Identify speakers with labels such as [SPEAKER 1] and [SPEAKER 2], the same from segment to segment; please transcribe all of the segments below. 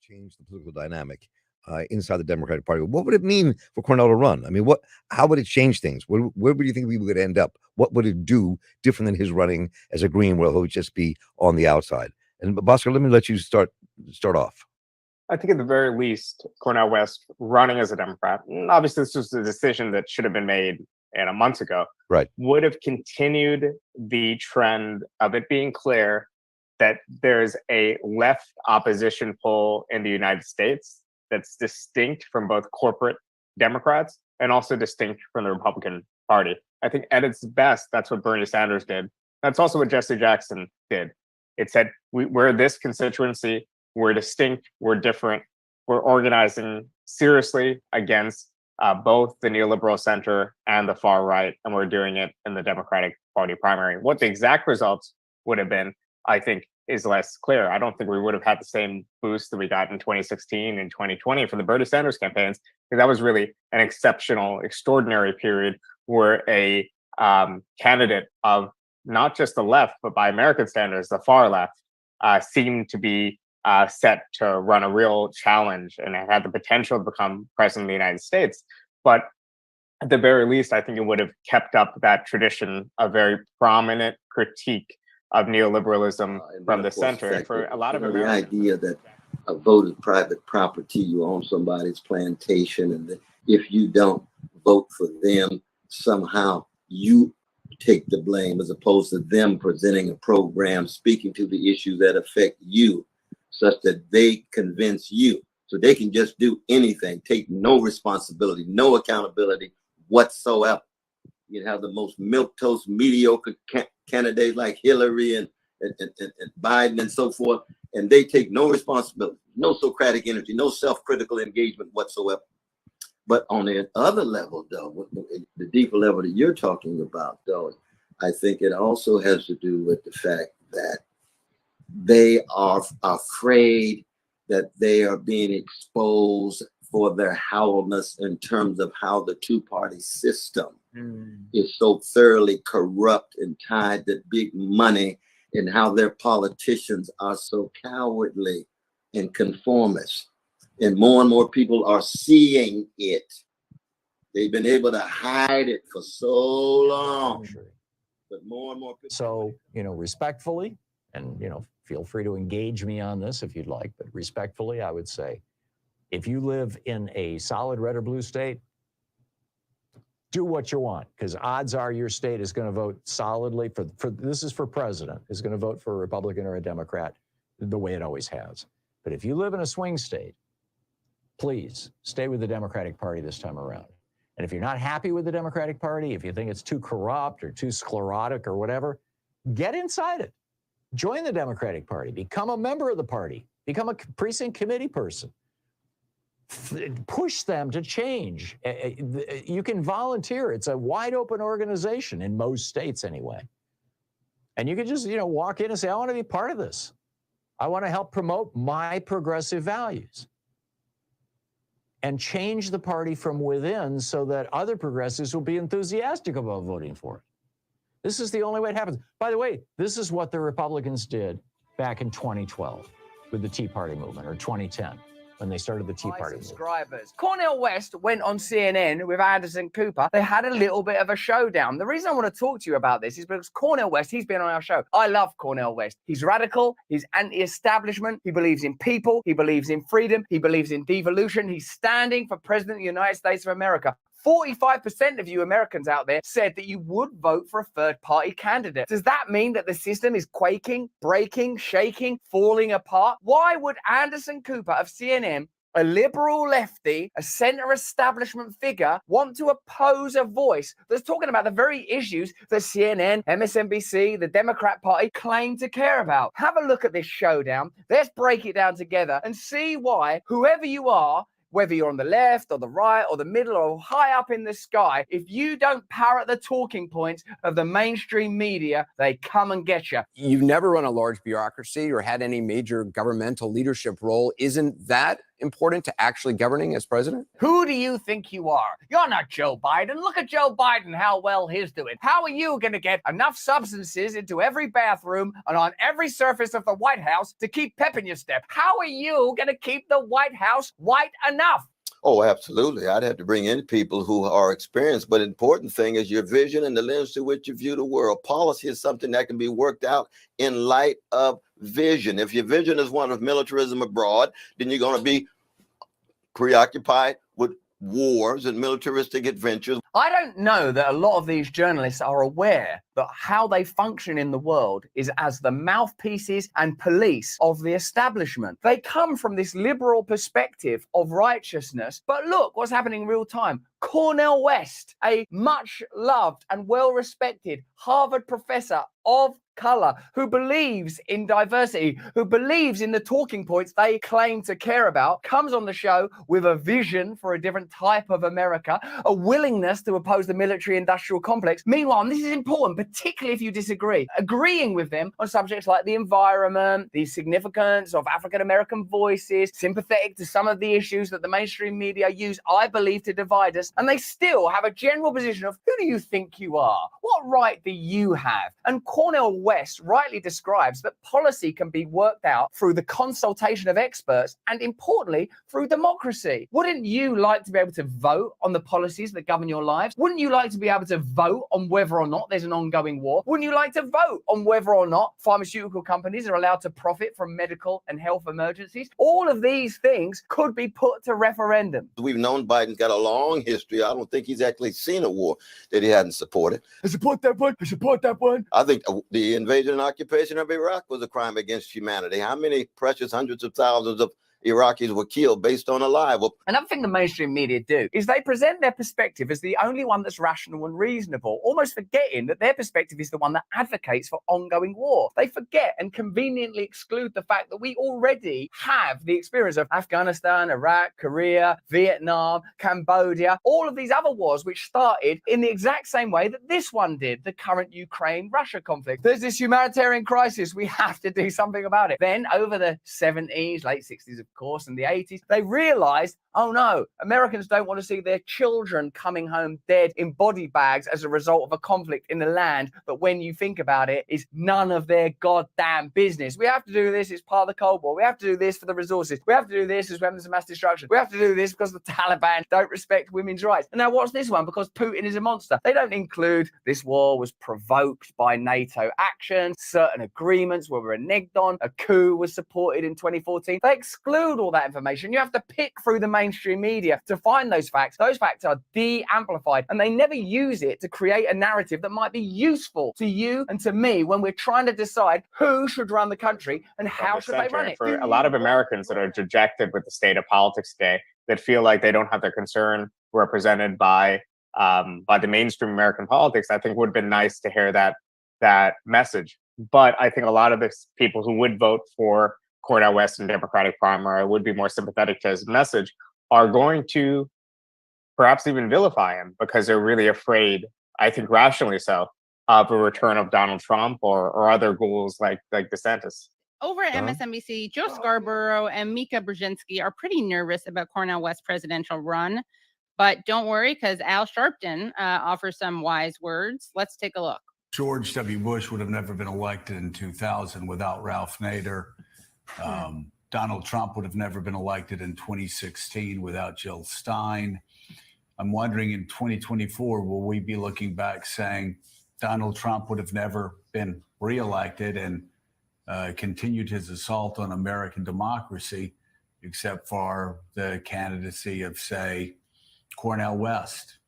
[SPEAKER 1] change the political dynamic inside the Democratic Party. What would it mean for Cornell to run? I mean, what? How would it change things? Where would you think we would end up? What would it do different than his running as a Green, where he'll just be on the outside? And Bhaskar, let me let you start off.
[SPEAKER 2] I think at the very least, Cornel West running as a Democrat, and obviously this was a decision that should have been made months ago,
[SPEAKER 1] right,
[SPEAKER 2] would have continued the trend of it being clear that there's a left opposition poll in the United States that's distinct from both corporate Democrats and also distinct from the Republican Party. I think at its best, that's what Bernie Sanders did. That's also what Jesse Jackson did. It said, we're this constituency, we're distinct, we're different, we're organizing seriously against both the neoliberal center and the far right, and we're doing it in the Democratic Party primary. What the exact results would have been, I think, is less clear. I don't think we would have had the same boost that we got in 2016 and 2020 from the Bernie Sanders campaigns, because that was really an exceptional, extraordinary period where a candidate of not just the left, but by American standards, the far left, seemed to be set to run a real challenge and had the potential to become president of the United States. But at the very least, I think it would have kept up that tradition of very prominent critique of neoliberalism from the center. And for a lot of Americans,
[SPEAKER 3] the idea that a vote is private property, you own somebody's plantation, and that if you don't vote for them, somehow you take the blame, as opposed to them presenting a program speaking to the issues that affect you, such that they convince you. So they can just do anything, take no responsibility, no accountability whatsoever. You have the most milquetoast, mediocre candidates like Hillary and Biden and so forth, and they take no responsibility, no Socratic energy, no self-critical engagement whatsoever. But on the other level, though, the deeper level that you're talking about, though, I think it also has to do with the fact that they are afraid that they are being exposed for their hollowness in terms of how the two-party system is so thoroughly corrupt and tied to big money, and how their politicians are so cowardly and conformist. And more people are seeing it. They've been able to hide it for so long. But more and more people.
[SPEAKER 4] So, respectfully, and, feel free to engage me on this if you'd like, but respectfully, I would say, if you live in a solid red or blue state, do what you want, because odds are your state is going to vote solidly for this is for president, is going to vote for a Republican or a Democrat the way it always has. But if you live in a swing state, please stay with the Democratic Party this time around. And if you're not happy with the Democratic Party, if you think it's too corrupt or too sclerotic or whatever, get inside it. Join the Democratic Party. Become a member of the party. Become a precinct committee person. Push them to change. You can volunteer. It's a wide open organization in most states anyway. And you can just, walk in and say, I want to be part of this. I want to help promote my progressive values. And change the party from within so that other progressives will be enthusiastic about voting for it. This is the only way it happens. By the way, this is what the Republicans did back in 2012 with the Tea Party movement, or 2010. When they started the Tea Party
[SPEAKER 5] subscribers. Cornel West went on CNN with Anderson Cooper. They had a little bit of a showdown. The reason I want to talk to you about this is because Cornel West, he's been on our show. I love Cornel West. He's radical. He's anti-establishment. He believes in people. He believes in freedom. He believes in devolution. He's standing for President of the United States of America. 45% of you Americans out there said that you would vote for a third-party candidate. Does that mean that the system is quaking, breaking, shaking, falling apart? Why would Anderson Cooper of CNN, a liberal lefty, a center establishment figure, want to oppose a voice that's talking about the very issues that CNN, MSNBC, the Democrat Party claim to care about? Have a look at this showdown. Let's break it down together and see why, whoever you are, whether you're on the left or the right or the middle or high up in the sky, if you don't parrot the talking points of the mainstream media, they come and get you.
[SPEAKER 6] You've never run a large bureaucracy or had any major governmental leadership role. Isn't that important to actually governing as president?
[SPEAKER 5] Who do you think you are? You're not Joe Biden. Look at Joe Biden, how well he's doing. How are you going to get enough substances into every bathroom and on every surface of the White House to keep pep in your step? How are you going to keep the White House white enough?
[SPEAKER 3] Oh, absolutely. I'd have to bring in people who are experienced. But the important thing is your vision and the lens through which you view the world. Policy is something that can be worked out in light of vision. If your vision is one of militarism abroad, then you're going to be preoccupied with wars and militaristic adventures.
[SPEAKER 5] I don't know that a lot of these journalists are aware that how they function in the world is as the mouthpieces and police of the establishment. They come from this liberal perspective of righteousness. But look what's happening in real time. Cornel West, a much loved and well-respected Harvard professor of color who believes in diversity, who believes in the talking points they claim to care about, comes on the show with a vision for a different type of America, a willingness to oppose the military-industrial complex. Meanwhile, and this is important, particularly if you disagree, agreeing with them on subjects like the environment, the significance of African-American voices, sympathetic to some of the issues that the mainstream media use, I believe, to divide us, and they still have a general position of, who do you think you are? What right do you have? And Cornel West rightly describes that policy can be worked out through the consultation of experts and, importantly, through democracy. Wouldn't you like to be able to vote on the policies that govern your lives? Wouldn't you like to be able to vote on whether or not there's an ongoing war? Wouldn't you like to vote on whether or not pharmaceutical companies are allowed to profit from medical and health emergencies? All of these things could be put to referendum.
[SPEAKER 3] We've known Biden's got a long history. I don't think he's actually seen a war that he hadn't supported.
[SPEAKER 5] I support that one. I support that one.
[SPEAKER 3] I think the invasion and occupation of Iraq was a crime against humanity. How many precious hundreds of thousands of Iraqis were killed based on a lie? Well,
[SPEAKER 5] another thing the mainstream media do is they present their perspective as the only one that's rational and reasonable, almost forgetting that their perspective is the one that advocates for ongoing war. They forget and conveniently exclude the fact that we already have the experience of Afghanistan, Iraq, Korea, Vietnam, Cambodia, all of these other wars which started in the exact same way that this one did, the current Ukraine-Russia conflict. There's this humanitarian crisis. We have to do something about it. Then over the 70s, late 60s, of course, and the 80s, they realized, oh no, Americans don't want to see their children coming home dead in body bags as a result of a conflict in the land that, when you think about it, is none of their goddamn business. We have to do this, it's part of the Cold War. We have to do this for the resources. We have to do this as weapons of mass destruction. We have to do this because the Taliban don't respect women's rights. And now what's this one? Because Putin is a monster. They don't include this war was provoked by NATO actions, certain agreements were reneged on, a coup was supported in 2014. They exclude all that information. You have to pick through the mainstream media to find those facts. Those facts are de-amplified, and they never use it to create a narrative that might be useful to you and to me when we're trying to decide who should run the country and how should they run it.
[SPEAKER 2] For a lot of Americans that are dejected with the state of politics today, that feel like they don't have their concern represented by the mainstream American politics, I think would have been nice to hear that message. But I think a lot of the people who would vote for Cornel West in Democratic primary would be more sympathetic to his message, are going to perhaps even vilify him because they're really afraid, I think rationally so, of a return of Donald Trump or other ghouls like DeSantis.
[SPEAKER 7] Over at MSNBC, Joe Scarborough and Mika Brzezinski are pretty nervous about Cornel West's presidential run. But don't worry, because Al Sharpton offers some wise words. Let's take a look.
[SPEAKER 8] George W. Bush would have never been elected in 2000 without Ralph Nader. Donald Trump would have never been elected in 2016 without Jill Stein. I'm wondering, in 2024, will we be looking back saying Donald Trump would have never been reelected and continued his assault on American democracy, except for the candidacy of, say, Cornel West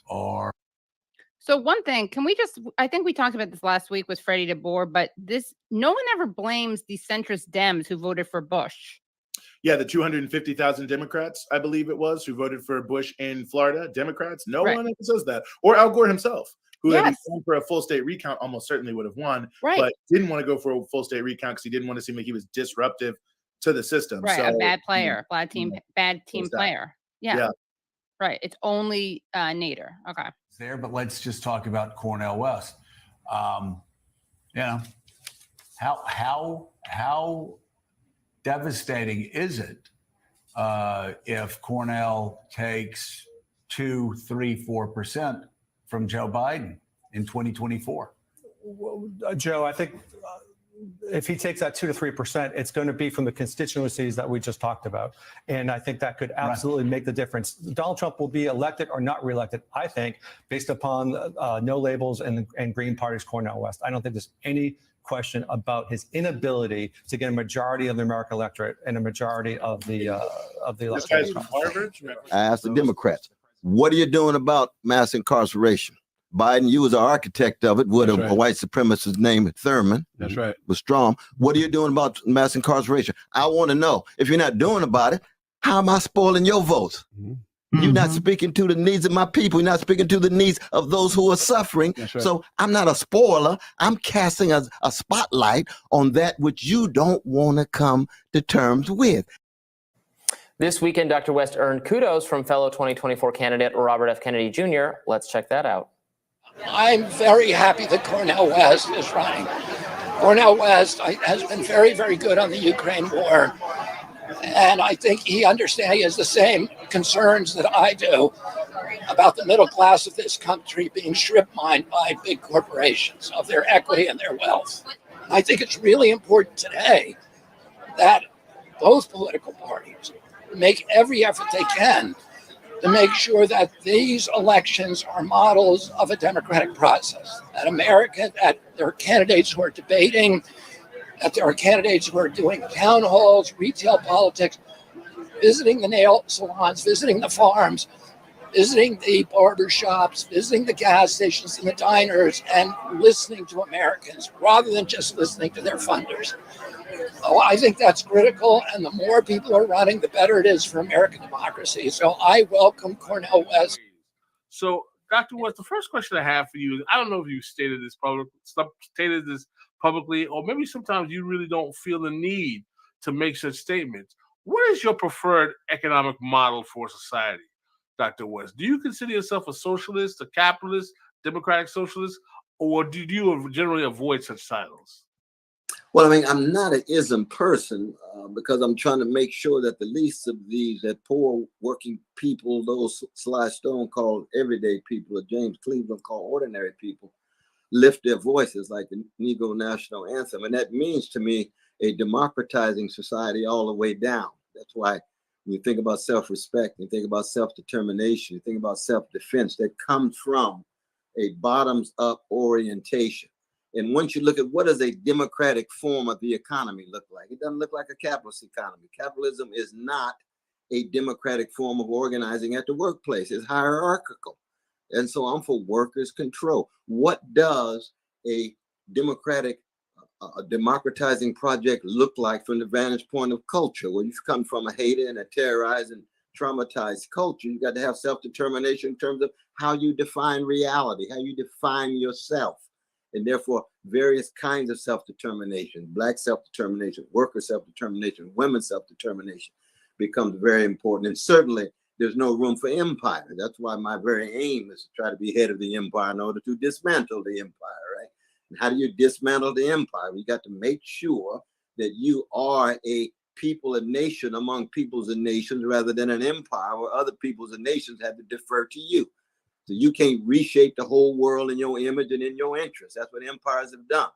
[SPEAKER 8] or...
[SPEAKER 7] So one thing, I think we talked about this last week with Freddie DeBoer, but no one ever blames the centrist Dems who voted for Bush.
[SPEAKER 9] Yeah, the 250,000 Democrats, I believe it was, who voted for Bush in Florida, Democrats. No one ever says that. Or Al Gore himself, who had gone for a full state recount, almost certainly would have won, but didn't want to go for a full state recount because he didn't want to seem like he was disruptive to the system.
[SPEAKER 7] Right,
[SPEAKER 9] so,
[SPEAKER 7] a bad player, bad team player. Yeah. Right. It's only Nader. Okay.
[SPEAKER 8] There, but let's just talk about Cornel West. How devastating is it if Cornel takes 2, 3, 4% from Joe Biden in 2024?
[SPEAKER 10] Well, Joe, I think if he takes that 2 to 3%, it's going to be from the constituencies that we just talked about. And I think that could absolutely make the difference. Donald Trump will be elected or not reelected, I think, based upon no labels and Green Party's Cornel West. I don't think there's any question about his inability to get a majority of the American electorate and a majority of the electorate.
[SPEAKER 3] I asked the Democrats, what are you doing about mass incarceration? Biden, you was an architect of it with a white supremacist named Thurman.
[SPEAKER 11] That's right.
[SPEAKER 3] Was strong. What are you doing about mass incarceration? I want to know. If you're not doing about it, how am I spoiling your votes? You're not speaking to the needs of my people. You're not speaking to the needs of those who are suffering. So I'm not a spoiler. I'm casting a spotlight on that which you don't want to come to terms with.
[SPEAKER 12] This weekend, Dr. West earned kudos from fellow 2024 candidate Robert F. Kennedy Jr. Let's check that out.
[SPEAKER 13] I'm very happy that Cornel West is running. Cornel West has been very, very good on the Ukraine war. And I think he has the same concerns that I do about the middle class of this country being strip mined by big corporations of their equity and their wealth. I think it's really important today that both political parties make every effort they can to make sure that these elections are models of a democratic process. That America, that there are candidates who are debating, that there are candidates who are doing town halls, retail politics, visiting the nail salons, visiting the farms, visiting the barber shops, visiting the gas stations and the diners, and listening to Americans rather than just listening to their funders. Oh, I think that's critical, and the more people are running, the better it is for American democracy. So I welcome Cornel West.
[SPEAKER 11] So, Dr. West, the first question I have for you is, I don't know if you stated this publicly, or maybe sometimes you really don't feel the need to make such statements. What is your preferred economic model for society, Dr. West? Do you consider yourself a socialist, a capitalist, democratic socialist, or do you generally avoid such titles?
[SPEAKER 3] Well, I mean, I'm not an ism person because I'm trying to make sure that the least of these, that poor working people, those Sly Stone called everyday people, or James Cleveland called ordinary people, lift their voices like the Negro National Anthem. And that means to me a democratizing society all the way down. That's why when you think about self-respect, you think about self-determination, you think about self-defense, that comes from a bottoms-up orientation. And once you look at what does a democratic form of the economy look like, it doesn't look like a capitalist economy. Capitalism is not a democratic form of organizing at the workplace. It's hierarchical. And so I'm for workers' control. What does a democratizing project look like from the vantage point of culture? Well, you've come from a hated and a terrorized and traumatized culture. You got to have self-determination in terms of how you define reality, how you define yourself. And therefore, various kinds of self-determination, Black self-determination, worker self-determination, women's self-determination becomes very important. And certainly, there's no room for empire. That's why my very aim is to try to be head of the empire in order to dismantle the empire, right? And how do you dismantle the empire? You got to make sure that you are a people and nation among peoples and nations rather than an empire where other peoples and nations have to defer to you. So you can't reshape the whole world in your image and in your interest. That's what empires have done.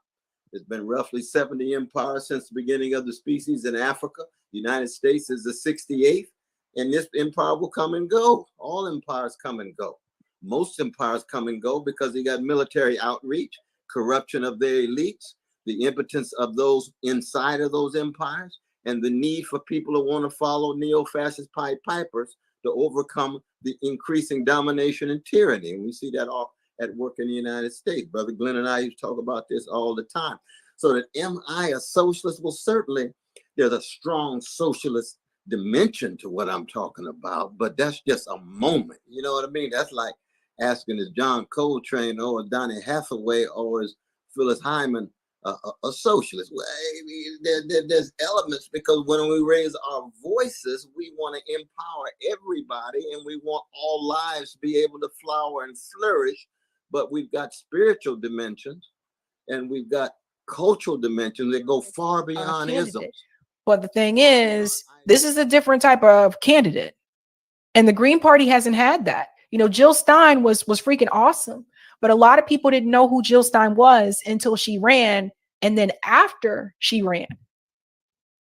[SPEAKER 3] There's been roughly 70 empires since the beginning of the species in Africa. The United States is the 68th, and this empire will come and go. All empires come and go. Most empires come and go because they got military outreach, corruption of their elites, the impotence of those inside of those empires, and the need for people who want to follow neo-fascist Pied Pipers to overcome the increasing domination and tyranny. And we see that all at work in the United States. Brother Glenn and I used to talk about this all the time. So that am I a socialist? Well, certainly there's a strong socialist dimension to what I'm talking about, but that's just a moment. You know what I mean? That's like asking, is John Coltrane or Donny Hathaway or is Phyllis Hyman a socialist? Well, there's elements, because when we raise our voices, we want to empower everybody and we want all lives to be able to flower and flourish. But we've got spiritual dimensions and we've got cultural dimensions that go far beyond isms.
[SPEAKER 14] But the thing is, This is a different type of candidate. And the Green Party hasn't had that. You know, Jill Stein was freaking awesome, but a lot of people didn't know who Jill Stein was until she ran. And then after she ran,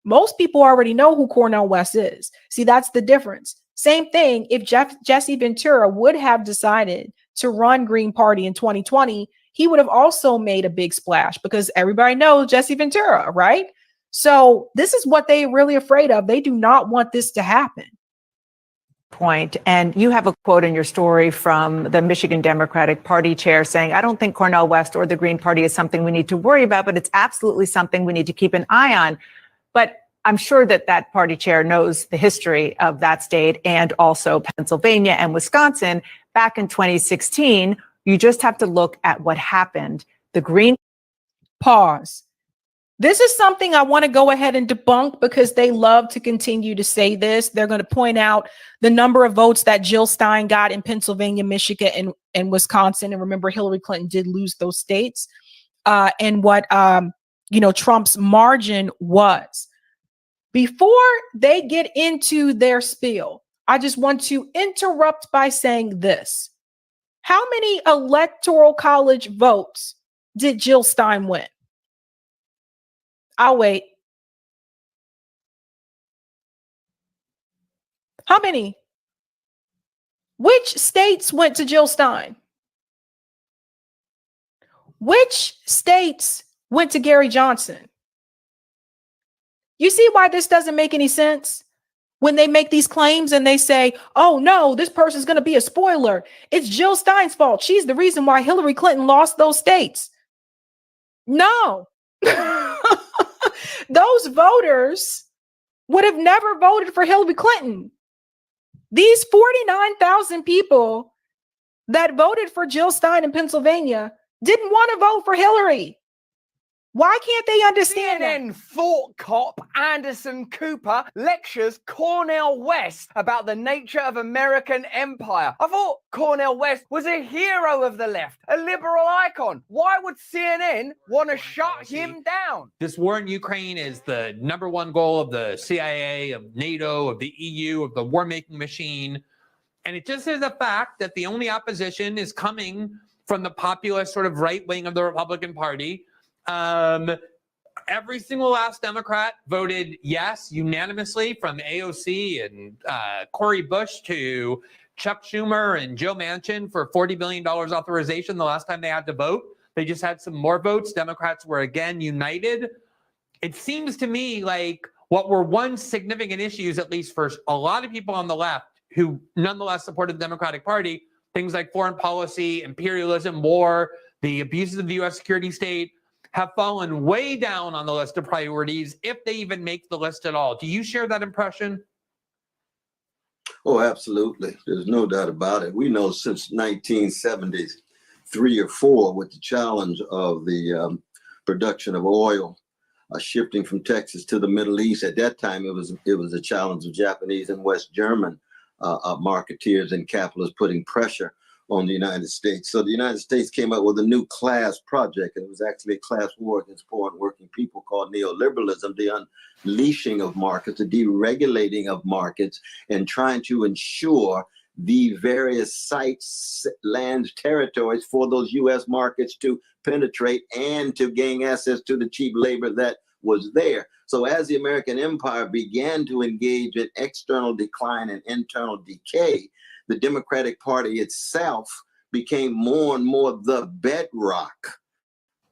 [SPEAKER 14] most people already know who Cornel West is. See, that's the difference. Same thing if Jesse Ventura would have decided to run Green Party in 2020, he would have also made a big splash because everybody knows Jesse Ventura, right? So this is what they're really afraid of. They do not want this to happen.
[SPEAKER 15] Point. And you have a quote in your story from the Michigan Democratic Party chair saying, I don't think Cornel West or the Green Party is something we need to worry about, but it's absolutely something we need to keep an eye on. But I'm sure that that party chair knows the history of that state and also Pennsylvania and Wisconsin. Back in 2016, you just have to look at what happened. The Green
[SPEAKER 14] Pause. This is something I want to go ahead and debunk because they love to continue to say this. They're going to point out the number of votes that Jill Stein got in Pennsylvania, Michigan, and Wisconsin. And remember, Hillary Clinton did lose those states. And what Trump's margin was. Before they get into their spiel, I just want to interrupt by saying this. How many electoral college votes did Jill Stein win? I'll wait. How many? Which states went to Jill Stein? Which states went to Gary Johnson? You see why this doesn't make any sense? When they make these claims and they say, oh no, this person's going to be a spoiler. It's Jill Stein's fault. She's the reason why Hillary Clinton lost those states. No. Those voters would have never voted for Hillary Clinton. These 49,000 people that voted for Jill Stein in Pennsylvania didn't want to vote for Hillary. Why can't they understand
[SPEAKER 5] CNN
[SPEAKER 14] that?
[SPEAKER 5] thought cop Anderson Cooper lectures Cornel West about the nature of American empire. I thought Cornel West was a hero of the left, a liberal icon. Why would CNN want to shut him down?
[SPEAKER 16] This war in Ukraine is the #1 goal of the CIA, of NATO, of the EU, of the war-making machine. And it just is a fact that the only opposition is coming from the populist sort of right wing of the Republican Party. Every single last Democrat voted yes unanimously, from AOC and Cori Bush to Chuck Schumer and Joe Manchin, for $40 billion authorization the last time they had to vote. They just had some more votes. Democrats were again united. It seems to me like what were once significant issues, at least for a lot of people on the left who nonetheless supported the Democratic Party, things like foreign policy, imperialism, war, the abuses of the U.S. security state, have fallen way down on the list of priorities, if they even make the list at all. Do you share that impression?
[SPEAKER 3] Oh, absolutely. There's no doubt about it. We know since 1973 or 4, with the challenge of the production of oil, shifting from Texas to the Middle East. At that time, it was a challenge of Japanese and West German marketeers and capitalists putting pressure on the United States. So the United States came up with a new class project, and it was actually a class war against poor and working people called neoliberalism, the unleashing of markets, the deregulating of markets, and trying to ensure the various sites, lands, territories for those U.S. markets to penetrate and to gain access to the cheap labor that was there. So as the American empire began to engage in external decline and internal decay, the Democratic Party itself became more and more the bedrock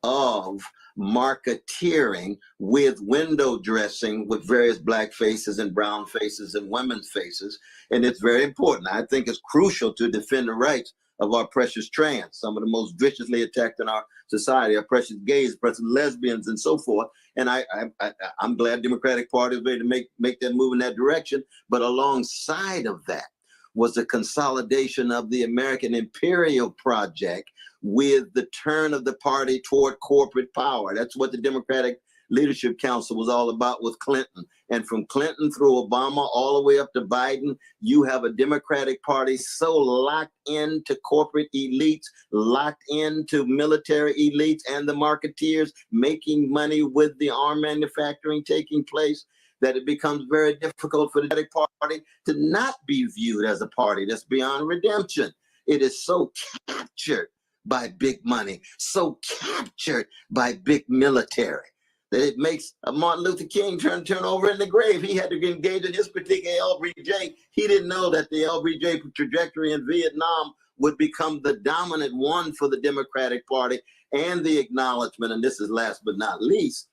[SPEAKER 3] of marketeering, with window dressing with various black faces and brown faces and women's faces. And it's very important. I think it's crucial to defend the rights of our precious trans, some of the most viciously attacked in our society, our precious gays, precious lesbians, and so forth. And I'm glad Democratic Party is ready to make that move in that direction. But alongside of that was the consolidation of the American imperial project, with the turn of the party toward corporate power. That's what the Democratic Leadership Council was all about with Clinton. And from Clinton through Obama all the way up to Biden, you have a Democratic Party so locked into corporate elites, locked into military elites and the marketeers, making money with the arm manufacturing taking place, that it becomes very difficult for the Democratic Party to not be viewed as a party that's beyond redemption. It is so captured by big money, so captured by big military, that it makes Martin Luther King turn over in the grave. He had to engage in his particular LBJ. He didn't know that the LBJ trajectory in Vietnam would become the dominant one for the Democratic Party, and the acknowledgement, and this is last but not least,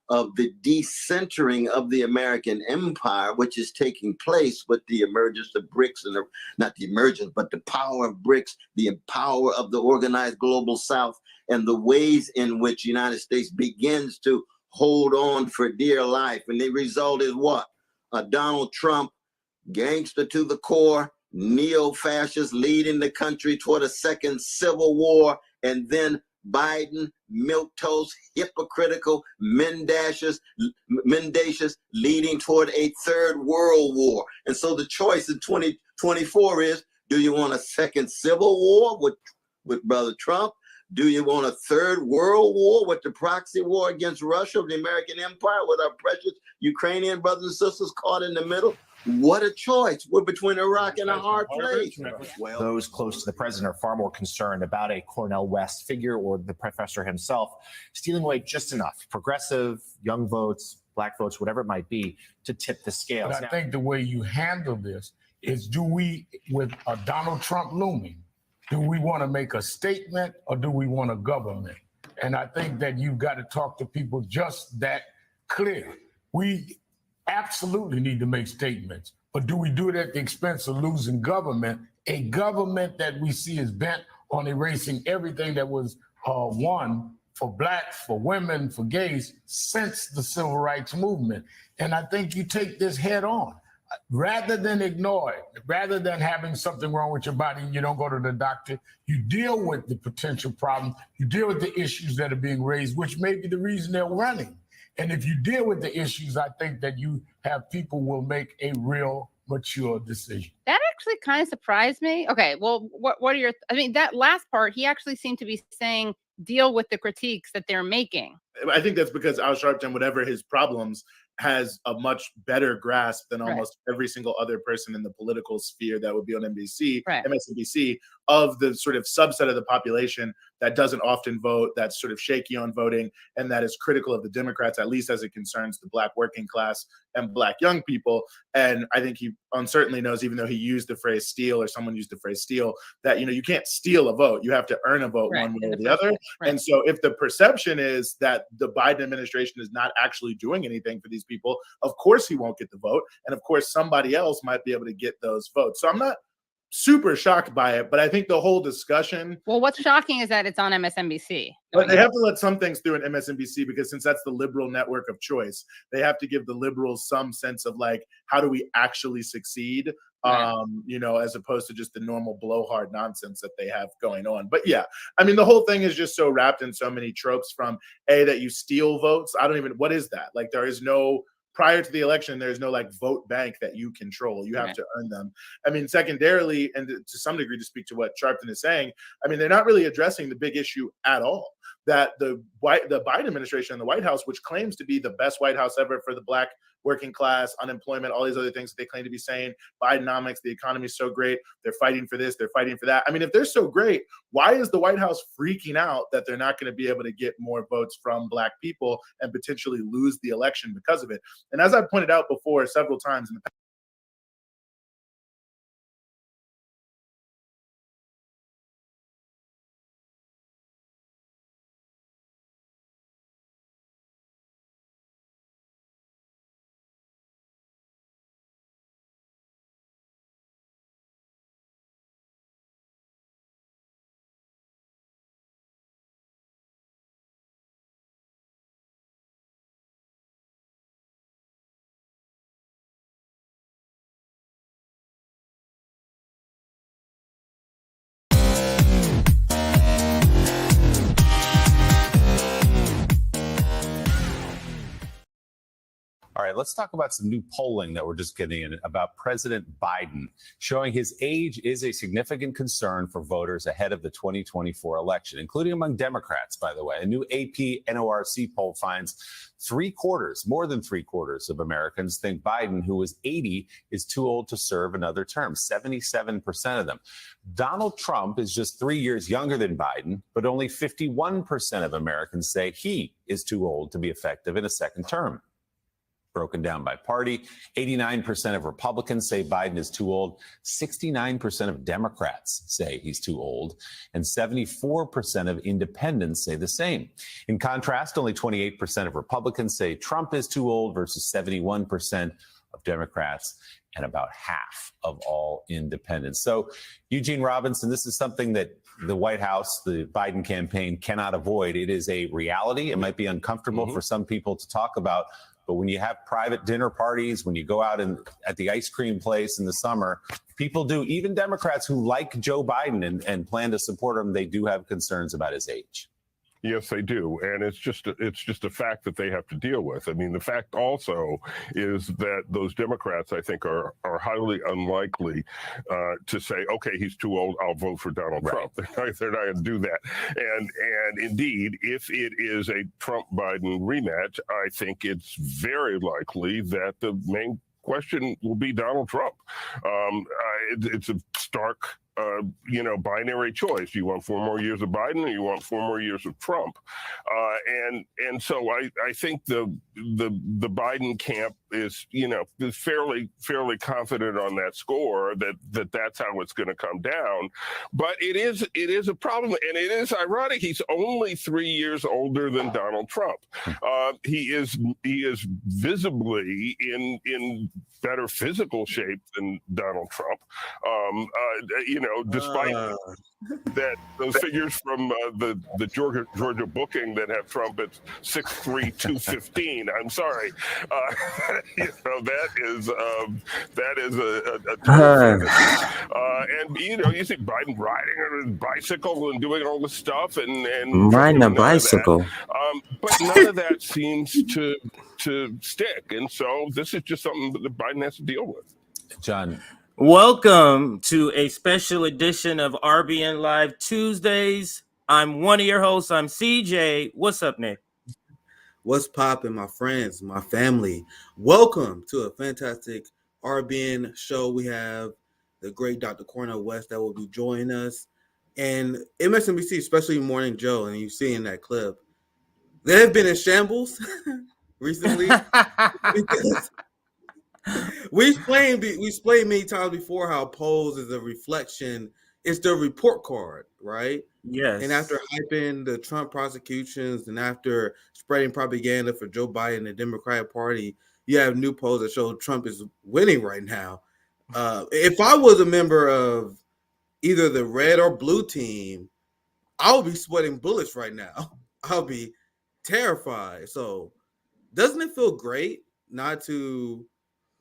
[SPEAKER 3] of the decentering of the American empire, which is taking place with the emergence of BRICS, and not the emergence, but the power of BRICS, the power of the organized global South, and the ways in which the United States begins to hold on for dear life. And the result is what? A Donald Trump, gangster to the core, neo-fascist, leading the country toward a second civil war, and then Biden, milquetoast, hypocritical, mendacious, leading toward a third world war. And so the choice in 2024 is, do you want a second civil war with Brother Trump? Do you want a third world war with the proxy war against Russia of the American empire, with our precious Ukrainian brothers and sisters caught in the middle? What a choice. We're between a rock and a hard place.
[SPEAKER 17] Well, those close to the president are far more concerned about a Cornel West figure, or the professor himself, stealing away just enough progressive, young votes, black votes, whatever it might be, to tip the scales.
[SPEAKER 18] But I think the way you handle this is, do we, with a Donald Trump looming, do we want to make a statement or do we want a government? And I think that you've got to talk to people just that clear. We absolutely need to make statements, but do we do it at the expense of losing government? A government that we see is bent on erasing everything that was won for blacks, for women, for gays since the civil rights movement. And I think you take this head on. Rather than ignore it, rather than having something wrong with your body and you don't go to the doctor, you deal with the potential problem, you deal with the issues that are being raised, which may be the reason they're running. And if you deal with the issues, I think that you have people will make a real mature decision.
[SPEAKER 7] That actually kind of surprised me. Okay, well, what are your, I mean, that last part, he actually seemed to be saying, deal with the critiques that they're making.
[SPEAKER 9] I think that's because Al Sharpton, whatever his problems, has a much better grasp than almost every single other person in the political sphere that would be on NBC, MSNBC, of the sort of subset of the population that doesn't often vote, that's sort of shaky on voting, and that is critical of the Democrats, at least as it concerns the black working class and black young people. And I think he uncertainly knows, even though he used the phrase steal, or someone used the phrase steal, that, you know, you can't steal a vote. You have to earn a vote one way or the other. And so if the perception is that the Biden administration is not actually doing anything for these people, of course he won't get the vote. And of course somebody else might be able to get those votes. So I'm not super shocked by it, but I think the whole discussion.
[SPEAKER 7] Well, what's shocking is that it's on MSNBC.
[SPEAKER 9] But they have to let some things through in MSNBC, because since that's the liberal network of choice, they have to give the liberals some sense of like, how do we actually succeed? You know, as opposed to just the normal blowhard nonsense that they have going on. But yeah, I mean, the whole thing is just so wrapped in so many tropes, from that you steal votes. I don't even, what is that? Like, there is no, prior to the election, there's no like vote bank that you control. You have to earn them. I mean, secondarily, and to some degree, to speak to what Sharpton is saying, I mean, they're not really addressing the big issue at all. That the Biden administration and the White House, which claims to be the best White House ever for the black working class, unemployment, all these other things that they claim to be saying, Bidenomics, the economy is so great, they're fighting for this, they're fighting for that. I mean, if they're so great, why is the White House freaking out that they're not going to be able to get more votes from black people and potentially lose the election because of it? And as I've pointed out before several times in the past,
[SPEAKER 19] All right, let's talk about some new polling that we're just getting in about President Biden, showing his age is a significant concern for voters ahead of the 2024 election, including among Democrats, by the way. A new AP NORC poll finds more than three quarters of Americans think Biden, who was 80, is too old to serve another term, 77% of them. Donald Trump is just 3 years younger than Biden, but only 51% of Americans say he is too old to be effective in a second term. Broken down by party, 89% of Republicans say Biden is too old, 69% of Democrats say he's too old, and 74% of independents say the same. In contrast, only 28% of Republicans say Trump is too old versus 71% of Democrats and about half of all independents. So, Eugene Robinson, this is something that the White House, the Biden campaign cannot avoid. It is a reality. It might be uncomfortable for some people to talk about, but when you have private dinner parties, when you go out at the ice cream place in the summer, people do, even Democrats who like Joe Biden and plan to support him, they do have concerns about his age.
[SPEAKER 20] Yes, they do. And it's just a fact that they have to deal with. I mean, the fact also is that those Democrats, I think, are highly unlikely to say, okay, he's too old, I'll vote for Donald Trump. They're not going to do that. And indeed, if it is a Trump-Biden rematch, I think it's very likely that the main question will be Donald Trump. It's a stark binary choice. You want 4 more years of Biden, or you want 4 more years of Trump? And so I think the Biden camp is fairly confident on that score that's how it's going to come down. But it is a problem, and it is ironic. He's only 3 years older than Donald Trump. He is visibly in better physical shape than Donald Trump. Despite that, those figures from the Georgia booking that have Trump at 6'3", 215. I'm sorry, that is a total and you see Biden riding on his bicycle and doing all this stuff and
[SPEAKER 21] riding a bicycle.
[SPEAKER 20] But none of that seems to stick, and so this is just something that Biden has to deal with.
[SPEAKER 19] John.
[SPEAKER 22] Welcome to a special edition of RBN Live Tuesdays. I'm one of your hosts. I'm CJ. What's up, Nick?
[SPEAKER 23] What's poppin', my friends, my family? Welcome to a fantastic RBN show. We have the great Dr. Cornel West that will be joining us. And MSNBC, especially Morning Joe, and you see in that clip, they have been in shambles recently. Because we explained many times before how polls is a reflection. It's the report card, right?
[SPEAKER 22] Yes.
[SPEAKER 23] And after hyping the Trump prosecutions and after spreading propaganda for Joe Biden and the Democratic Party, you have new polls that show Trump is winning right now. If I was a member of either the red or blue team, I would be sweating bullets right now. I'll be terrified. So doesn't it feel great not to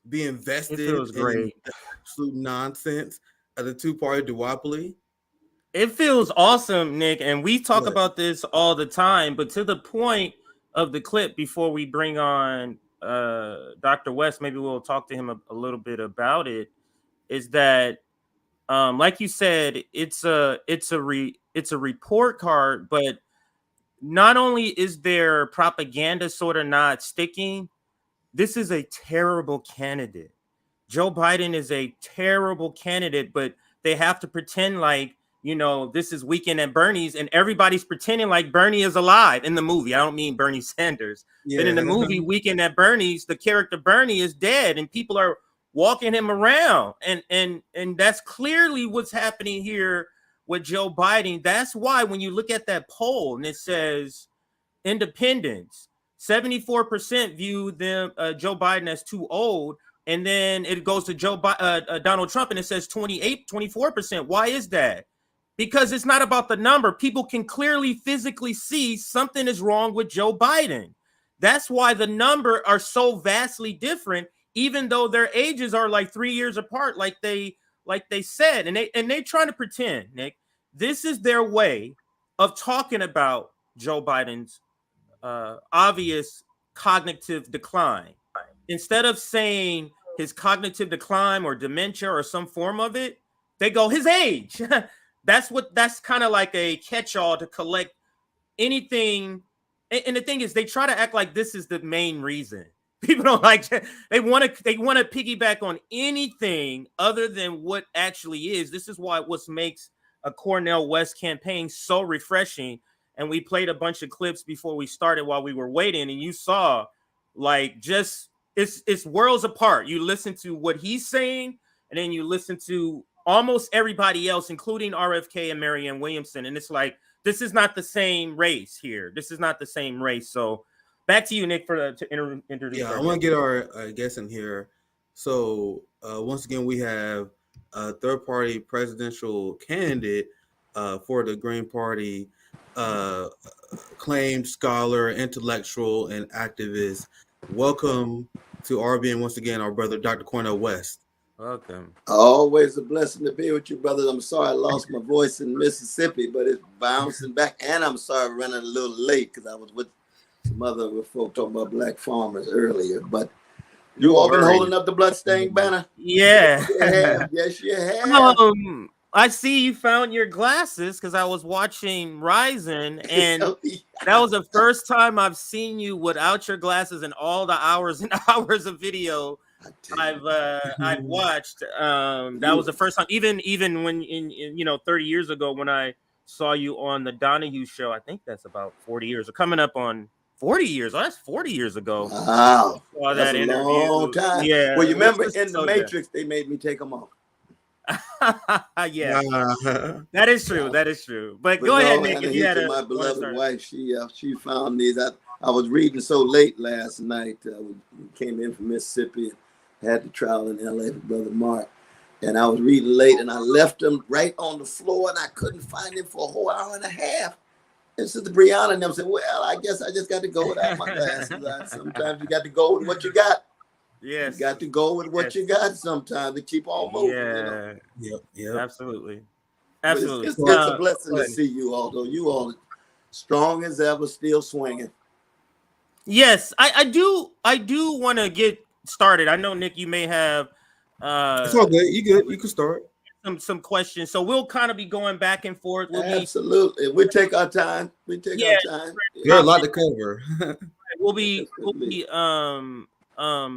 [SPEAKER 23] be invested in absolute nonsense of the two-party duopoly?
[SPEAKER 22] It feels awesome, Nick, and we talk about this all the time, but to the point of the clip before we bring on Dr. West, maybe we'll talk to him a little bit about it, is that like you said, it's a report card, but not only is there propaganda sort of not sticking, this is a terrible candidate. Joe Biden is a terrible candidate, but they have to pretend like, this is Weekend at Bernie's, and everybody's pretending like Bernie is alive in the movie. I don't mean Bernie Sanders, but in the movie Weekend at Bernie's, the character Bernie is dead, and people are walking him around, and that's clearly what's happening here with Joe Biden. That's why when you look at that poll and it says independents, 74% view Joe Biden as too old, and then it goes to Donald Trump and it says 24%. Why is that? Because it's not about the number. People can clearly physically see something is wrong with Joe Biden. That's why the number are so vastly different, even though their ages are like 3 years apart, like they said. And they trying to pretend, Nick, this is their way of talking about Joe Biden's obvious cognitive decline. instead of saying his cognitive decline or dementia or some form of it, they go his age. That's kind of like a catch-all to collect anything. And the thing is, they try to act like this is the main reason. People don't like, they want to piggyback on anything other than what actually is. This is what makes a Cornel West campaign so refreshing. And we played a bunch of clips before we started while we were waiting, and you saw like just it's worlds apart. You listen to what he's saying, and then you listen to almost everybody else, including RFK and Marianne Williamson, and it's like, this is not the same race here. This is not the same race. So back to you, Nick, to introduce.
[SPEAKER 23] Yeah, I want to get our guests in here. So once again, we have a third-party presidential candidate for the Green Party, acclaimed scholar, intellectual, and activist. Welcome to RBN once again, our brother, Dr. Cornel West.
[SPEAKER 22] Welcome.
[SPEAKER 3] Always a blessing to be with you, brothers. I'm sorry I lost my voice in Mississippi, but it's bouncing back. And I'm sorry running a little late because I was with some other folk talking about black farmers earlier. But you all been holding up the bloodstained banner?
[SPEAKER 22] Yeah.
[SPEAKER 3] Yes, you have.
[SPEAKER 22] I see you found your glasses because I was watching Ryzen, and that was the first time I've seen you without your glasses in all the hours and hours of video I've watched. That was the first time, even when in 30 years ago when I saw you on the Donahue show. I think that's about 40 years, or coming up on 40 years. Oh, that's 40 years ago.
[SPEAKER 3] Wow,
[SPEAKER 22] saw
[SPEAKER 3] that's
[SPEAKER 22] that
[SPEAKER 3] a
[SPEAKER 22] interview.
[SPEAKER 3] long time.
[SPEAKER 22] Yeah.
[SPEAKER 3] Well, you remember in the Matrix, they made me take them off.
[SPEAKER 22] Yeah, that is true. That is true. But go ahead, Nick. If you had
[SPEAKER 3] my beloved wife, she found these. I was reading so late last night. We came in from Mississippi and had to travel in LA with Brother Mark. And I was reading late, and I left him right on the floor, and I couldn't find him for a whole hour and a half. And Sister Brianna and them said, well, I guess I just got to go without my glasses. Sometimes you got to go with what you got.
[SPEAKER 22] Yes.
[SPEAKER 3] You got to go with what you got sometimes to keep on moving.
[SPEAKER 22] Yeah.
[SPEAKER 3] Yep.
[SPEAKER 22] Absolutely.
[SPEAKER 3] But
[SPEAKER 22] Absolutely.
[SPEAKER 3] It's a blessing to see you all, though. You all strong as ever, still swinging.
[SPEAKER 22] Yes, I do want to get started. I know, Nick, you may have
[SPEAKER 23] it's all good. You good. You can start.
[SPEAKER 22] Some questions. So we'll kind of be going back and forth.
[SPEAKER 3] Absolutely. We take our time. We take our time.
[SPEAKER 23] There's a lot to cover.
[SPEAKER 22] we'll be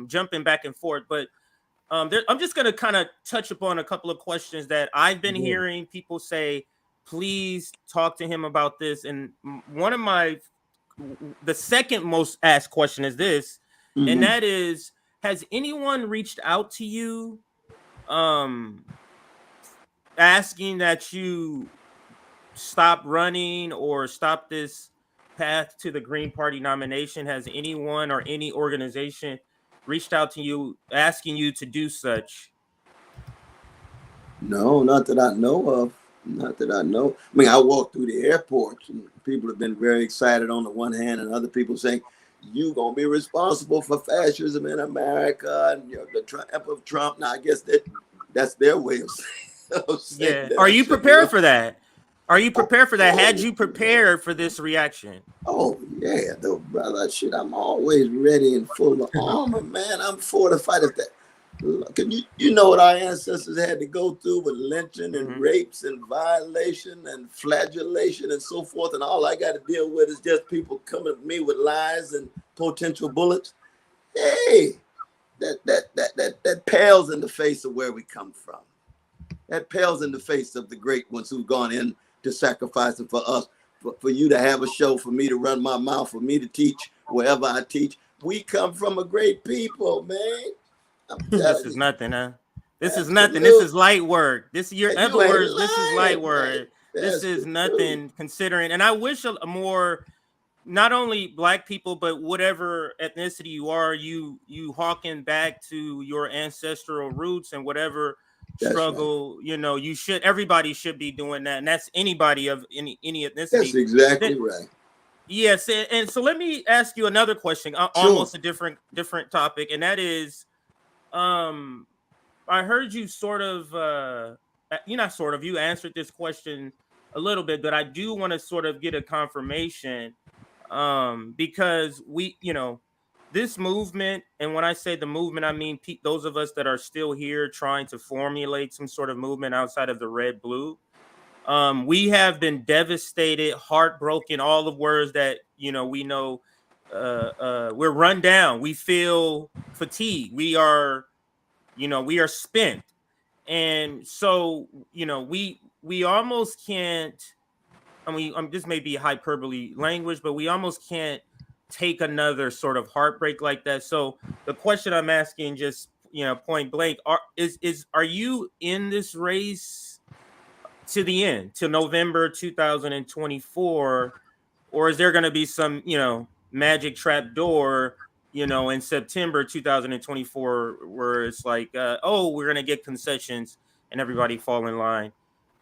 [SPEAKER 22] jumping back and forth, but I'm just going to kind of touch upon a couple of questions that I've been hearing people say, please talk to him about this. And one of the second most asked question is this, and that is, has anyone reached out to you asking that you stop running or stop this path to the Green Party nomination? Has anyone or any organization reached out to you asking you to do such?
[SPEAKER 3] No, not that I know of. Not that I know. I mean, I walk through the airports and people have been very excited on the one hand, and other people saying, you're going to be responsible for fascism in America and the triumph of Trump. Now, I guess that's their way of saying
[SPEAKER 22] Are you prepared for that? Are you prepared for that? Had you prepared for this reaction?
[SPEAKER 3] Oh, yeah, though, brother. Shit, I'm always ready and full of armor, man. I'm fortified at that. Look, you know what our ancestors had to go through with lynching and rapes and violation and flagellation and so forth, and all I got to deal with is just people coming at me with lies and potential bullets. Hey, that pales in the face of where we come from. That pales in the face of the great ones who've gone in to sacrificing for us, for you to have a show, for me to run my mouth, for me to teach wherever I teach. We come from a great people, man.
[SPEAKER 22] This is nothing, huh? This is nothing. This is light work. This is in other words, this is light work. This is nothing considering. And I wish a more, not only Black people, but whatever ethnicity you are, you harken back to your ancestral roots and whatever struggle, you should, everybody should be doing that. And that's anybody of any ethnicity.
[SPEAKER 3] That's exactly right.
[SPEAKER 22] Yes. And so let me ask you another question, almost a different topic. And that is, I heard you you answered this question a little bit, but I do want to sort of get a confirmation, because this movement, and when I say the movement, I mean those of us that are still here trying to formulate some sort of movement outside of the red blue. We have been devastated, heartbroken, all the words that we know. We're run down. We feel fatigued. We are spent, and so we almost can't. I mean, this may be hyperbole language, but we almost can't take another sort of heartbreak like that. So the question I'm asking, just point blank, are you in this race to the end, to November 2024, or is there going to be some magic trap door in September 2024 where it's like oh, we're going to get concessions and everybody fall in line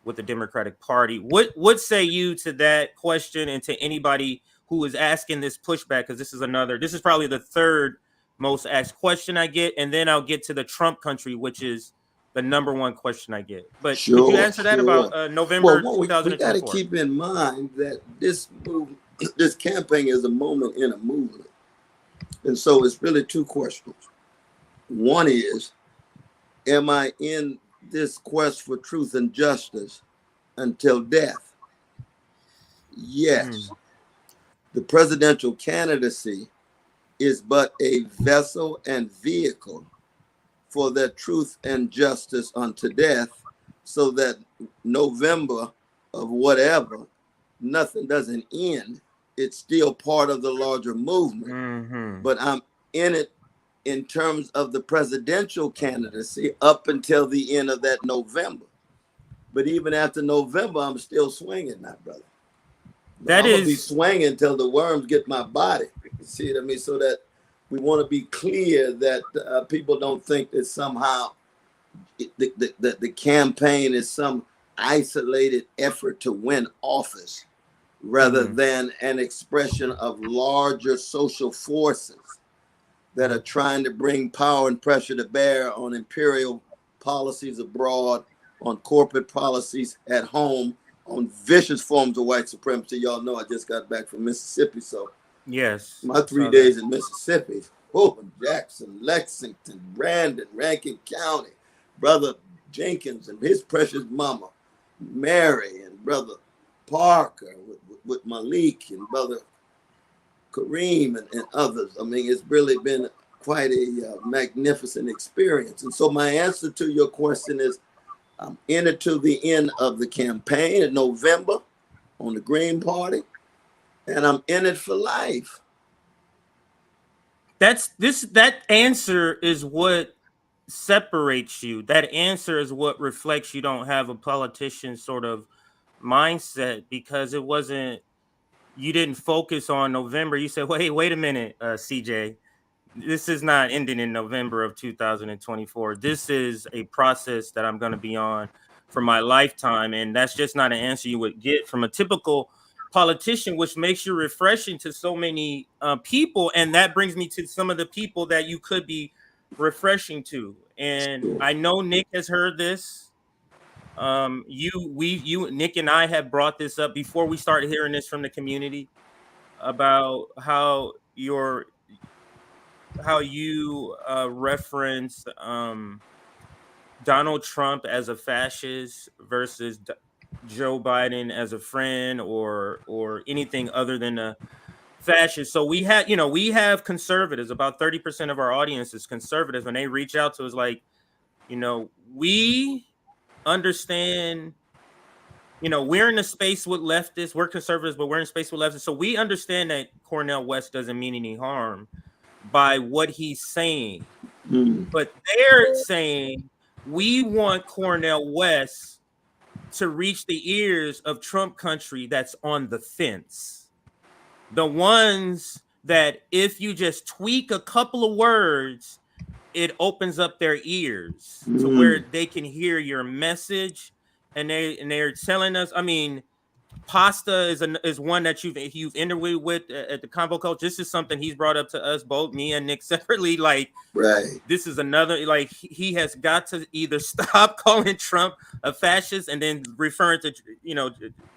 [SPEAKER 22] with the Democratic Party? What say you to that question, and to anybody who is asking this pushback? Because this is probably the third most asked question I get, and then I'll get to the Trump country, which is the number one question I get. But could you answer that about November 2024?
[SPEAKER 3] We got to keep in mind that this campaign is a moment in a movement, and so it's really two questions. One is, am I in this quest for truth and justice until death? Yes. The presidential candidacy is but a vessel and vehicle for that truth and justice unto death, so that November of whatever, nothing doesn't end. It's still part of the larger movement. But I'm in it in terms of the presidential candidacy up until the end of that November. But even after November, I'm still swinging, my brother. I'm gonna be swinging until the worms get my body. You see what I mean? So that we want to be clear that people don't think that somehow the campaign is some isolated effort to win office, rather than an expression of larger social forces that are trying to bring power and pressure to bear on imperial policies abroad, on corporate policies at home, on vicious forms of white supremacy. Y'all know I just got back from Mississippi, so
[SPEAKER 22] yes,
[SPEAKER 3] my 3 days in Mississippi, Jackson, Lexington, Brandon, Rankin County, Brother Jenkins and his precious mama, Mary, and Brother Parker with Malik and Brother Kareem and others. I mean, it's really been quite a magnificent experience. And so my answer to your question is, I'm in it to the end of the campaign in November on the Green Party, and I'm in it for life.
[SPEAKER 22] That answer is what separates you. That answer is what reflects you don't have a politician sort of mindset, because you didn't focus on November. You said, wait a minute, CJ, this is not ending in November of 2024. This is a process that I'm going to be on for my lifetime. And that's just not an answer you would get from a typical politician, which makes you refreshing to so many people. And that brings me to some of the people that you could be refreshing to. And I know Nick has heard this. Nick and I have brought this up before we started hearing this from the community about how you reference Donald Trump as a fascist versus Joe Biden as a friend, or anything other than a fascist. So we have conservatives. About 30% of our audience is conservatives. When they reach out to us, like, we understand, we're in a space with leftists. We're conservatives, but we're in space with leftists. So we understand that Cornel West doesn't mean any harm by what he's saying. But they're saying we want Cornel West to reach the ears of Trump country that's on the fence. The ones that if you just tweak a couple of words, it opens up their ears to where they can hear your message. And they're telling us, I mean, Pasta is one that you've interviewed with at the Convo Coach. This is something he's brought up to us both, me and Nick separately. Like, this is another, like, he has got to either stop calling Trump a fascist and then referring to Joe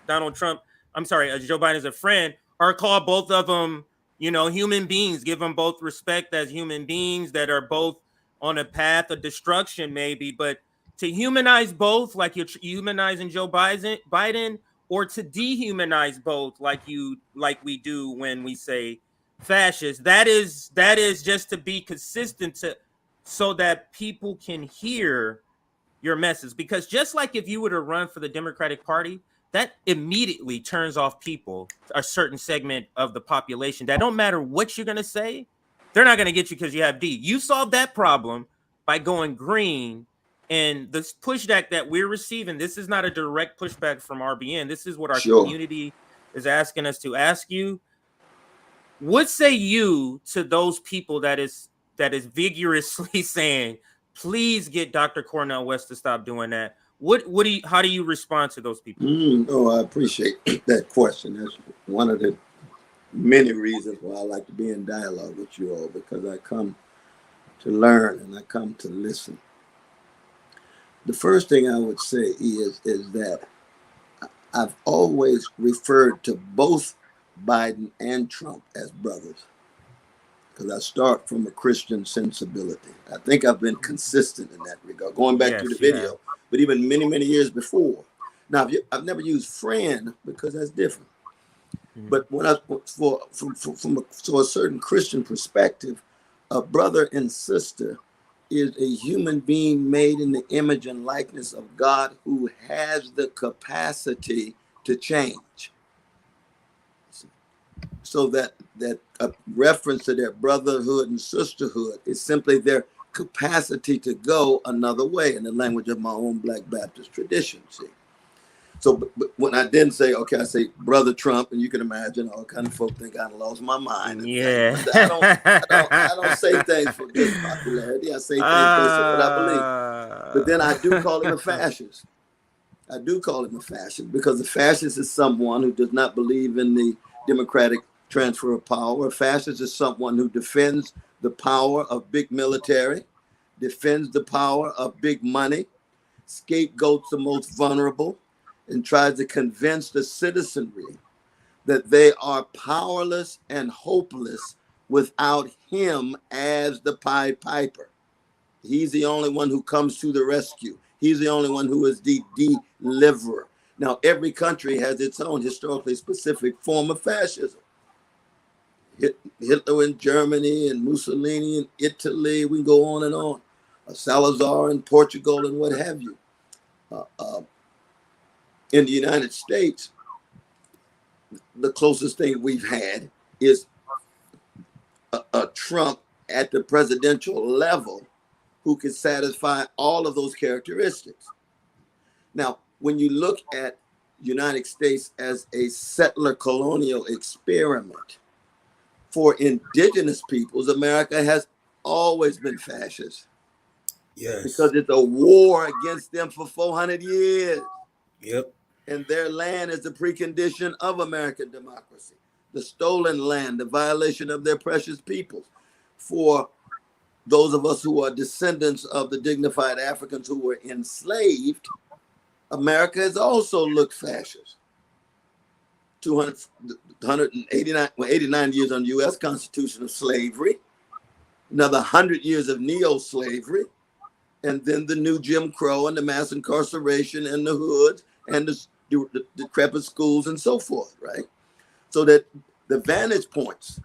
[SPEAKER 22] Biden as a friend, or call both of them You know, human beings, give them both respect as human beings that are both on a path of destruction, maybe. But to humanize both, like you're humanizing Joe Biden, or to dehumanize both, like we do when we say fascist, that is just to be consistent, to so that people can hear your message. Because just like if you were to run for the Democratic Party, that immediately turns off people, a certain segment of the population, that don't matter what you're going to say, they're not going to get you because you have D. You solved that problem by going green. And this pushback that we're receiving, this is not a direct pushback from RBN. This is what our
[SPEAKER 3] Sure.
[SPEAKER 22] community is asking us to ask you. What say you to those people that is vigorously saying, please get Dr. Cornel West to stop doing that? How do you respond to those people?
[SPEAKER 3] I appreciate that question. That's one of the many reasons why I like to be in dialogue with you all, because I come to learn and I come to listen. The first thing I would say is that I've always referred to both Biden and Trump as brothers, because I start from a Christian sensibility. I think I've been consistent in that regard, going back to the video, but even many, many years before. Now, I've never used friend because that's different. But when from a certain Christian perspective, a brother and sister is a human being made in the image and likeness of God, who has the capacity to change. So that a reference to their brotherhood and sisterhood is simply their capacity to go another way, in the language of my own Black Baptist tradition. See, so but when I didn't say, okay, I say Brother Trump, and you can imagine all kind of folk think I lost my mind.
[SPEAKER 22] Yeah,
[SPEAKER 3] I don't say things for just popularity. I say things based on what I believe. But then I do call him a fascist. I do call him a fascist, because a fascist is someone who does not believe in the democratic transfer of power. A fascist is someone who defends the power of big military, defends the power of big money, scapegoats the most vulnerable, and tries to convince the citizenry that they are powerless and hopeless without him as the Pied Piper. He's the only one who comes to the rescue. He's the only one who is the deliverer. Now, every country has its own historically specific form of fascism. Hitler in Germany, and Mussolini in Italy, we can go on and on. Salazar in Portugal, and what have you. In the United States, the closest thing we've had is a Trump at the presidential level who can satisfy all of those characteristics. Now, when you look at the United States as a settler colonial experiment for indigenous peoples, America has always been fascist.
[SPEAKER 23] Yes.
[SPEAKER 3] Because it's a war against them for 400 years.
[SPEAKER 23] Yep.
[SPEAKER 3] And their land is the precondition of American democracy. The stolen land, the violation of their precious peoples. For those of us who are descendants of the dignified Africans who were enslaved, America has also looked fascist. 89 years on the U.S. Constitution of slavery, another 100 years of neo-slavery, and then the new Jim Crow and the mass incarceration and the hoods and the decrepit schools and so forth, right? So that the vantage points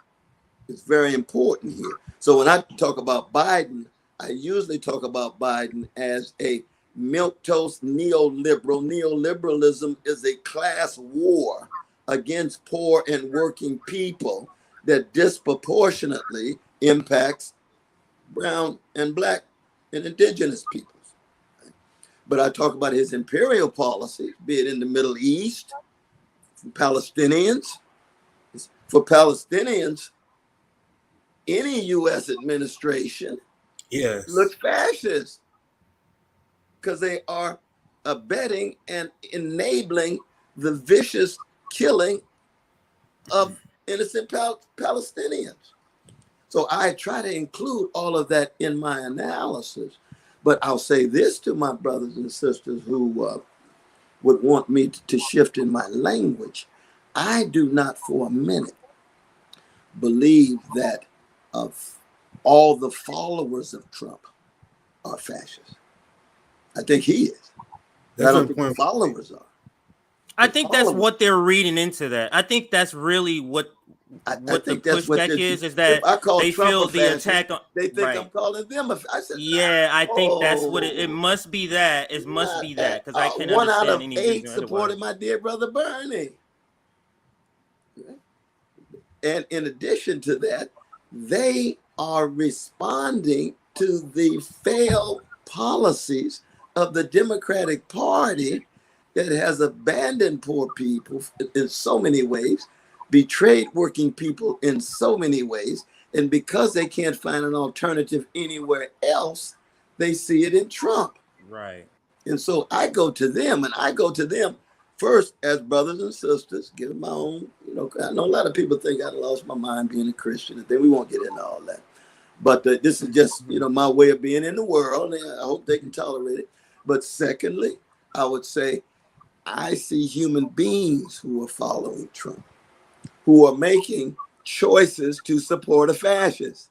[SPEAKER 3] is very important here. So when I talk about Biden, I usually talk about Biden as a milquetoast neoliberal. Neoliberalism is a class war against poor and working people that disproportionately impacts brown and Black and indigenous peoples. But I talk about his imperial policy, be it in the Middle East, for Palestinians. For Palestinians, any U.S. administration looks fascist, because they are abetting and enabling the vicious killing of innocent Palestinians. So I try to include all of that in my analysis. But I'll say this to my brothers and sisters who would want me to shift in my language. I do not for a minute believe that all the followers of Trump are fascists. I think he is. But I don't think the followers are.
[SPEAKER 22] I think that's what they're reading into that. I think that's really what the pushback is that
[SPEAKER 3] I call
[SPEAKER 22] they
[SPEAKER 3] Trump
[SPEAKER 22] feel
[SPEAKER 3] a
[SPEAKER 22] the
[SPEAKER 3] fascist,
[SPEAKER 22] attack on.
[SPEAKER 3] they think I'm calling them a. I said,
[SPEAKER 22] yeah, I think that's what it must be. That it must be that because I can't
[SPEAKER 3] 1 out
[SPEAKER 22] understand
[SPEAKER 3] of
[SPEAKER 22] any
[SPEAKER 3] 8
[SPEAKER 22] reason
[SPEAKER 3] supported
[SPEAKER 22] otherwise.
[SPEAKER 3] my dear brother Bernie. And in addition to that, they are responding to the failed policies of the Democratic Party that has abandoned poor people in so many ways, betrayed working people in so many ways, and because they can't find an alternative anywhere else, they see it in Trump.
[SPEAKER 22] Right.
[SPEAKER 3] And so I go to them, and I go to them first as brothers and sisters, give them my own, I know a lot of people think I lost my mind being a Christian, and then we won't get into all that. But this is just, my way of being in the world, and I hope they can tolerate it. But secondly, I would say I see human beings who are following Trump, who are making choices to support a fascist.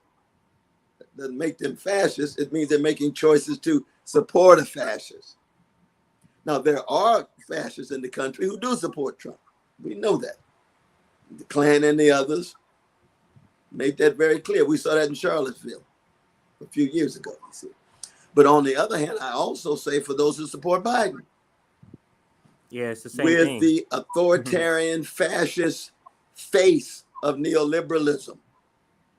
[SPEAKER 3] That doesn't make them fascists. It means they're making choices to support a fascist. Now, there are fascists in the country who do support Trump. We know that. The Klan and the others made that very clear. We saw that in Charlottesville a few years ago. You see. But on the other hand, I also say for those who support Biden,
[SPEAKER 22] yeah, it's the same
[SPEAKER 3] with
[SPEAKER 22] thing.
[SPEAKER 3] the authoritarian fascist face of neoliberalism,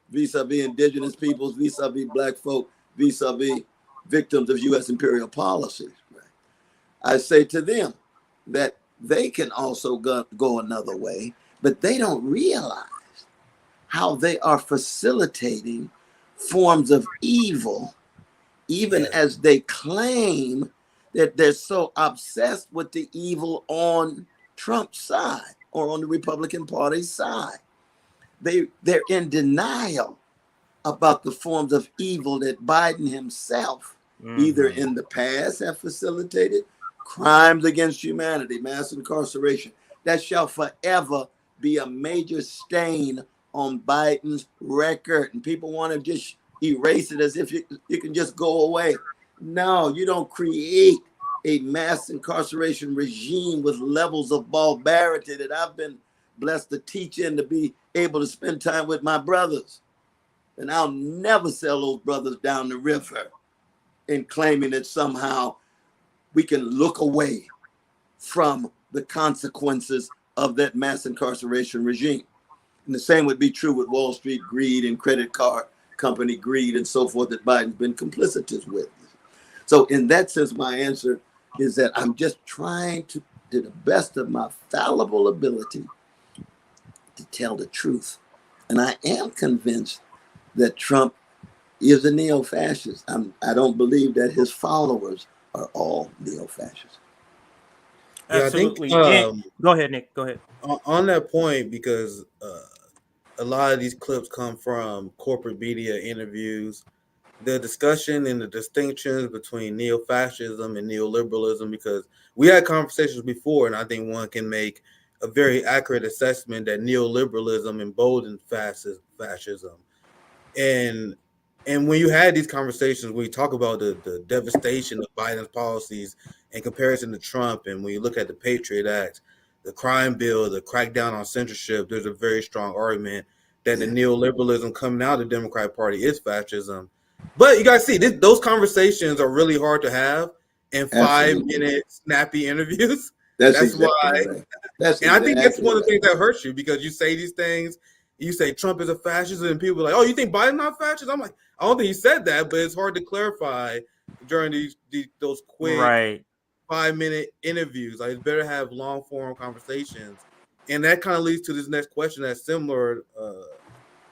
[SPEAKER 3] vis-a-vis indigenous peoples, vis-a-vis black folk, vis-a-vis victims of U.S. imperial policies. I say to them that they can also go another way, but they don't realize how they are facilitating forms of evil, even as they claim that they're so obsessed with the evil on Trump's side or on the Republican Party's side. They're in denial about the forms of evil that Biden himself, either in the past, have facilitated, crimes against humanity, mass incarceration, that shall forever be a major stain on Biden's record. And people want to just erase it as if you can just go away. No, you don't create a mass incarceration regime with levels of barbarity that I've been blessed to teach in, to be able to spend time with my brothers. And I'll never sell those brothers down the river in claiming that somehow we can look away from the consequences of that mass incarceration regime. And the same would be true with Wall Street greed and credit card company greed and so forth that Biden's been complicitous with. So in that sense, my answer is that I'm just trying to the best of my fallible ability to tell the truth. And I am convinced that Trump is a neo-fascist. I don't believe that his followers are all neo-fascists.
[SPEAKER 23] Yeah,
[SPEAKER 22] Absolutely.
[SPEAKER 23] I think,
[SPEAKER 22] go ahead, Nick. Go ahead.
[SPEAKER 23] On that point, because a lot of these clips come from corporate media interviews, the discussion and the distinctions between neo-fascism and neoliberalism, because we had conversations before, and I think one can make a very accurate assessment that neoliberalism emboldens fascism. And when you had these conversations, when you talk about the devastation of Biden's policies in comparison to Trump, and when you look at the Patriot Act, the crime bill, the crackdown on censorship, there's a very strong argument that the neoliberalism coming out of the Democratic Party is fascism. But you guys see, those conversations are really hard to have in 5-minute snappy interviews. That's why.
[SPEAKER 3] Right. That's
[SPEAKER 23] and I think that's one of the
[SPEAKER 3] right.
[SPEAKER 23] things that hurts you, because you say these things. You say Trump is a fascist, and people are like, "Oh, you think Biden's not fascist?" I'm like, I don't think he said that, but it's hard to clarify during those quick 5-minute interviews. Like, it's better to have long form conversations, and that kind of leads to this next question that's similar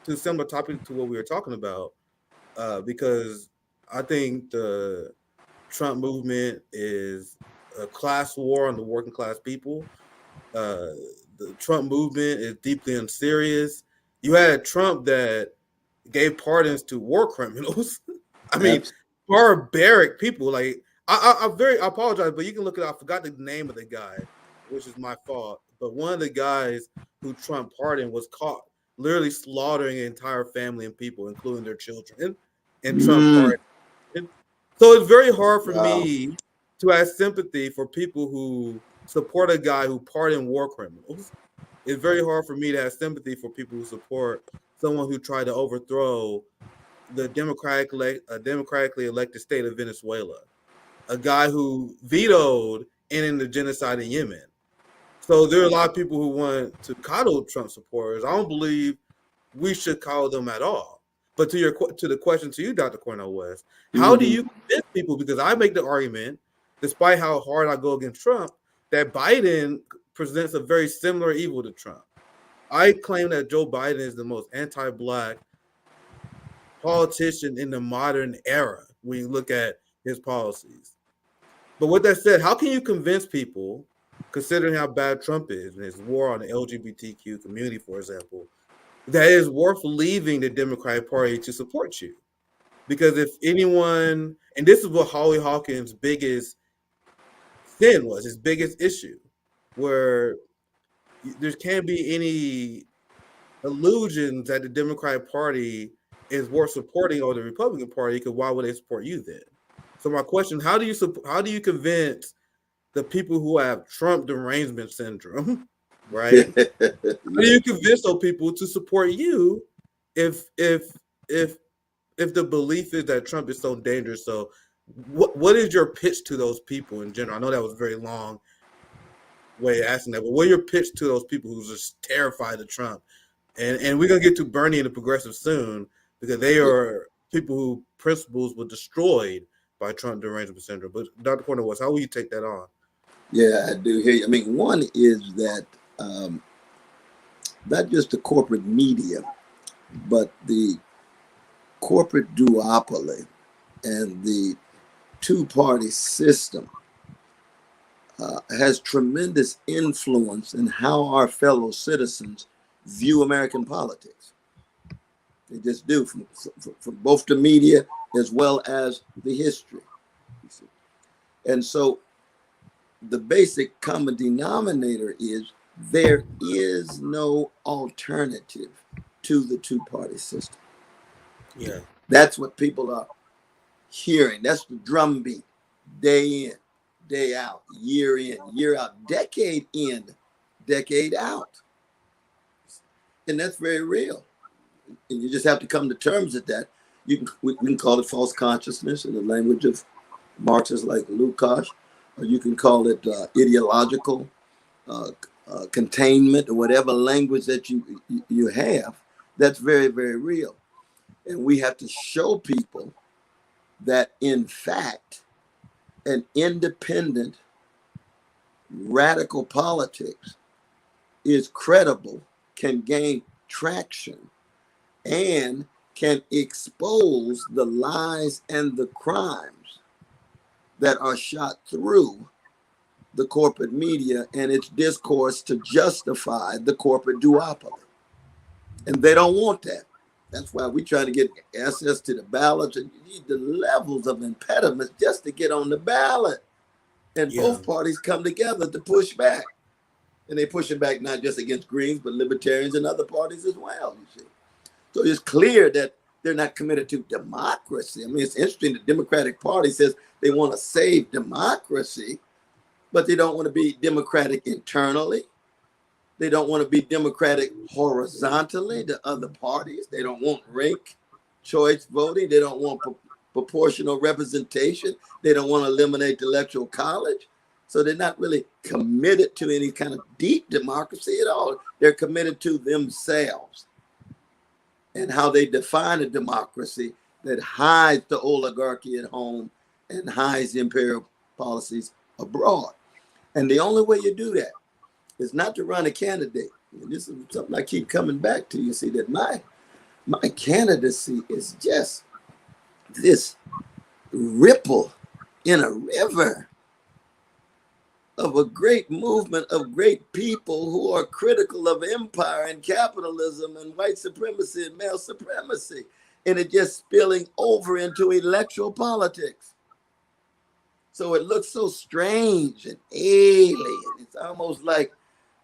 [SPEAKER 23] to a similar topic to what we were talking about, because I think the Trump movement is a class war on the working class people. The Trump movement is deeply unserious. You had Trump that gave pardons to war criminals. I mean, barbaric people. Like, I apologize, but you can look it up. I forgot the name of the guy, which is my fault. But one of the guys who Trump pardoned was caught literally slaughtering an entire family and people, including their children, and Trump pardoned. So it's very hard for me to have sympathy for people who support a guy who pardoned war criminals. It's very hard for me to have sympathy for people who support someone who tried to overthrow the democratically elected state of Venezuela, a guy who vetoed ending the genocide in Yemen. So there are a lot of people who want to coddle Trump supporters. I don't believe we should coddle them at all. But to the question to you, Dr. Cornel West, how do you convince people? Because I make the argument, despite how hard I go against Trump, that Biden presents a very similar evil to Trump. I claim that Joe Biden is the most anti-Black politician in the modern era when you look at his policies. But with that said, how can you convince people, considering how bad Trump is and his war on the LGBTQ community, for example, that it is worth leaving the Democratic Party to support you? Because if anyone, and this is what Holly Hawkins' biggest sin was, his biggest issue, where there can't be any illusions that the Democratic Party is worth supporting over the Republican Party, because why would they support you then? So my question, how do you convince the people who have Trump derangement syndrome, right? How do you convince those people to support you if the belief is that Trump is so dangerous? So what is your pitch to those people in general? I know that was a very long way of asking that, but what are your pitch to those people who's just terrified of Trump? And we're gonna get to Bernie and the progressives soon, because they are people whose principles were destroyed by Trump derangement syndrome. But Dr. Cornel West, how will you take that on?
[SPEAKER 3] Yeah, I do hear you. I mean, one is that not just the corporate media, but the corporate duopoly and the two-party system has tremendous influence in how our fellow citizens view American politics. They just do, from both the media as well as the history. And so the basic common denominator is there is no alternative to the two-party system.
[SPEAKER 23] Yeah.
[SPEAKER 3] That's what people are hearing. That's the drumbeat, day in, day out, year in, year out, decade in, decade out. And that's very real. And you just have to come to terms with that. We can call it false consciousness in the language of Marxists like Lukács, or you can call it ideological containment, or whatever language that you have. That's very, very real. And we have to show people that, in fact, an independent, radical politics is credible, can gain traction, and can expose the lies and the crimes that are shot through the corporate media and its discourse to justify the corporate duopoly. And they don't want that. That's why we try to get access to the ballots, and you need the levels of impediments just to get on the ballot. And both parties come together to push back. And they push it back not just against Greens, but libertarians and other parties as well, you see. So it's clear that they're not committed to democracy. I mean, it's interesting. The Democratic Party says they want to save democracy, but they don't want to be democratic internally. They don't want to be democratic horizontally to other parties. They don't want rank choice voting. They don't want proportional representation. They don't want to eliminate the electoral college. So they're not really committed to any kind of deep democracy at all. They're committed to themselves and how they define a democracy that hides the oligarchy at home and hides the imperial policies abroad. And the only way you do that is not to run a candidate. And this is something I keep coming back to. You see that my candidacy is just this ripple in a river of a great movement of great people who are critical of empire and capitalism and white supremacy and male supremacy. And it just spilling over into electoral politics. So it looks so strange and alien. It's almost like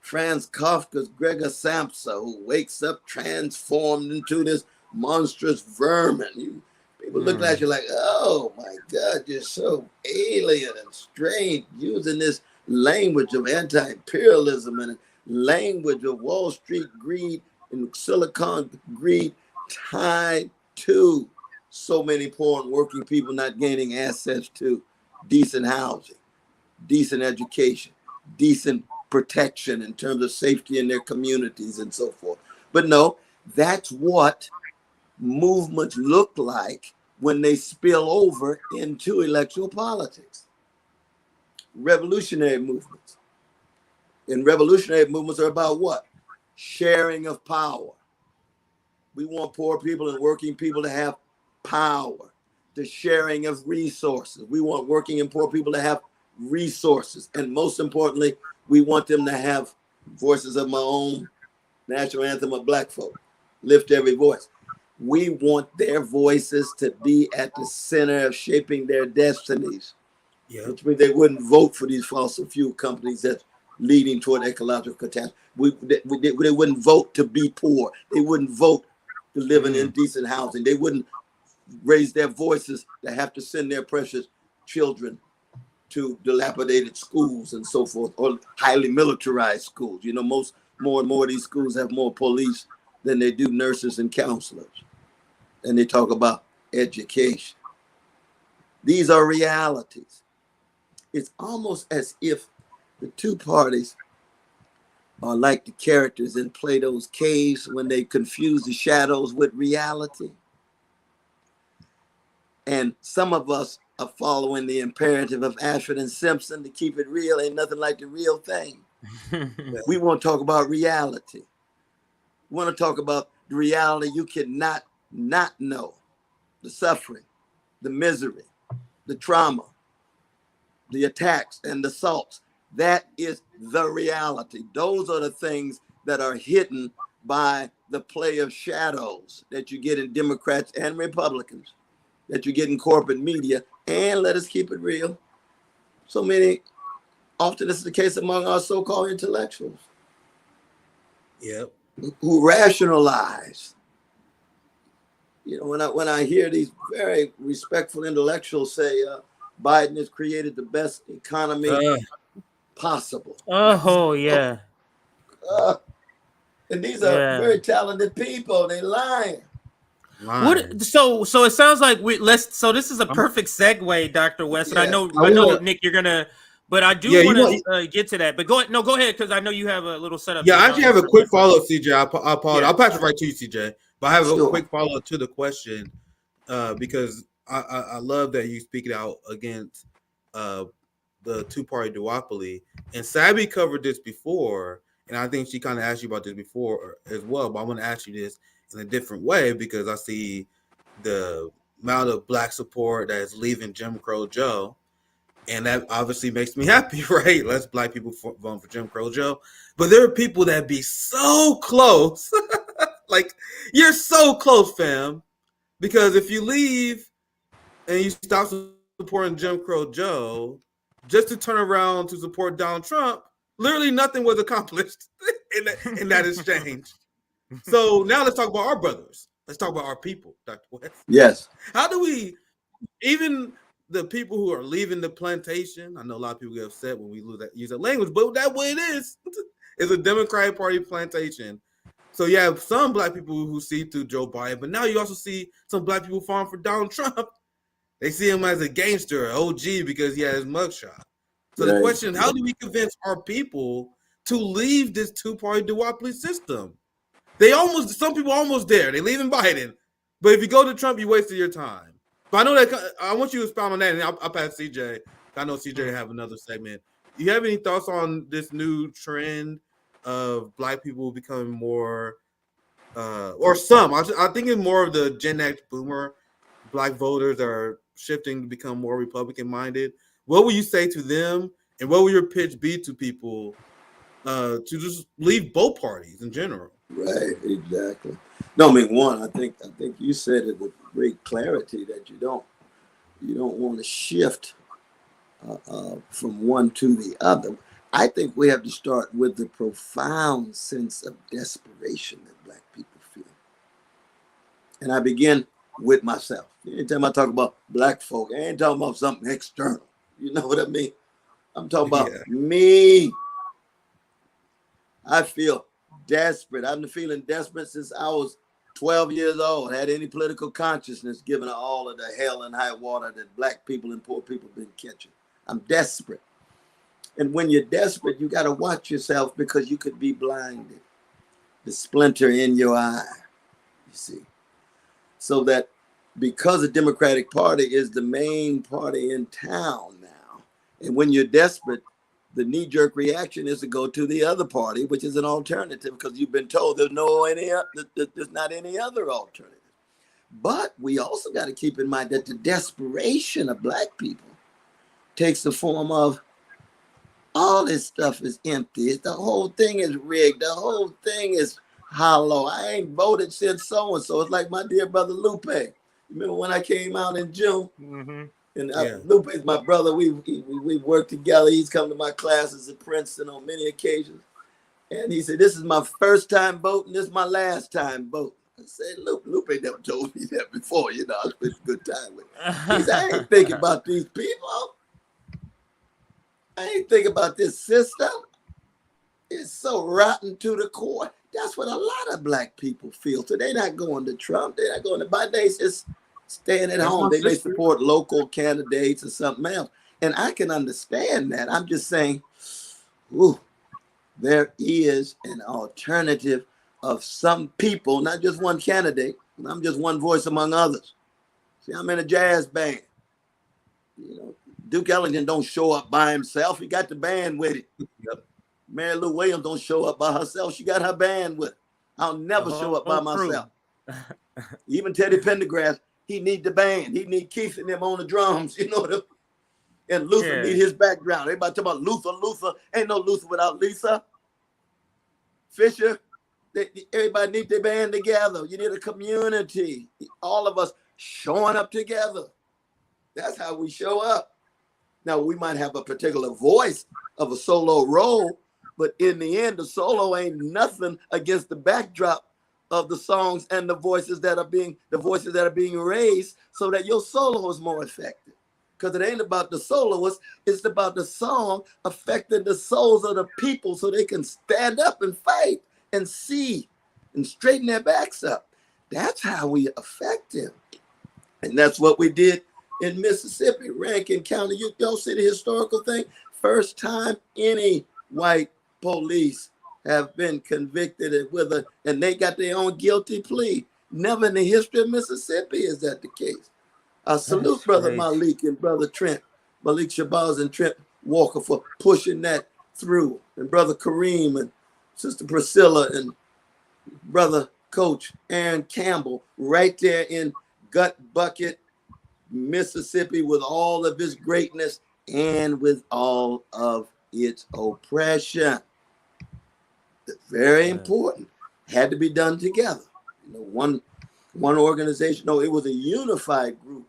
[SPEAKER 3] Franz Kafka's Gregor Samsa, who wakes up transformed into this monstrous vermin. People look at you like, oh my God, you're so alien and strange, using this language of anti-imperialism and language of Wall Street greed and Silicon greed tied to so many poor and working people not gaining access to decent housing, decent education, decent protection in terms of safety in their communities and so forth. But no, that's what movements look like when they spill over into electoral politics. Revolutionary movements. And revolutionary movements are about what? Sharing of power. We want poor people and working people to have power. The sharing of resources. We want working and poor people to have resources. And most importantly, we want them to have voices of my own, national anthem of Black folk. Lift every voice. We want their voices to be at the center of shaping their destinies. Yeah. Which means they wouldn't vote for these fossil fuel companies that's leading toward ecological catastrophe. They wouldn't vote to be poor. They wouldn't vote to live in indecent housing. They wouldn't raise their voices to have to send their precious children to dilapidated schools and so forth, or highly militarized schools. You know, more and more of these schools have more police than they do nurses and counselors. And they talk about education. These are realities. It's almost as if the two parties are like the characters in Plato's caves when they confuse the shadows with reality. And some of us are following the imperative of Ashford and Simpson to keep it real. Ain't nothing like the real thing. We want to talk about reality. We want to talk about the reality you cannot not know. The suffering, the misery, the trauma, the attacks and the assaults. That is the reality. Those are the things that are hidden by the play of shadows that you get in Democrats and Republicans, that you get in corporate media. And let us keep it real. Often this is the case among our so-called intellectuals. Yep. Who rationalize. You know, when I hear these very respectful intellectuals say Biden has created the best economy possible.
[SPEAKER 22] Oh yeah.
[SPEAKER 3] And these are very talented people. They lying.
[SPEAKER 22] What? So it sounds like so this is a perfect segue, Dr. West. And I know Nick, you're gonna, but I do want to get to that. But go ahead, because I know you have a little setup.
[SPEAKER 23] Yeah, I actually have a quick follow up, CJ. I apologize. I'll pass it right to you, CJ. But I have a quick follow up to the question because I love that you speak it out against the two-party duopoly. And Sabby covered this before, and I think she kind of asked you about this before as well. But I want to ask you this in a different way because I see the amount of Black support that is leaving Jim Crow Joe. And that obviously makes me happy, right? Less Black people voting for Jim Crow Joe. But there are people that be so close. Like, you're so close, fam. Because if you leave and you stop supporting Jim Crow Joe, just to turn around to support Donald Trump, literally nothing was accomplished in that exchange. So now let's talk about our brothers. Let's talk about our people, Dr. West.
[SPEAKER 3] Yes.
[SPEAKER 23] How do we, even the people who are leaving the plantation, I know a lot of people get upset when we use that language, but that's what it is. It's a Democratic Party plantation. So you have some Black people who see through Joe Biden, but now you also see some Black people falling for Donald Trump. They see him as a gangster, OG, because he has his mugshot. So the question, how do we convince our people to leave this two-party duopoly system? Some people almost there. They leaving Biden. But if you go to Trump, you wasted your time. But I know that I want you to expound on that, and I'll pass CJ. I know CJ have another segment. Do you have any thoughts on this new trend of Black people becoming more, or some? I think it's more of the Gen X boomer Black voters are shifting to become more Republican minded. What will you say to them, and what will your pitch be to people to just leave both parties in general?
[SPEAKER 3] Right, exactly. No, I mean, one, I think you said it with great clarity that you don't want to shift from one to the other. I think we have to start with the profound sense of desperation that Black people feel. And I begin with myself. Anytime I talk about Black folk, I ain't talking about something external. You know what I mean? I'm talking about me. I feel desperate. I've been feeling desperate since I was 12 years old. Had any political consciousness, given all of the hell and high water that Black people and poor people been catching. I'm desperate. And when you're desperate, you got to watch yourself because you could be blinded. The splinter in your eye, you see. So that because the Democratic Party is the main party in town now, and when you're desperate, the knee-jerk reaction is to go to the other party, which is an alternative, because you've been told there's not any other alternative. But we also got to keep in mind that the desperation of Black people takes the form of all this stuff is empty. The whole thing is rigged. The whole thing is hollow. I ain't voted since so-and-so. It's like my dear brother Lupe. Remember when I came out in June?
[SPEAKER 22] Mm-hmm.
[SPEAKER 3] And Lupe is my brother. We worked together. He's come to my classes at Princeton on many occasions. And he said, this is my first time voting. This is my last time voting. I said, Lupe never told me that before. You know, I spent a good time with him. He said, I ain't thinking about these people. I ain't thinking about this system. It's so rotten to the core. That's what a lot of Black people feel. So they're not going to Trump. They're not going to Biden. They just staying at home. They may support local candidates or something else. And I can understand that. I'm just saying, ooh, there is an alternative of some people, not just one candidate. I'm just one voice among others. See, I'm in a jazz band. You know, Duke Ellington don't show up by himself. He got the band with him. Yep. Mary Lou Williams don't show up by herself. She got her band with her. I'll never show up by myself. Even Teddy Pendergrass, he need the band. He need Keith and them on the drums. You know what I mean? And Luther need his background. Everybody talk about Luther. Luther ain't no Luther without Lisa Fisher. Everybody need their band together. You need a community. All of us showing up together. That's how we show up. Now, we might have a particular voice of a solo role, but in the end, the solo ain't nothing against the backdrop of the songs and the voices that are being raised, so that your solo is more effective. Because it ain't about the soloist, it's about the song affecting the souls of the people so they can stand up and fight and see and straighten their backs up. That's how we affect them. And that's what we did in Mississippi, Rankin County. You don't see the historical thing? First time any white police have been convicted and they got their own guilty plea. Never in the history of Mississippi is that the case. I salute Brother Malik and Brother Trent, Malik Shabazz and Trent Walker for pushing that through, and Brother Kareem and Sister Priscilla and Brother Coach Aaron Campbell right there in Gut Bucket, Mississippi, with all of its greatness and with all of its oppression. Very important. Had to be done together. You know, one organization. No, it was a unified group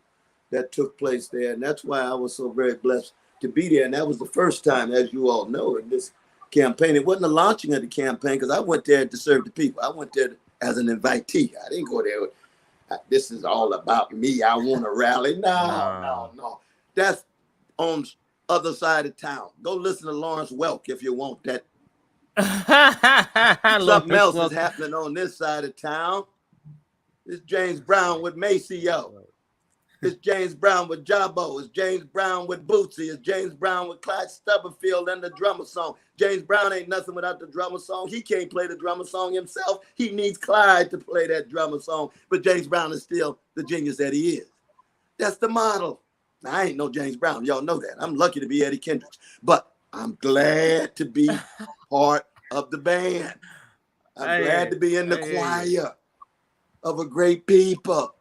[SPEAKER 3] that took place there, and that's why I was so very blessed to be there. And that was the first time, as you all know, in this campaign. It wasn't the launching of the campaign, because I went there to serve the people. I went there as an invitee. I didn't go there with, this is all about me. I want to rally. No. That's on other side of town. Go listen to Lawrence Welk if you want that. Something else is happening on this side of town. It's James Brown with Maceo. It's James Brown with Jabbo. It's James Brown with Bootsy. It's James Brown with Clyde Stubblefield and the drummer song. James Brown ain't nothing without the drummer song. He can't play the drummer song himself. He needs Clyde to play that drummer song. But James Brown is still the genius that he is. That's the model. Now, I ain't no James Brown. Y'all know that. I'm lucky to be Eddie Kendricks. But I'm glad to be part of the band. I'm glad to be in the choir of a great people.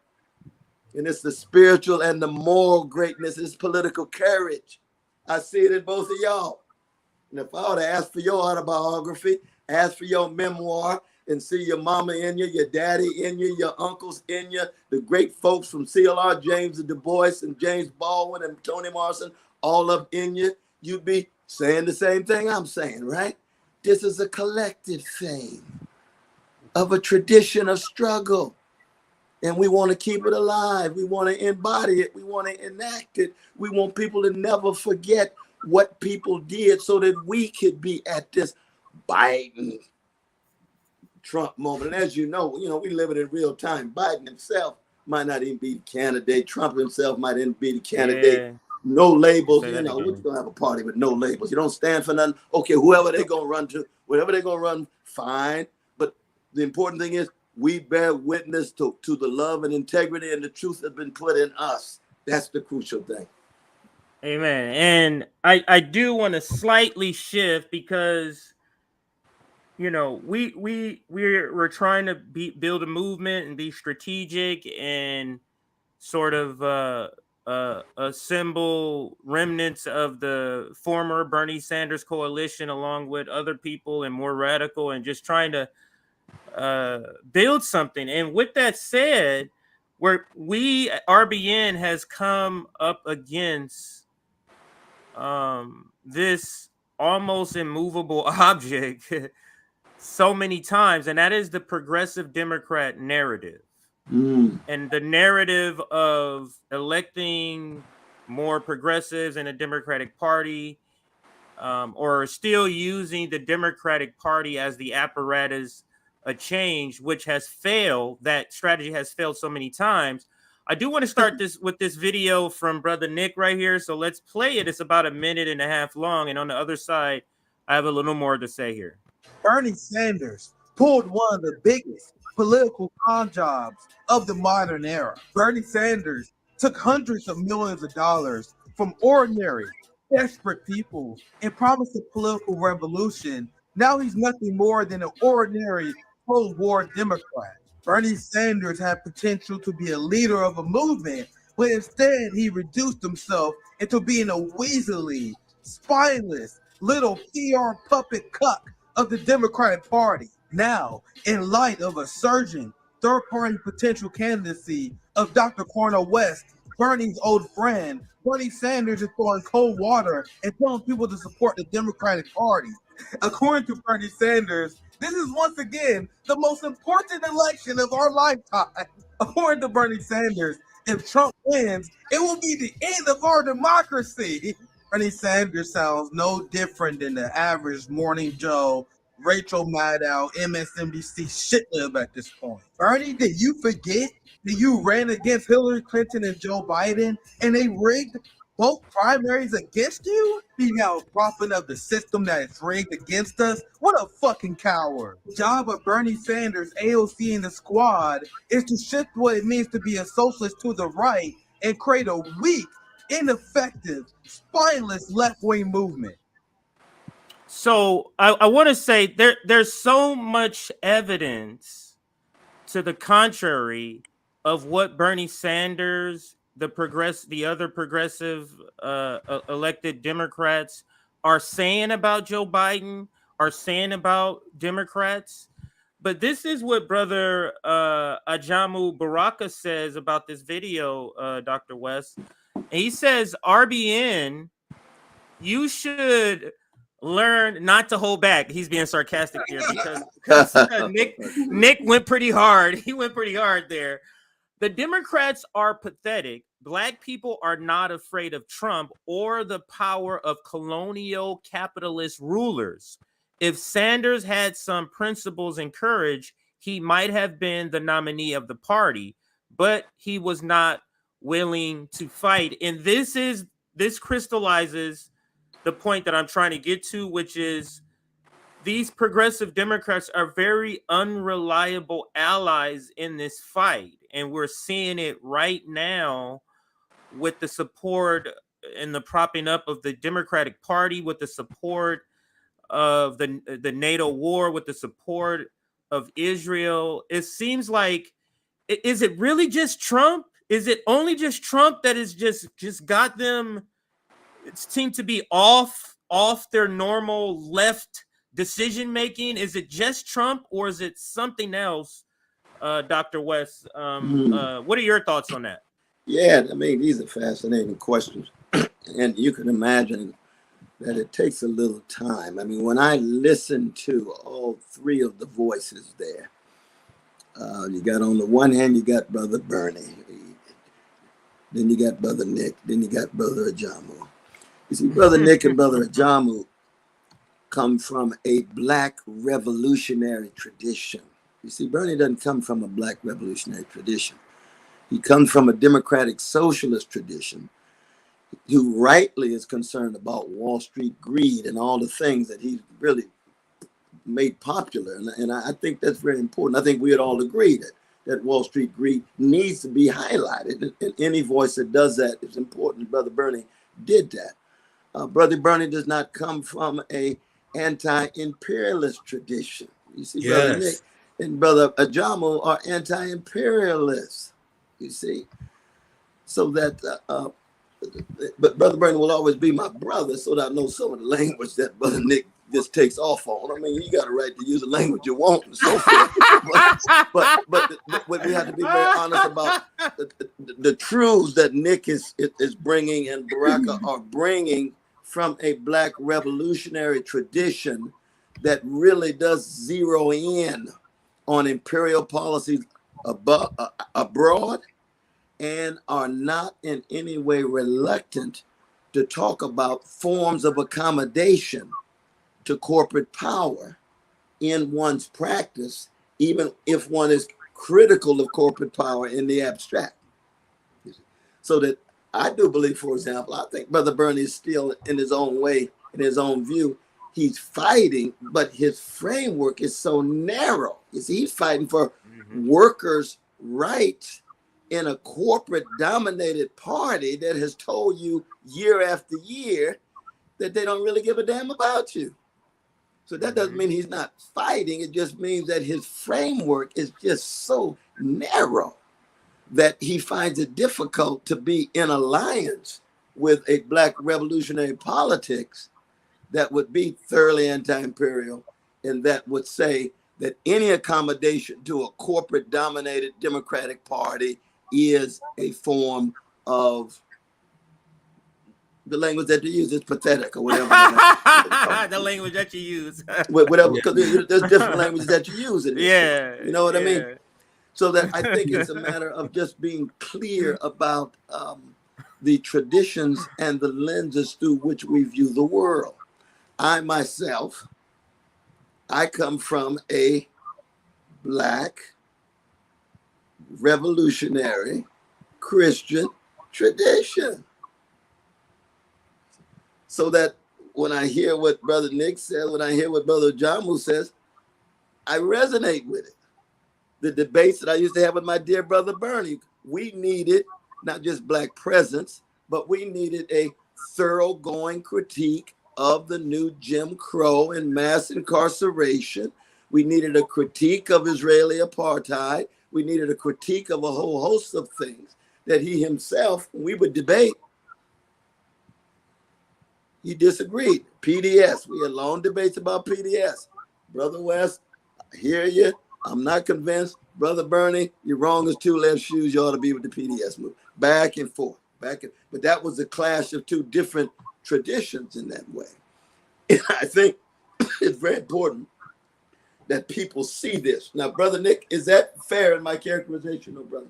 [SPEAKER 3] And it's the spiritual and the moral greatness. It's political courage. I see it in both of y'all. And if I were to ask for your autobiography, ask for your memoir, and see your mama in you, your daddy in you, your uncles in you, the great folks from CLR, James Du Bois and James Baldwin and Toni Morrison, all up in you, you'd be saying the same thing I'm saying, right? This is a collective thing of a tradition of struggle. And we want to keep it alive. We want to embody it. We want to enact it. We want people to never forget what people did so that we could be at this Biden Trump moment. And as you know, we live it in real time. Biden himself might not even be the candidate. Trump himself might even be the candidate.
[SPEAKER 22] Yeah.
[SPEAKER 3] No labels.
[SPEAKER 22] Say
[SPEAKER 3] We're
[SPEAKER 22] that again.
[SPEAKER 3] going to have a party with no labels. You don't stand for nothing. Okay, whoever they're going to run to, whatever they're going to run, fine. But the important thing is we bear witness to the love and integrity and the truth that's been put in us. That's the crucial thing.
[SPEAKER 22] Amen. And I do want to slightly shift because we're trying to build a movement and be strategic and sort of assemble remnants of the former Bernie Sanders coalition along with other people and more radical, and just trying to build something. And with that said, RBN has come up against this almost immovable object so many times, and that is the progressive Democrat narrative. And the narrative of electing more progressives in a Democratic Party, or still using the Democratic Party as the apparatus of change, which has failed. That strategy has failed so many times. I do want to start this with this video from Brother Nick right here. So let's play it. It's about 1.5 minutes long. And on the other side, I have a little more to say here.
[SPEAKER 1] Bernie Sanders pulled one of the biggest political con jobs of the modern era. Bernie Sanders took hundreds of millions of dollars from ordinary, desperate people and promised a political revolution. Now he's nothing more than an ordinary post-war Democrat. Bernie Sanders had potential to be a leader of a movement, but instead he reduced himself into being a weaselly, spineless, little PR puppet cuck of the Democratic Party. Now, in light of a surging third-party potential candidacy of Dr. Cornel West, Bernie's old friend, Bernie Sanders is throwing cold water and telling people to support the Democratic Party. According to Bernie Sanders, this is once again the most important election of our lifetime. According to Bernie Sanders, if Trump wins, it will be the end of our democracy. Bernie Sanders sounds no different than the average Morning Joe, Rachel Maddow, MSNBC shitlib at this point. Bernie, did you forget that you ran against Hillary Clinton and Joe Biden and they rigged both primaries against you? He now propping up the system that is rigged against us? What a fucking coward. The job of Bernie Sanders, AOC, and the squad is to shift what it means to be a socialist to the right and create a weak, ineffective, spineless left-wing movement.
[SPEAKER 22] So I want to say there's so much evidence to the contrary of what Bernie Sanders, the other progressive elected Democrats are saying about Joe Biden, are saying about Democrats. But this is what Brother Ajamu Baraka says about this video, Dr. West. And he says, RBN, you should learn not to hold back. He's being sarcastic there because Nick went pretty hard. He went pretty hard there. The Democrats are pathetic. Black people are not afraid of Trump or the power of colonial capitalist rulers. If Sanders had some principles and courage, he might have been the nominee of the party, but he was not willing to fight. And this crystallizes the point that I'm trying to get to, which is these progressive Democrats are very unreliable allies in this fight. And we're seeing it right now with the support and the propping up of the Democratic Party, with the support of the NATO war, with the support of Israel. It seems like, is it really just Trump? Is it only just Trump that is just got them? It seemed to be off their normal left decision making. Is it just Trump or is it something else, Dr. West? What are your thoughts on that?
[SPEAKER 3] Yeah, I mean, these are fascinating questions. And you can imagine that it takes a little time. I mean, when I listen to all three of the voices there, you got on the one hand, you got Brother Bernie, then you got Brother Nick, then you got Brother Ajamu. You see, Brother Nick and Brother Ajamu come from a Black revolutionary tradition. You see, Bernie doesn't come from a Black revolutionary tradition. He comes from a democratic socialist tradition, who rightly is concerned about Wall Street greed and all the things that he's really made popular. And I think that's very important. I think we would all agree that Wall Street greed needs to be highlighted. And any voice that does that is important. Brother Bernie did that. Brother Bernie does not come from a anti-imperialist tradition. You see,
[SPEAKER 23] Yes.
[SPEAKER 3] Brother Nick and Brother Ajamu are anti-imperialists. You see, so that but Brother Bernie will always be my brother, so that I know some of the language that Brother Nick just takes off on. I mean, you got a right to use the language you want and so forth. but we have to be very honest about the truths that Nick is bringing and Baraka are bringing from a Black revolutionary tradition that really does zero in on imperial policies abroad, and are not in any way reluctant to talk about forms of accommodation to corporate power in one's practice, even if one is critical of corporate power in the abstract. So that I do believe, for example, I think Brother Bernie is still in his own way, in his own view, he's fighting, but his framework is so narrow. You see, he's fighting for workers' rights in a corporate dominated party that has told you year after year that they don't really give a damn about you. So that doesn't mean he's not fighting. It just means that his framework is just so narrow that he finds it difficult to be in alliance with a Black revolutionary politics that would be thoroughly anti-imperial and that would say that any accommodation to a corporate dominated Democratic Party is a form of the language that you use is pathetic or whatever.
[SPEAKER 22] The language that you use.
[SPEAKER 3] Whatever, because there's different languages that you use in this.
[SPEAKER 22] Yeah.
[SPEAKER 3] You know what I mean? So that I think it's a matter of just being clear about the traditions and the lenses through which we view the world. I myself, I come from a Black revolutionary Christian tradition. So that when I hear what Brother Nick says, when I hear what Brother Jamu says, I resonate with it. The debates that I used to have with my dear brother Bernie, we needed not just Black presence, but we needed a thoroughgoing critique of the new Jim Crow and mass incarceration. We needed a critique of Israeli apartheid. We needed a critique of a whole host of things that he himself, when we would debate, he disagreed. PDS, we had long debates about PDS. Brother West, I hear you. I'm not convinced. Brother Bernie, you're wrong as two left shoes. You ought to be with the PDS move. Back and forth. But that was a clash of two different traditions in that way. And I think it's very important that people see this. Now, Brother Nick, is that fair in my characterization, or brother?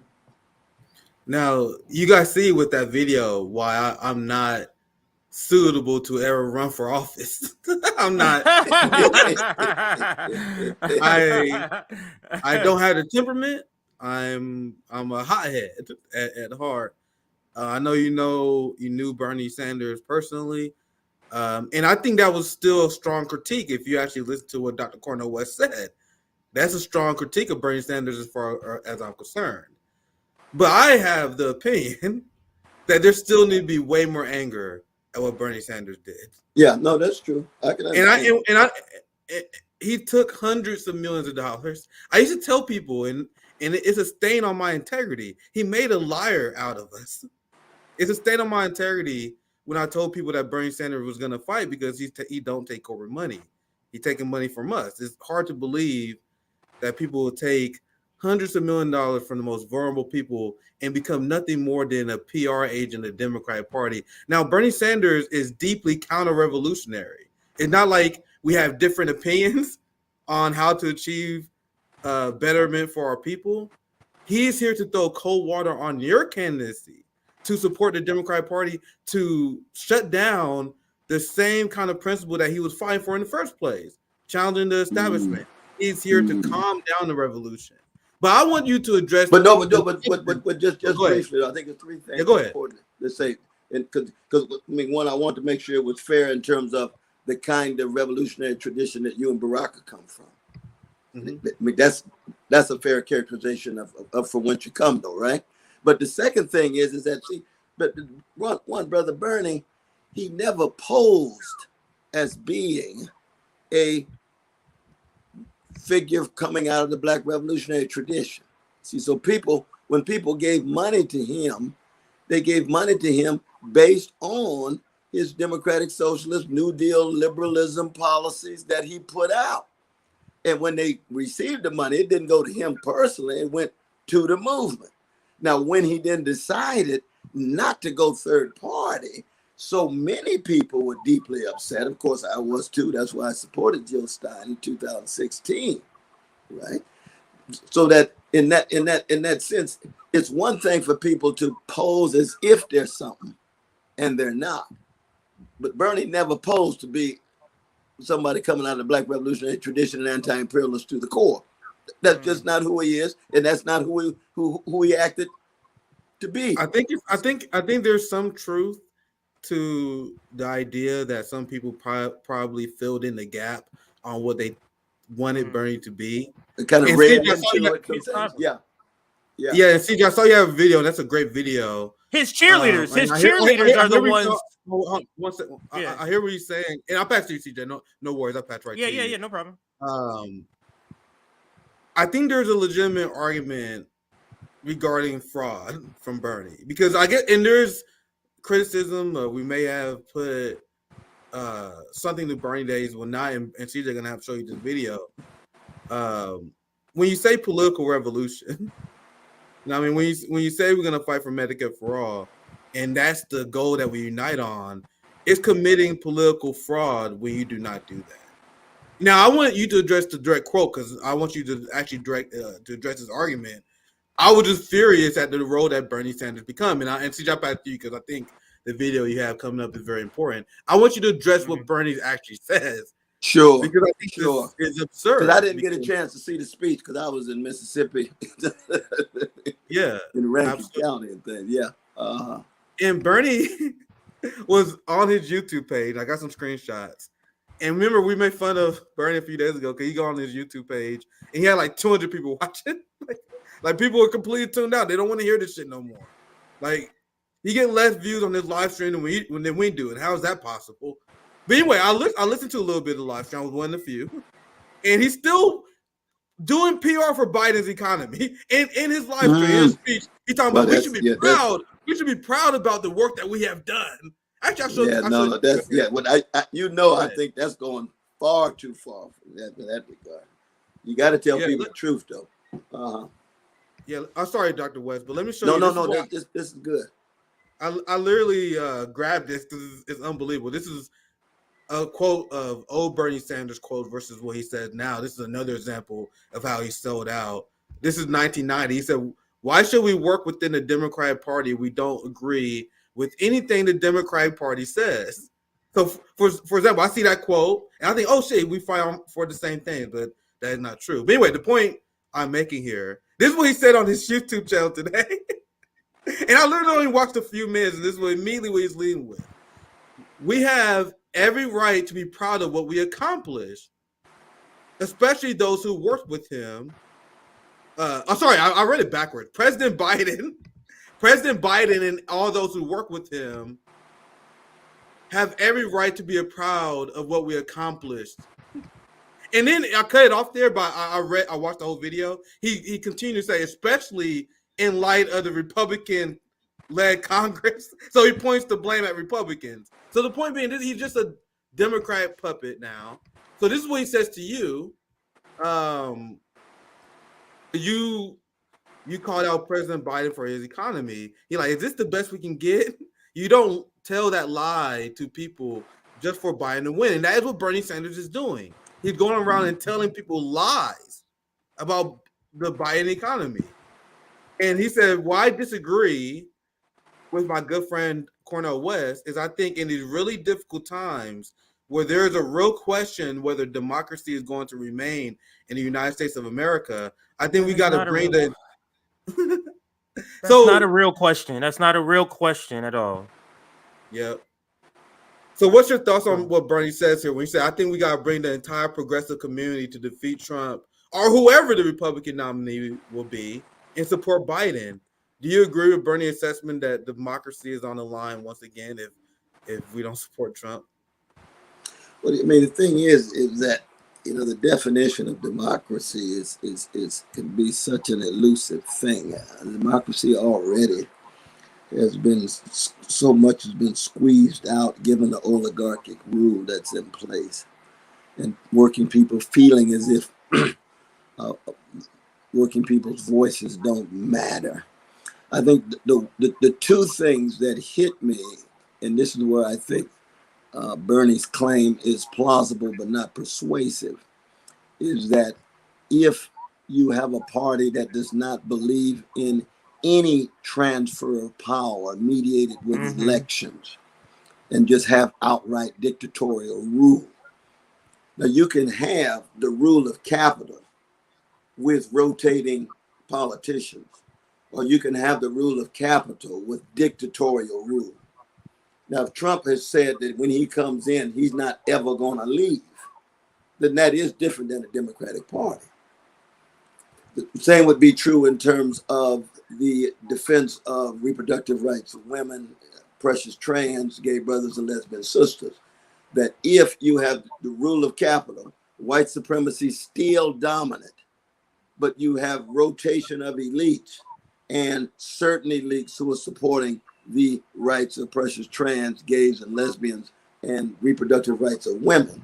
[SPEAKER 23] Now, you guys see with that video why I'm not suitable to ever run for office. I'm not. I don't have the temperament. I'm a hothead at heart. I know you knew Bernie Sanders personally, and I think that was still a strong critique. If you actually listen to what Dr. Cornel West said, that's a strong critique of Bernie Sanders as far as I'm concerned. But I have the opinion that there still need to be way more anger at what Bernie Sanders did.
[SPEAKER 3] Yeah, no, that's true. I can understand.
[SPEAKER 23] And he took hundreds of millions of dollars. I used to tell people, and it's a stain on my integrity. He made a liar out of us. It's a stain on my integrity when I told people that Bernie Sanders was going to fight because he don't take corporate money. He's taking money from us. It's hard to believe that people will take hundreds of millions of dollars from the most vulnerable people and become nothing more than a PR agent of the Democratic Party. Now, Bernie Sanders is deeply counter-revolutionary. It's not like we have different opinions on how to achieve betterment for our people. He is here to throw cold water on your candidacy to support the Democratic Party, to shut down the same kind of principle that he was fighting for in the first place, challenging the establishment. He's here to calm down the revolution. But I want you to address.
[SPEAKER 3] But just briefly, I think it's three things.
[SPEAKER 23] Yeah, go ahead.
[SPEAKER 3] Important to say, because I mean, one, I want to make sure it was fair in terms of the kind of revolutionary tradition that you and Baraka come from. Mm-hmm. I mean, that's a fair characterization of from whence you come, though, right? But the second thing is that one brother Bernie, he never posed as being a figure coming out of the Black revolutionary tradition. See, so when people gave money to him, they gave money to him based on his democratic socialist New Deal liberalism policies that he put out. And when they received the money, it didn't go to him personally, it went to the movement. Now, when he then decided not to go third party, so many people were deeply upset. Of course, I was too. That's why I supported Jill Stein in 2016, right? So that in that sense, it's one thing for people to pose as if they're something, and they're not. But Bernie never posed to be somebody coming out of the Black revolutionary tradition and anti-imperialist to the core. That's just not who he is, and that's not who he acted to be.
[SPEAKER 23] I think there's some truth to the idea that some people probably filled in the gap on what they wanted Bernie to be.
[SPEAKER 3] It kind of read into it. Yeah.
[SPEAKER 23] Yeah, and CJ, I saw you have a video. That's a great video.
[SPEAKER 22] His cheerleaders, are the ones.
[SPEAKER 23] I hear what you're saying, and I'll pass to you, CJ. No worries, I'll pass right to you.
[SPEAKER 22] Yeah, no problem.
[SPEAKER 23] I think there's a legitimate argument regarding fraud from Bernie, because there's criticism. We may have put something to Bernie days when not, and CJ gonna have to show you this video. When you say political revolution, I mean, when you say we're gonna fight for Medicare for all, and that's the goal that we unite on, it's committing political fraud when you do not do that. Now, I want you to address the direct quote, because I want you to actually to address this argument. I was just furious at the role that Bernie Sanders become, and CJ, I'll pass to you because I think the video you have coming up is very important. I want you to address what Bernie actually says.
[SPEAKER 3] Sure.
[SPEAKER 23] Because I think it's absurd.
[SPEAKER 3] Because I didn't get a chance to see the speech because I was in Mississippi.
[SPEAKER 23] Yeah.
[SPEAKER 3] In Rankin County and things. Yeah. Uh-huh.
[SPEAKER 23] And Bernie was on his YouTube page. I got some screenshots. And remember, we made fun of Bernie a few days ago because he got on his YouTube page and he had like 200 people watching. Like people were completely tuned out. They don't want to hear this shit no more. Like, you get less views on this live stream than we do. And how is that possible? But anyway, I listened to a little bit of the live stream. I was one of the few. And he's still doing PR for Biden's economy. In his live stream, his speech, he's talking about we should be proud. We should be proud about the work that we have done. Actually, I showed
[SPEAKER 3] I think that's going far too far for that regard. You got to tell people the truth, though. Uh-huh.
[SPEAKER 23] Yeah, I'm sorry, Dr. West, but let me show you.
[SPEAKER 3] This is good.
[SPEAKER 23] I literally grabbed this because it's unbelievable. This is a quote of old Bernie Sanders quote versus what he says now. This is another example of how he sold out. This is 1990. He said, "Why should we work within the Democratic Party? We don't agree with anything the Democratic Party says." So, for example, I see that quote and I think, "Oh shit, we fight for the same thing," but that is not true. But anyway, the point I'm making here. This is what he said on his YouTube channel today. And I literally only watched a few minutes, and this is immediately what he's leading with. We have every right to be proud of what we accomplished, especially those who worked with him. I'm sorry, I read it backwards. President Biden and all those who work with him have every right to be proud of what we accomplished. And then I cut it off there, but I watched the whole video. He continued to say, especially in light of the Republican-led Congress. So he points the blame at Republicans. So the point being, he's just a Democrat puppet now. So this is what he says to you. you called out President Biden for his economy. You're like, is this the best we can get? You don't tell that lie to people just for Biden to win. And that is what Bernie Sanders is doing. He's going around and telling people lies about the Biden economy. And he said, why disagree with my good friend Cornel West is I think in these really difficult times where there is a real question whether democracy is going to remain in the United States of America, I think we got to bring the
[SPEAKER 22] That's not a real question. That's not a real question at all.
[SPEAKER 23] Yep. So what's your thoughts on what Bernie says here when he said, I think we got to bring the entire progressive community to defeat Trump or whoever the Republican nominee will be and support Biden? Do you agree with Bernie's assessment that democracy is on the line once again if we don't support Trump?
[SPEAKER 3] Well, I mean, the thing is that, you know, the definition of democracy can be such an elusive thing. Democracy already has been so much has been squeezed out given the oligarchic rule that's in place, and working people feeling as if working people's voices don't matter. I think the two things that hit me, and this is where I think Bernie's claim is plausible but not persuasive, is that if you have a party that does not believe in any transfer of power mediated with elections and just have outright dictatorial rule. Now you can have the rule of capital with rotating politicians, or you can have the rule of capital with dictatorial rule. Now, if Trump has said that when he comes in, he's not ever going to leave, then that is different than the Democratic Party. The same would be true in terms of the defense of reproductive rights of women, precious trans, gay brothers and lesbian sisters. That if you have the rule of capital, white supremacy still dominant, but you have rotation of elites and certain elites who are supporting the rights of precious trans, gays and lesbians and reproductive rights of women,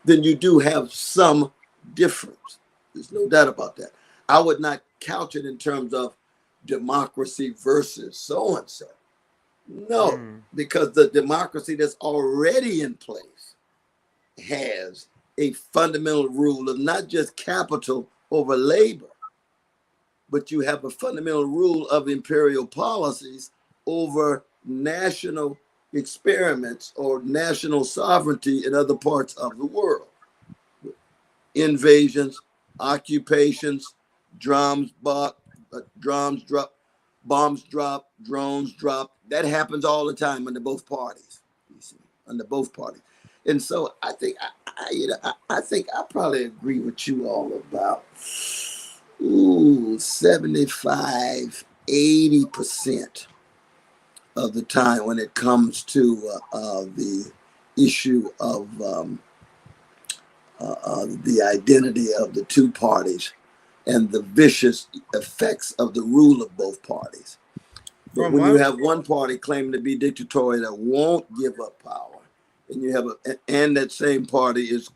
[SPEAKER 3] then you do have some difference. There's no doubt about that. I would not couch it in terms of democracy versus so-and-so. No, because the democracy that's already in place has a fundamental rule of not just capital over labor, but you have a fundamental rule of imperial policies over national experiments or national sovereignty in other parts of the world. Invasions, occupations, bombs drop, drones drop. That happens all the time under both parties. Under both parties. And so I think I think I probably agree with you all about 75, 80% of the time when it comes to the issue of the identity of the two parties and the vicious effects of the rule of both parties. But when you have one party claiming to be dictatorial that won't give up power, and you have and that same party is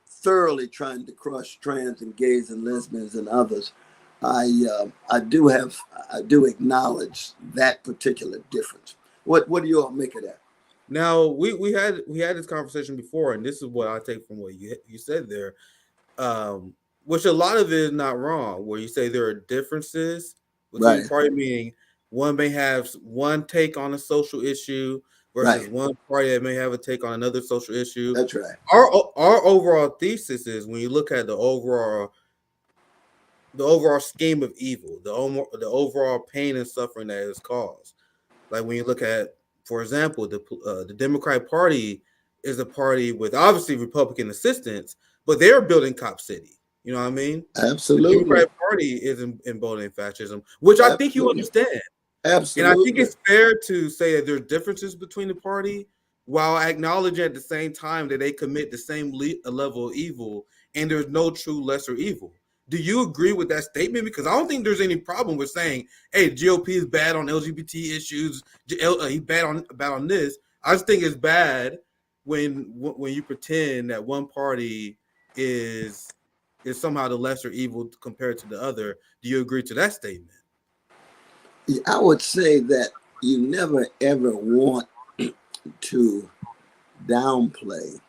[SPEAKER 3] thoroughly trying to crush trans and gays and lesbians and others, I do acknowledge that particular difference. What do you all make of that?
[SPEAKER 23] Now we had this conversation before, and this is what I take from what you said there, which a lot of it is not wrong. Where you say there are differences between party, meaning one may have one take on a social issue versus one party that may have a take on another social issue.
[SPEAKER 3] That's right.
[SPEAKER 23] Our overall thesis is when you look at the overall scheme of evil, the overall pain and suffering that is caused. Like when you look at, for example, the Democratic Party is a party with obviously Republican assistance, but they're building Cop City. You know what I mean?
[SPEAKER 3] Absolutely.
[SPEAKER 23] The Democratic Party is emboldening fascism, which I think you understand.
[SPEAKER 3] Absolutely.
[SPEAKER 23] And I think it's fair to say that there's differences between the party while acknowledging at the same time that they commit the same level of evil and there's no true lesser evil. Do you agree with that statement? Because I don't think there's any problem with saying, hey, GOP is bad on LGBT issues. He's bad on this. I just think it's bad when you pretend that one party is is somehow the lesser evil compared to the other. Do you agree to that statement?
[SPEAKER 3] I would say that you never ever want to downplay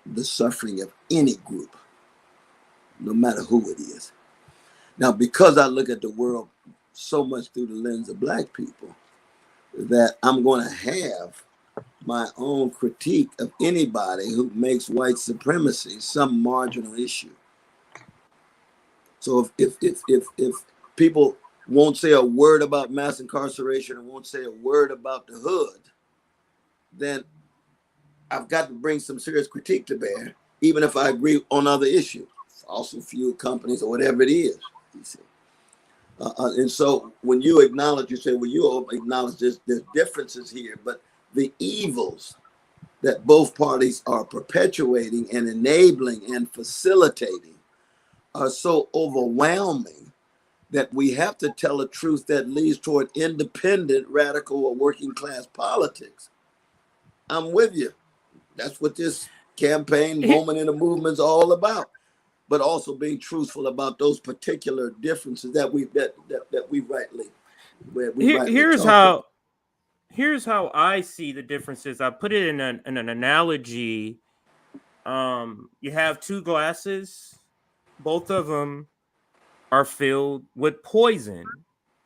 [SPEAKER 3] the suffering of any group, no matter who it is. Now, because I look at the world so much through the lens of Black people, that I'm going to have my own critique of anybody who makes white supremacy some marginal issue. So if people won't say a word about mass incarceration and won't say a word about the hood, then I've got to bring some serious critique to bear, even if I agree on other issues, fossil fuel companies or whatever it is. You see. And so when you acknowledge, you say, well, you acknowledge there's differences here, but the evils that both parties are perpetuating and enabling and facilitating are so overwhelming that we have to tell a truth that leads toward independent, radical, or working class politics. I'm with you. That's what this campaign moment in the movement is all about. But also being truthful about those particular differences that we rightly
[SPEAKER 22] here's how I see the differences. I put it in an analogy. You have two glasses, both of them are filled with poison.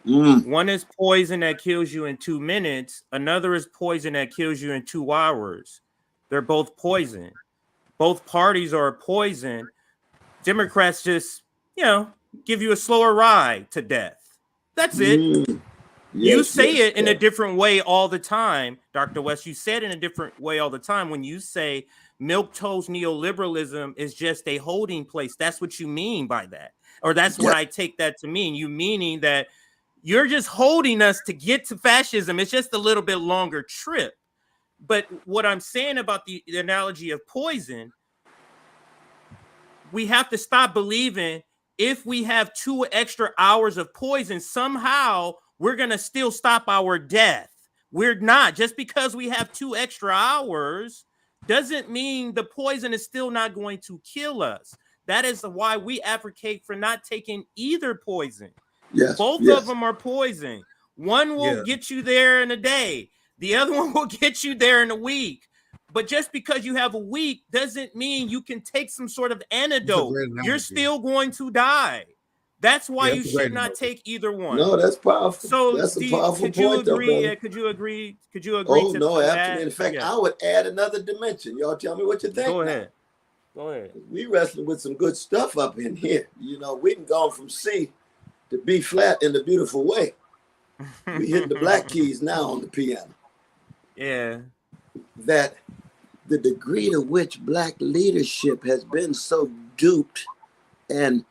[SPEAKER 22] One is poison that kills you in 2 minutes. Another is poison that kills you in 2 hours. They're both poison. Both parties are poison. Democrats just, give you a slower ride to death. That's it. You say it in a different way all the time, Dr. West. You said in a different way all the time when you say milquetoast neoliberalism is just a holding place. That's what you mean by that. Or that's what I take that to mean. You meaning that you're just holding us to get to fascism. It's just a little bit longer trip. But what I'm saying about the analogy of poison, we have to stop believing if we have 2 extra hours of poison, somehow we're going to still stop our death. We're not. Just because we have 2 extra hours doesn't mean the poison is still not going to kill us. That is why we advocate for not taking either poison. Both of them are poison. One will get you there in a day. The other one will get you there in a week. But just because you have a week doesn't mean you can take some sort of antidote. You're still going to die. That's why you should not take either one.
[SPEAKER 3] No, that's powerful.
[SPEAKER 22] So
[SPEAKER 3] that's a powerful
[SPEAKER 22] could you
[SPEAKER 3] point,
[SPEAKER 22] agree?
[SPEAKER 3] though,
[SPEAKER 22] Could you agree? Could you agree?
[SPEAKER 3] Oh,
[SPEAKER 22] to
[SPEAKER 3] no,
[SPEAKER 22] that?
[SPEAKER 3] absolutely. In fact, I would add another dimension. Y'all tell me what you think.
[SPEAKER 22] Go ahead. Go ahead.
[SPEAKER 3] We wrestling with some good stuff up in here. We can go from C to B flat in a beautiful way. We hit the black keys now on the piano.
[SPEAKER 22] Yeah.
[SPEAKER 3] That the degree to which Black leadership has been so duped and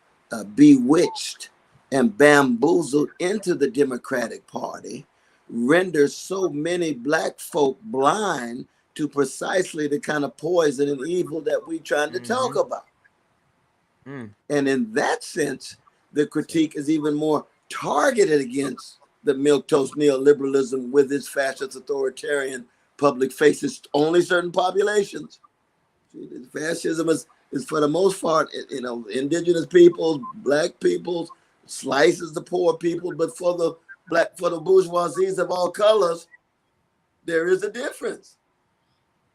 [SPEAKER 3] bewitched and bamboozled into the Democratic Party renders so many Black folk blind to precisely the kind of poison and evil that we're trying to talk about. And in that sense, the critique is even more targeted against the milquetoast neoliberalism with its fascist authoritarian public faces only certain populations. Fascism is for the most part, indigenous peoples, Black peoples, slices the poor people, but for the bourgeoisies of all colors, there is a difference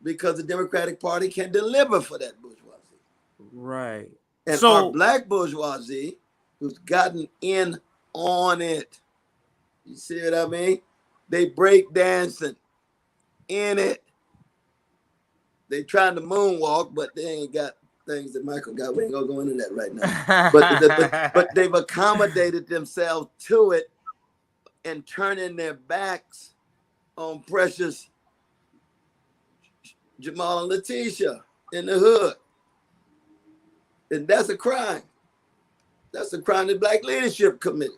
[SPEAKER 3] because the Democratic Party can deliver for that bourgeoisie.
[SPEAKER 22] Right.
[SPEAKER 3] And
[SPEAKER 22] so
[SPEAKER 3] our Black bourgeoisie, who's gotten in on it, you see what I mean? They break dancing in it. They trying to moonwalk, but they ain't got things that Michael got. We ain't gonna go into that right now. But they've accommodated themselves to it and turning their backs on precious Jamal and Letitia in the hood. And that's a crime. That's a crime that Black leadership committed.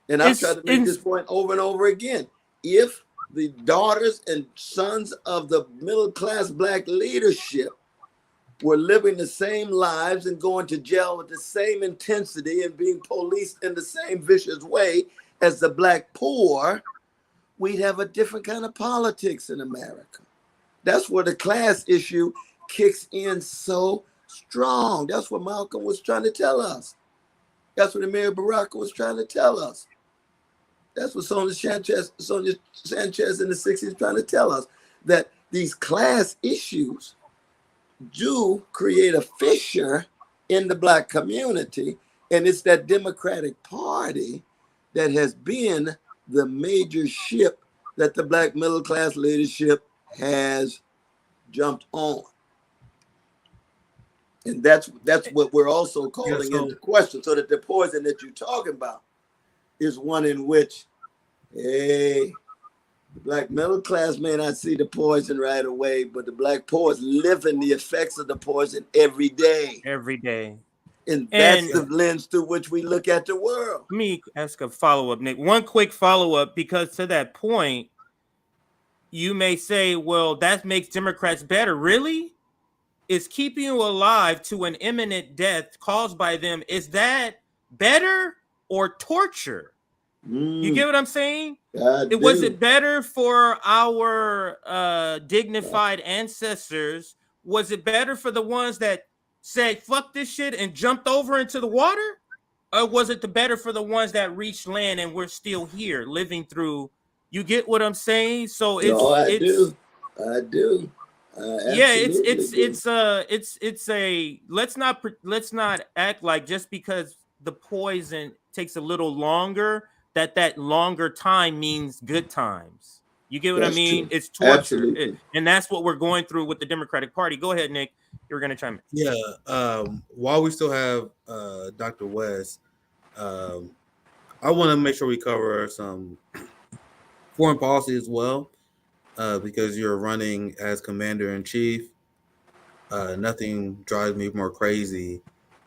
[SPEAKER 3] And I've tried to make this point over and over again. If the daughters and sons of the middle-class Black leadership were living the same lives and going to jail with the same intensity and being policed in the same vicious way as the Black poor, we'd have a different kind of politics in America. That's where the class issue kicks in so strong. That's what Malcolm was trying to tell us. That's what Amir Baraka was trying to tell us. That's what Sonia Sanchez in the 60s trying to tell us, that these class issues do create a fissure in the Black community. And it's that Democratic Party that has been the major ship that the Black middle class leadership has jumped on. And that's what we're also calling into question. So that the poison that you're talking about is one in which, hey, the Black middle class may not see the poison right away, but the Black poets live in the effects of the poison every day.
[SPEAKER 22] Every day.
[SPEAKER 3] And that's the lens through which we look at the world.
[SPEAKER 22] Let me ask a follow-up, Nick. One quick follow-up, because to that point, you may say, well, that makes Democrats better. Really? Is keeping you alive to an imminent death caused by them, is that better or torture? You get what I'm saying? Was it better for our dignified ancestors? Was it better for the ones that said, fuck this shit and jumped over into the water? Or was it the better for the ones that reached land and we're still here living through? You get what I'm saying? So it's
[SPEAKER 3] I do.
[SPEAKER 22] Yeah, it's a let's not act like just because the poison takes a little longer that longer time means good times. You get what I mean?
[SPEAKER 3] True.
[SPEAKER 22] It's torture.
[SPEAKER 3] Absolutely.
[SPEAKER 22] And that's what we're going through with the Democratic Party. Go ahead, Nick. You were going to chime in.
[SPEAKER 23] Yeah. While we still have Dr. West, I want to make sure we cover some foreign policy as well, because you're running as commander-in-chief. Nothing drives me more crazy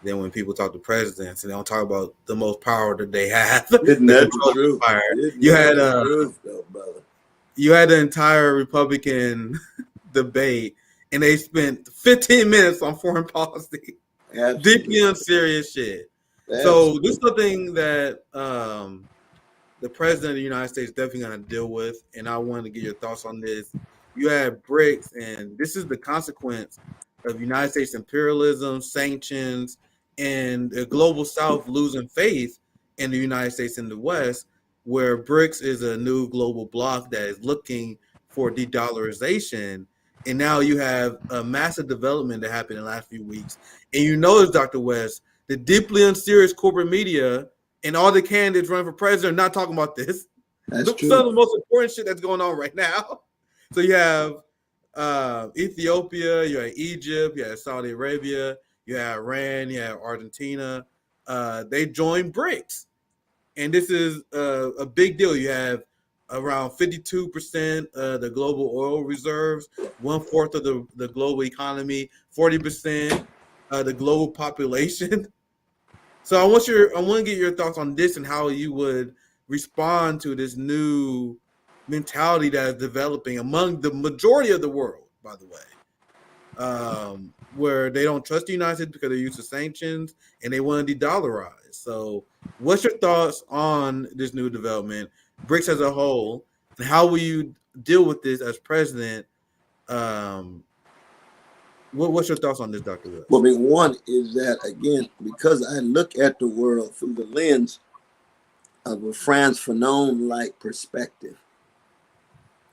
[SPEAKER 23] than when people talk to presidents and they don't talk about the most power that they have.
[SPEAKER 3] Isn't that the truth?
[SPEAKER 23] You had the entire Republican debate, and they spent 15 minutes on foreign policy. Deeply unserious shit. So this is something that the president of the United States is definitely going to deal with, and I wanted to get your thoughts on this. You have BRICS, and this is the consequence of United States imperialism, sanctions, and the global South losing faith in the United States and the West, where BRICS is a new global bloc that is looking for de-dollarization. And now you have a massive development that happened in the last few weeks. And you notice, Dr. West, the deeply unserious corporate media and all the candidates running for president are not talking about this.
[SPEAKER 3] That's true.
[SPEAKER 23] Some of the most important shit that's going on right now. So you have Ethiopia, you have Egypt, you have Saudi Arabia, you have Iran, you have Argentina. They joined BRICS. And this is a big deal. You have around 52% of the global oil reserves, 1/4 of the global economy, 40% of the global population. So I want to get your thoughts on this and how you would respond to this new mentality that is developing among the majority of the world, by the way, where they don't trust the United States because they're used to sanctions and they want to de-dollarize. So what's your thoughts on this new development, BRICS as a whole, and how will you deal with this as president? What's your thoughts on this, Dr. West?
[SPEAKER 3] Well, I mean, one is that, again, because I look at the world through the lens of a Frantz Fanon-like perspective,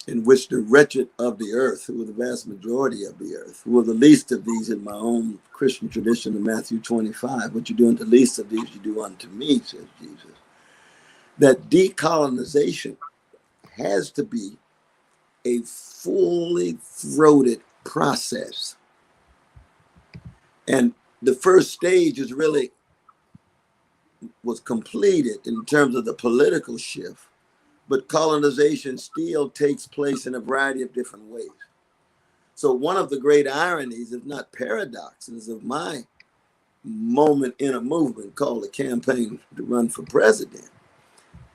[SPEAKER 3] in which the wretched of the earth, who are the vast majority of the earth, who are the least of these in my own Christian tradition of Matthew 25, what you do unto the least of these, you do unto me, says Jesus. That decolonization has to be a fully throated process. And the first stage was completed in terms of the political shift, but colonization still takes place in a variety of different ways. So one of the great ironies, if not paradoxes, of my moment in a movement called the campaign to run for president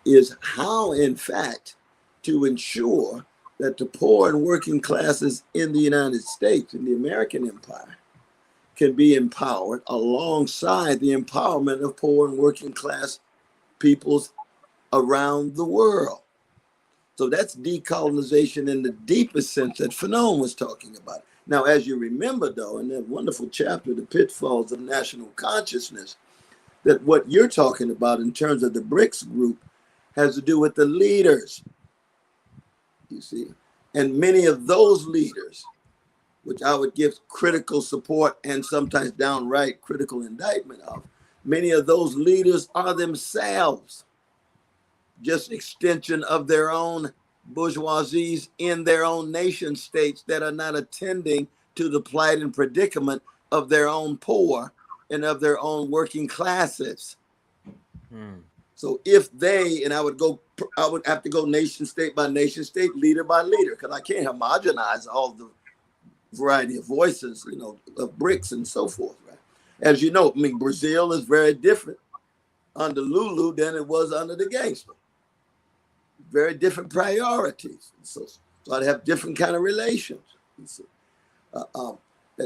[SPEAKER 3] is how, in fact, to ensure that the poor and working classes in the United States, in the American empire, can be empowered alongside the empowerment of poor and working class peoples around the world. So that's decolonization in the deepest sense that Fanon was talking about. Now, as you remember, though, in that wonderful chapter, The Pitfalls of National Consciousness, that what you're talking about in terms of the BRICS group has to do with the leaders, you see. And many of those leaders, which I would give critical support and sometimes downright critical indictment of, many of those leaders are themselves just extension of their own bourgeoisies in their own nation states that are not attending to the plight and predicament of their own poor and of their own working classes. So if they, and I would have to go nation state by nation state, leader by leader, because I can't homogenize all the variety of voices, you know, of BRICS and so forth, right? As you know, I mean, Brazil is very different under Lulu than it was under the gangster. Very different priorities. So I'd have different kind of relations.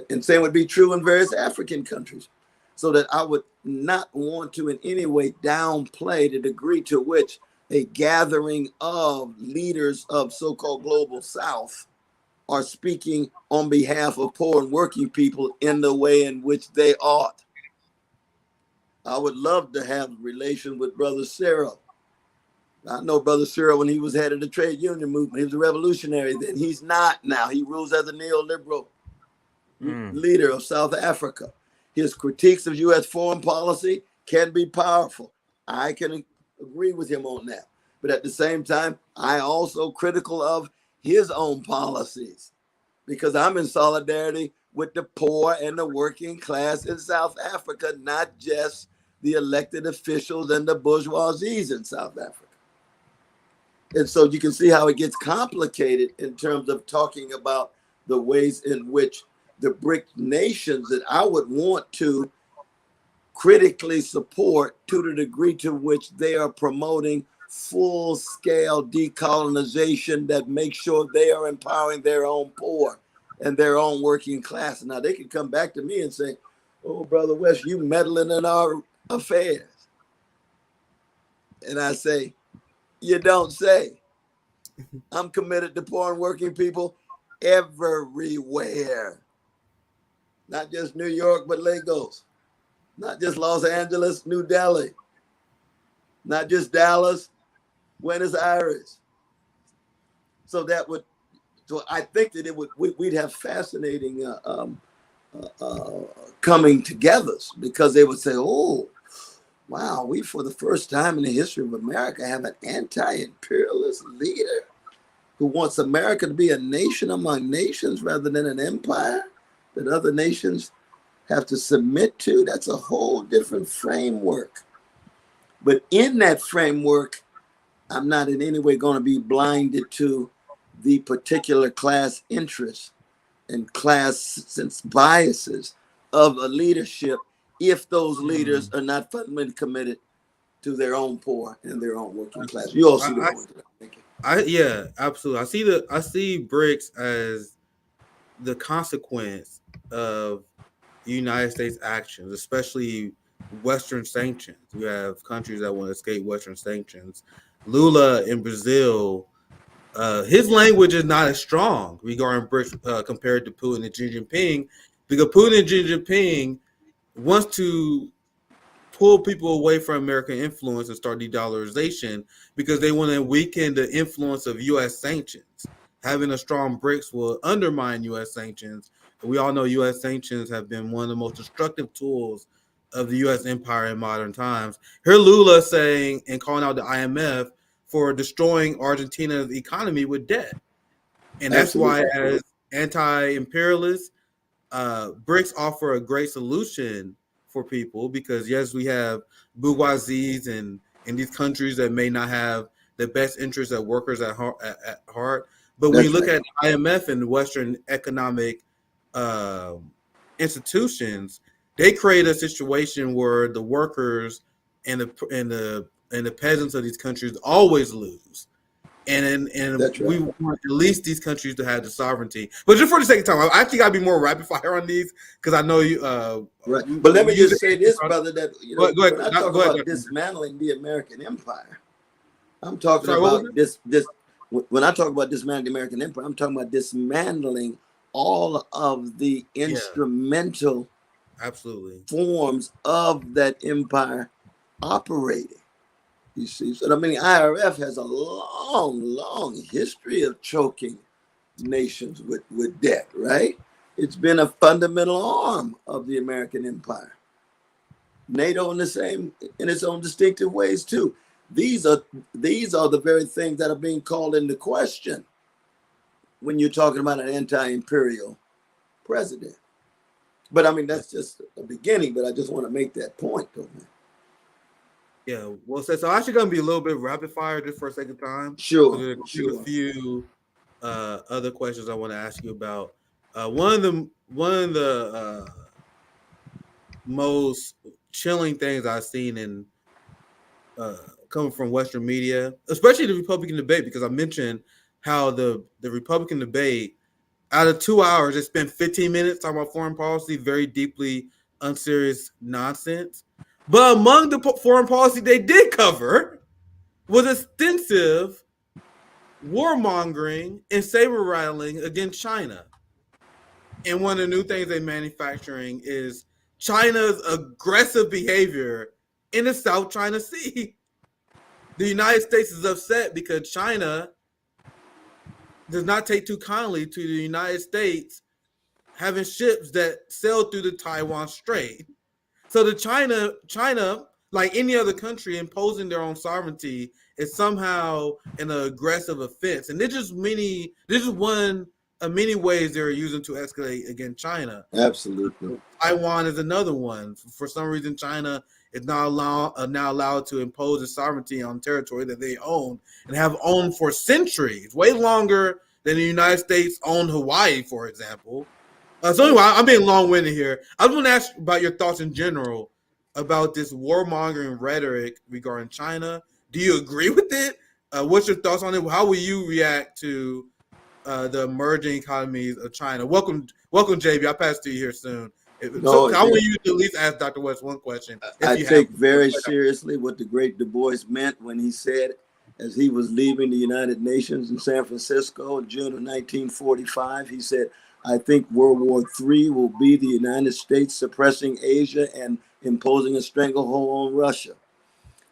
[SPEAKER 3] And same would be true in various African countries. So that I would not want to in any way downplay the degree to which a gathering of leaders of so-called global South are speaking on behalf of poor and working people in the way in which they ought. I would love to have relations with Brother Cyril. I know Brother Cyril when he was head of the trade union movement. He was a revolutionary then. He's not now. He rules as a neoliberal leader of South Africa. His critiques of U.S. foreign policy can be powerful. I can agree with him on that. But at the same time, I also critical of his own policies because I'm in solidarity with the poor and the working class in South Africa, not just the elected officials and the bourgeoisies in South Africa. And so you can see how it gets complicated in terms of talking about the ways in which the BRIC nations that I would want to critically support to the degree to which they are promoting full-scale decolonization that makes sure they are empowering their own poor and their own working class. Now, they can come back to me and say, oh, Brother West, you meddling in our affairs. And I say, you don't say. I'm committed to poor and working people everywhere. Not just New York, but Lagos. Not just Los Angeles, New Delhi. Not just Dallas, Buenos Aires. So I think that we'd have fascinating coming togethers because they would say, oh, wow, we for the first time in the history of America have an anti-imperialist leader who wants America to be a nation among nations rather than an empire that other nations have to submit to. That's a whole different framework. But in that framework, I'm not in any way going to be blinded to the particular class interests and class sense biases of a leadership if those leaders are not fundamentally committed to their own poor and their own working class. You all see the point.
[SPEAKER 23] Yeah, absolutely. I see BRICS as the consequence of the United States actions, especially Western sanctions. You have countries that want to escape Western sanctions. Lula in Brazil, his language is not as strong regarding BRICS compared to Putin and Xi Jinping, because Putin and Xi Jinping wants to pull people away from American influence and start de-dollarization because they want to weaken the influence of U.S. sanctions. Having a strong BRICS will undermine U.S. sanctions. And we all know U.S. sanctions have been one of the most destructive tools of the U.S. empire in modern times. Here Lula saying and calling out the IMF for destroying Argentina's economy with debt. And that's why as anti-imperialists, BRICS offer a great solution for people because, yes, we have bourgeoisies in these countries that may not have the best interests of workers at heart. But when you look at IMF and Western economic institutions, they create a situation where the workers and the peasants of these countries always lose. And we want at least these countries to have the sovereignty. But just for the sake of time, I actually got to be more rapid fire on these because I know you.
[SPEAKER 3] Right. But let me just say this, brother, that when I talk about dismantling the American empire, I'm talking about this. When I talk about dismantling the American empire, I'm talking about dismantling all of the instrumental
[SPEAKER 23] absolutely
[SPEAKER 3] forms of that empire operating. You see, so I mean, IRF has a long history of choking nations with debt, right? It's been a fundamental arm of the American empire. NATO in its own distinctive ways too. These are the very things that are being called into question when you're talking about an anti-imperial president. But I mean, that's just a beginning, but I just want to make that point, though, man.
[SPEAKER 23] Yeah, well, so I'm actually going to be a little bit rapid fire just for a second time.
[SPEAKER 3] Sure.
[SPEAKER 23] So there's a few other questions I want to ask you about. One of the most chilling things I've seen in coming from Western media, especially the Republican debate, because I mentioned how the Republican debate, out of 2 hours, they spent 15 minutes talking about foreign policy, very deeply unserious nonsense. But among the foreign policy they did cover was extensive warmongering and saber rattling against China. And one of the new things they're manufacturing is China's aggressive behavior in the South China Sea. The United States is upset because China does not take too kindly to the United States having ships that sail through the Taiwan Strait. So the China, like any other country, imposing their own sovereignty is somehow an aggressive offense. And this is one of many ways they're using to escalate against China.
[SPEAKER 3] Absolutely.
[SPEAKER 23] Taiwan is another one. For some reason, China is now allowed to impose a sovereignty on territory that they own and have owned for centuries, way longer than the United States owned Hawaii, for example. So anyway, I'm being long-winded here. I was going to ask about your thoughts in general about this warmongering rhetoric regarding China. Do you agree with it? What's your thoughts on it? How will you react to the emerging economies of China? Welcome, JB. I'll pass to you here soon. I want you to at least ask Dr. West one question.
[SPEAKER 3] I take very seriously what the great Du Bois meant when he said, as he was leaving the United Nations in San Francisco in June of 1945, he said, I think World War III will be the United States suppressing Asia and imposing a stranglehold on Russia.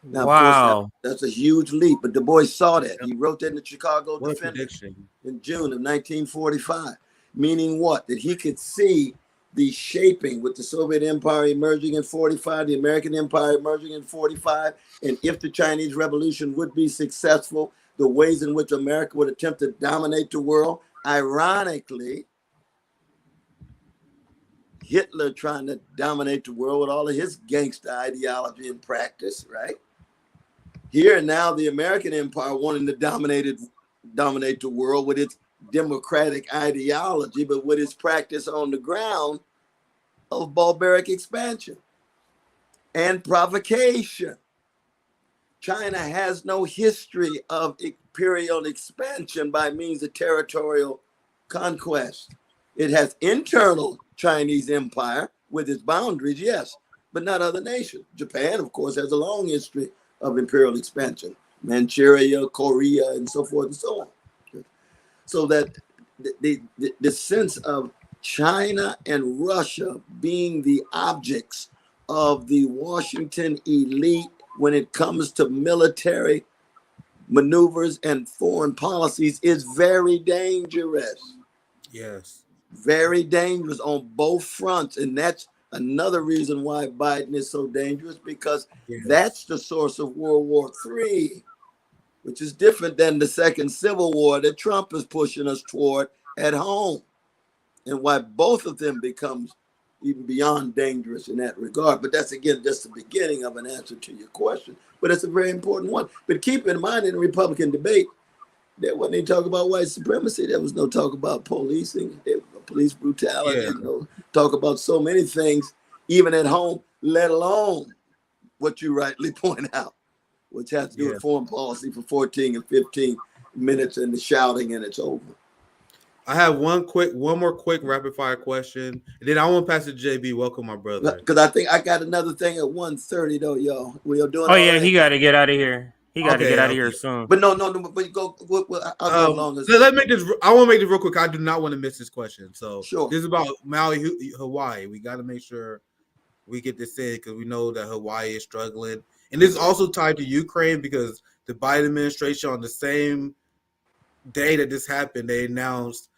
[SPEAKER 3] Now,
[SPEAKER 22] wow.
[SPEAKER 3] Of course, that's a huge leap, but Du Bois saw that. He wrote that in the Chicago Defender in June of 1945, meaning what? That he could see the shaping with the Soviet Empire emerging in 45, the American Empire emerging in 45, and if the Chinese Revolution would be successful, the ways in which America would attempt to dominate the world. Ironically, Hitler trying to dominate the world with all of his gangster ideology and practice, right? Here now, the American empire wanting to dominate the world with its democratic ideology, but with its practice on the ground of barbaric expansion and provocation. China has no history of imperial expansion by means of territorial conquest. It has internal Chinese empire with its boundaries, yes, but not other nations. Japan, of course, has a long history of imperial expansion, Manchuria, Korea, and so forth and so on. So that the sense of China and Russia being the objects of the Washington elite when it comes to military maneuvers and foreign policies is very dangerous.
[SPEAKER 23] Yes.
[SPEAKER 3] Very dangerous on both fronts. And that's another reason why Biden is so dangerous, because that's the source of World War III, which is different than the second Civil War that Trump is pushing us toward at home, and why both of them becomes even beyond dangerous in that regard. But that's, again, just the beginning of an answer to your question. But it's a very important one. But keep in mind, in the Republican debate, there wasn't any talk about white supremacy. There was no talk about policing, police brutality, no talk about so many things, even at home, let alone what you rightly point out, which has to do with foreign policy for 14 and 15 minutes and the shouting, and it's over.
[SPEAKER 23] I have one more quick rapid fire question, and then I want to pass it to JB. Welcome, my brother.
[SPEAKER 3] Because I think I got another thing at 1:30 though, y'all. We are doing.
[SPEAKER 22] Oh yeah, he got to get out of here. He got to
[SPEAKER 23] Okay,
[SPEAKER 22] get out of
[SPEAKER 23] okay.
[SPEAKER 22] here soon.
[SPEAKER 3] But no, but go. I'll go long as.
[SPEAKER 23] So let's make this. I want to make this real quick. I do not want to miss this question. So
[SPEAKER 3] Sure.
[SPEAKER 23] this is about Maui, Hawaii. We got to make sure we get this in because we know that Hawaii is struggling, and this is also tied to Ukraine because the Biden administration on the same day that this happened, they announced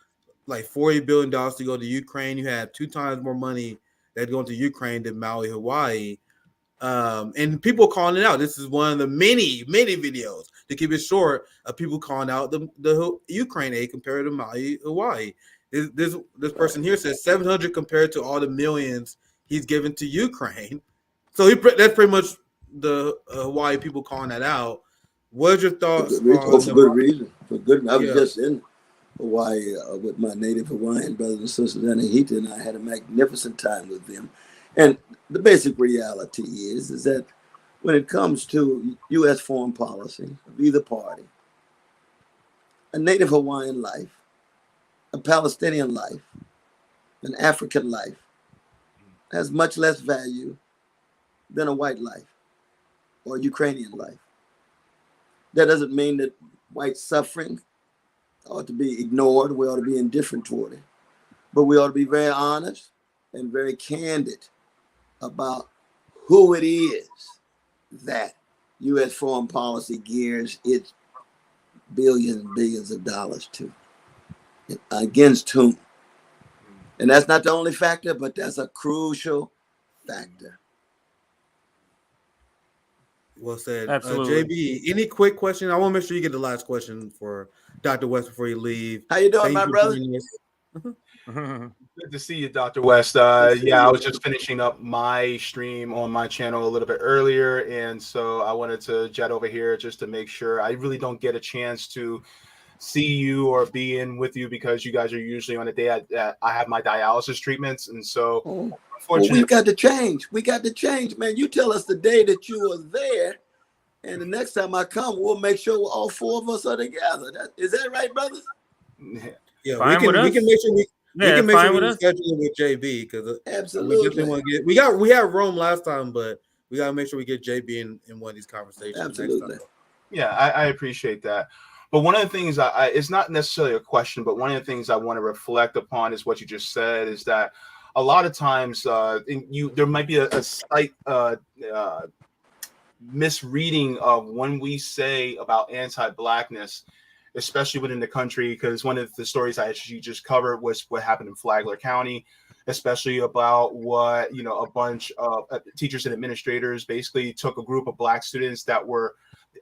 [SPEAKER 23] like $40 billion to go to Ukraine. You have 2 times more money that's going to Ukraine than Maui, Hawaii. And people calling it out. This is one of the many videos, to keep it short, of people calling out the Ukraine aid compared to Maui, Hawaii. This person here says 700 compared to all the millions he's given to Ukraine. So that's pretty much the Hawaii people calling that out. What's your thoughts on
[SPEAKER 3] for good reason? For good, I was
[SPEAKER 23] Yeah.
[SPEAKER 3] just in Hawaii with my native Hawaiian brothers and sisters, and Anahita and I had a magnificent time with them. And the basic reality is that when it comes to U.S. foreign policy of either party, a native Hawaiian life, a Palestinian life, an African life has much less value than a white life or Ukrainian life. That doesn't mean that white suffering ought to be ignored. We ought to be indifferent toward it. But we ought to be very honest and very candid about who it is that U.S. foreign policy gears its billions and billions of dollars to. Against whom? And that's not the only factor, but that's a crucial factor.
[SPEAKER 23] Well said.
[SPEAKER 22] Absolutely.
[SPEAKER 23] JB, any quick question? I want to make sure you get the last question for Dr. West before you leave.
[SPEAKER 3] How you doing,
[SPEAKER 23] Thank
[SPEAKER 3] my
[SPEAKER 23] for
[SPEAKER 3] brother?
[SPEAKER 23] joining us.
[SPEAKER 4] Good to see you, Dr. West. Yeah, I was just finishing up my stream on my channel a little bit earlier, and so I wanted to jet over here just to make sure. I really don't get a chance to see you or be in with you because you guys are usually on a day I have my dialysis treatments, and so
[SPEAKER 3] Well,
[SPEAKER 4] unfortunately,
[SPEAKER 3] we've got to change. We got to change, man. You tell us the day that you are there, and the next time I come, we'll make sure all 4 of us are together. Is that right, brothers?
[SPEAKER 23] Yeah,
[SPEAKER 22] Fine
[SPEAKER 23] we
[SPEAKER 22] with us.
[SPEAKER 23] can make sure we
[SPEAKER 22] Yeah,
[SPEAKER 23] can make
[SPEAKER 22] fine
[SPEAKER 23] sure
[SPEAKER 22] with
[SPEAKER 23] we
[SPEAKER 22] us.
[SPEAKER 23] schedule it with JB because we
[SPEAKER 3] Absolutely.
[SPEAKER 23] definitely want to get. We had Rome last time, but we got to make sure we get JB in one of these conversations
[SPEAKER 3] Absolutely.
[SPEAKER 23] next time.
[SPEAKER 4] yeah, I appreciate that. But one of the things it's not necessarily a question, but one of the things I want to reflect upon is what you just said is that a lot of times there might be a slight misreading of when we say about anti-Blackness, especially within the country, because one of the stories I actually just covered was what happened in Flagler County, especially about what, a bunch of teachers and administrators basically took a group of Black students that were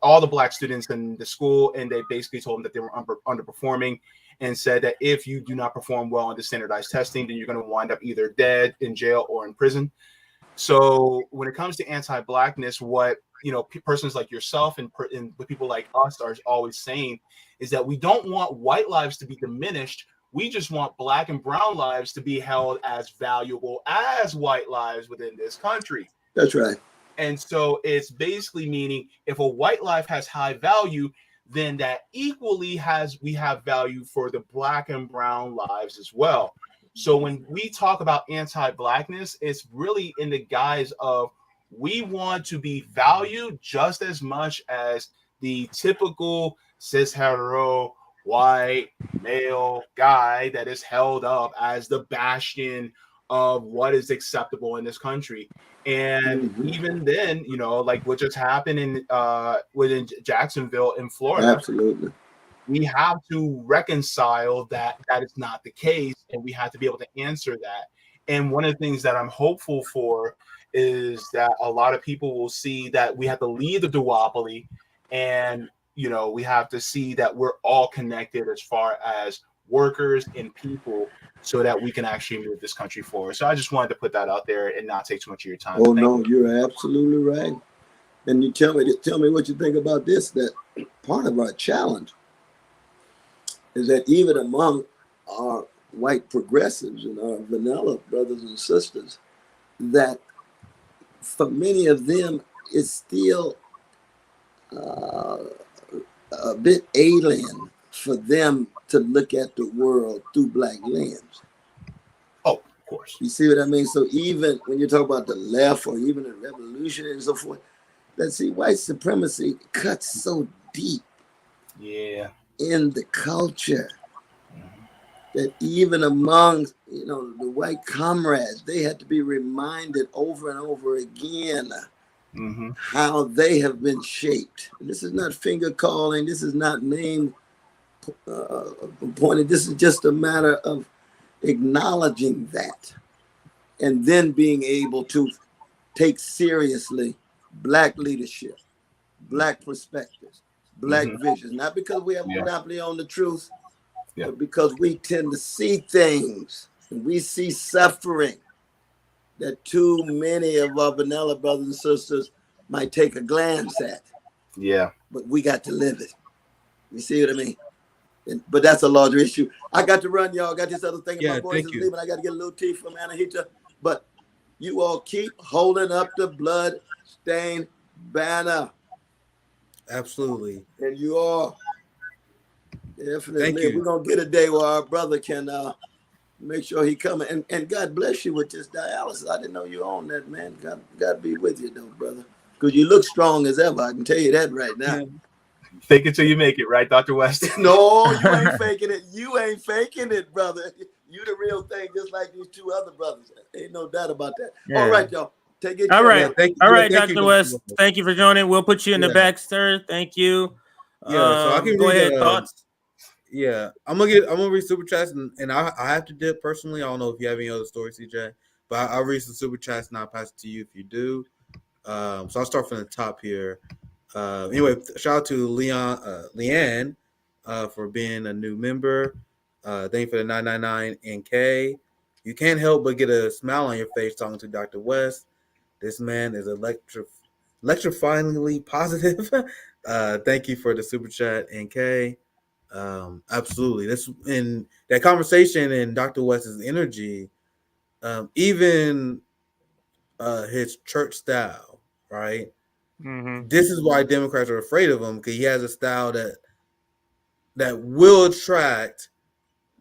[SPEAKER 4] all the Black students in the school, and they basically told them that they were underperforming and said that if you do not perform well on the standardized testing, then you're going to wind up either dead, in jail, or in prison. So when it comes to anti-Blackness, what persons like yourself and people like us are always saying is that we don't want white lives to be diminished. We just want Black and brown lives to be held as valuable as white lives within this country.
[SPEAKER 3] That's right.
[SPEAKER 4] And so it's basically meaning if a white life has high value, then that equally we have value for the Black and brown lives as well. So when we talk about anti-Blackness, it's really in the guise of we want to be valued just as much as the typical cis hetero white male guy that is held up as the bastion of what is acceptable in this country. And even then, like what just happened within Jacksonville in Florida.
[SPEAKER 3] Absolutely.
[SPEAKER 4] We have to reconcile that is not the case, and we have to be able to answer that. And one of the things that I'm hopeful for is that a lot of people will see that we have to leave the duopoly, and we have to see that we're all connected as far as workers and people, so that we can actually move this country forward. So I just wanted to put that out there and not take too much of your time.
[SPEAKER 3] Oh no, you're absolutely right. And you tell me what you think about this. That part of our challenge is that even among our white progressives and our vanilla brothers and sisters, that for many of them it's still a bit alien for them to look at the world through Black lens.
[SPEAKER 4] Oh, of course.
[SPEAKER 3] You see what I mean? So even when you talk about the left or even the revolution and so forth, that see white supremacy cuts so deep in the culture that even among the white comrades, they had to be reminded over and over again how they have been shaped. And this is not finger calling. This is not name pointing. This is just a matter of acknowledging that, and then being able to take seriously Black leadership, Black perspectives, Black visions. Not because we have a monopoly on the truth, but because we tend to see things and we see suffering that too many of our vanilla brothers and sisters might take a glance at.
[SPEAKER 4] Yeah.
[SPEAKER 3] But we got to live it. You see what I mean? But that's a larger issue. I got to run, y'all. Got this other thing. My voice is leaving. I got to get a little tea from Anahita. But you all keep holding up the blood-stained banner.
[SPEAKER 23] Absolutely.
[SPEAKER 3] And you all definitely. We're going to get a day where our brother can make sure he coming. And God bless you with this dialysis. I didn't know you own that, man. God be with you, though, brother. Because you look strong as ever. I can tell you that right now.
[SPEAKER 4] Fake it till you make it, right, Dr. West?
[SPEAKER 3] No, you ain't faking it. You ain't faking it, brother. You the real thing, just like these two other brothers. Ain't no doubt about that.
[SPEAKER 22] Yeah.
[SPEAKER 3] All right, y'all. Take it.
[SPEAKER 22] All right. All right,
[SPEAKER 23] thank you,
[SPEAKER 22] Dr. West. Thank you for joining. We'll put you in the
[SPEAKER 23] Yeah.
[SPEAKER 22] back, sir. Thank you.
[SPEAKER 23] Yeah, so I can
[SPEAKER 22] go
[SPEAKER 23] read
[SPEAKER 22] ahead. Thoughts?
[SPEAKER 23] Yeah, I'm gonna read super chats, and I have to dip personally. I don't know if you have any other stories, CJ, but I'll read some super chats and I'll pass it to you if you do. So I'll start from the top here. Anyway, shout out to Leanne for being a new member. Thank you for the 999 NK. You can't help but get a smile on your face talking to Dr. West. This man is electrifyingly positive. Thank you for the super chat, NK. Absolutely. This in that conversation and Dr. West's energy, even his church style, right? This is why Democrats are afraid of him, because he has a style that will attract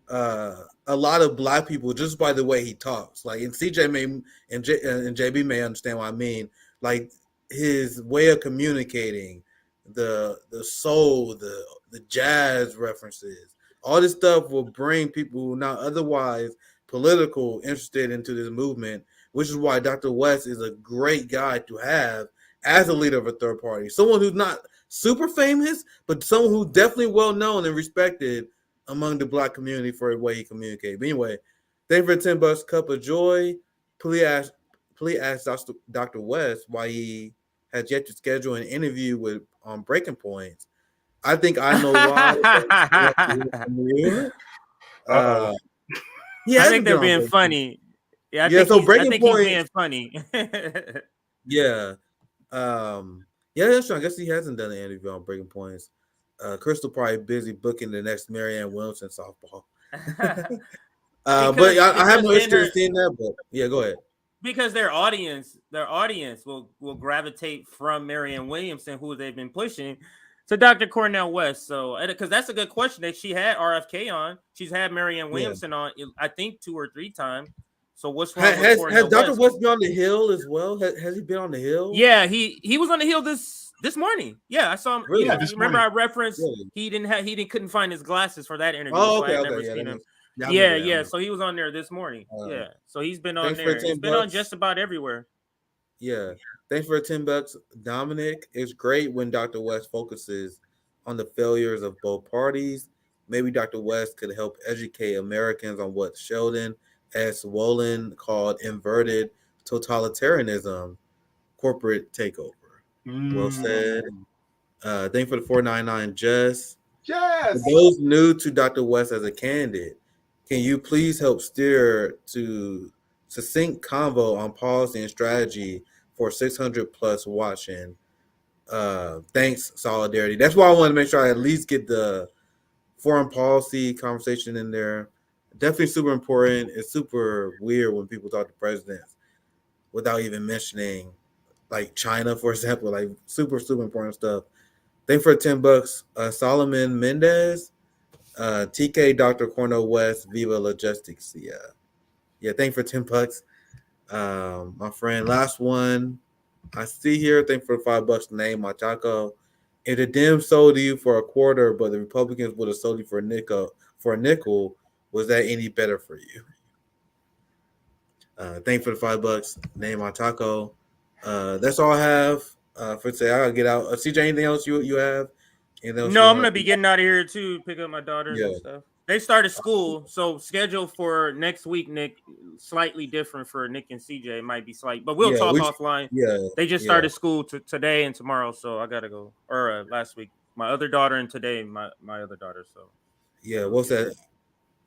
[SPEAKER 23] a lot of Black people just by the way he talks. Like, and CJ may and JB may understand what I mean. Like his way of communicating, the soul, the jazz references, all this stuff will bring people who are not otherwise political interested into this movement, which is why Dr. West is a great guy to have as a leader of a third party. Someone who's not super famous, but someone who's definitely well known and respected among the Black community for the way he communicates. But anyway, thank you for the $10 cup of joy. Please ask Dr. West why he has yet to schedule an interview with Breaking Points. I think I know why.
[SPEAKER 22] I think they're being funny. Yeah, I think he's being funny.
[SPEAKER 23] Yeah. That's true. I guess he hasn't done an interview on Breaking Points. Crystal probably busy booking the next Marianne Williamson softball. But I have no interest in seeing that. But yeah, go ahead.
[SPEAKER 22] Because their audience will gravitate from Marianne Williamson, who they've been pushing, to Dr. Cornel West. So, because that's a good question that she had RFK on. She's had Marianne Williamson on, I think 2 or 3 times. So what's wrong with Cornel
[SPEAKER 23] has Dr. West been on the Hill as well? Has he been on the Hill?
[SPEAKER 22] Yeah, he was on the Hill this morning. Yeah, I saw him.
[SPEAKER 23] Really?
[SPEAKER 22] Yeah, remember I referenced he couldn't find his glasses for that interview.
[SPEAKER 23] Oh,
[SPEAKER 22] so
[SPEAKER 23] okay,
[SPEAKER 22] I had
[SPEAKER 23] okay,
[SPEAKER 22] never
[SPEAKER 23] yeah,
[SPEAKER 22] seen him.
[SPEAKER 23] Yeah.
[SPEAKER 22] So he was on there this morning. Yeah, so he's been on
[SPEAKER 23] Thanks for
[SPEAKER 22] there. He's been on just about everywhere.
[SPEAKER 23] Yeah, thanks for the $10, Dominic. It's great when Dr. West focuses on the failures of both parties. Maybe Dr. West could help educate Americans on what Sheldon S. Wolin called inverted totalitarianism, corporate takeover. Well said. Thank you for the 499, Jess.
[SPEAKER 2] Yes.
[SPEAKER 23] For those new to Dr. West as a candidate, can you please help steer to succinct convo on policy and strategy for 600 plus watching? Thanks, solidarity. That's why I want to make sure I at least get the foreign policy conversation in there. Definitely super important. It's super weird when people talk to presidents without even mentioning like China, for example, like super important stuff. Thanks for $10, Solomon Mendez. TK Dr. Cornel West, Viva Logistics. Yeah, thanks for $10. My friend, last one. I see here, thank for the $5 name, my taco. If the Dems sold you for a quarter, but the Republicans would have sold you for a nickel, was that any better for you? Thank for the $5. Name my taco. That's all I have for today. I gotta get out. CJ, anything else you have? Anything else
[SPEAKER 22] No,
[SPEAKER 23] you
[SPEAKER 22] I'm
[SPEAKER 23] want
[SPEAKER 22] gonna
[SPEAKER 23] to?
[SPEAKER 22] be getting out of here too. Pick up my daughters
[SPEAKER 23] Yeah.
[SPEAKER 22] and stuff. They started school, so schedule for next week, Nick, slightly different for Nick and CJ. It might be slight, but we'll
[SPEAKER 23] Yeah.
[SPEAKER 22] talk offline.
[SPEAKER 23] Yeah.
[SPEAKER 22] They just
[SPEAKER 23] Yeah.
[SPEAKER 22] started school today and tomorrow, so I gotta go. Or last week, my other daughter, and today my other daughter. So
[SPEAKER 23] Yeah. What's that?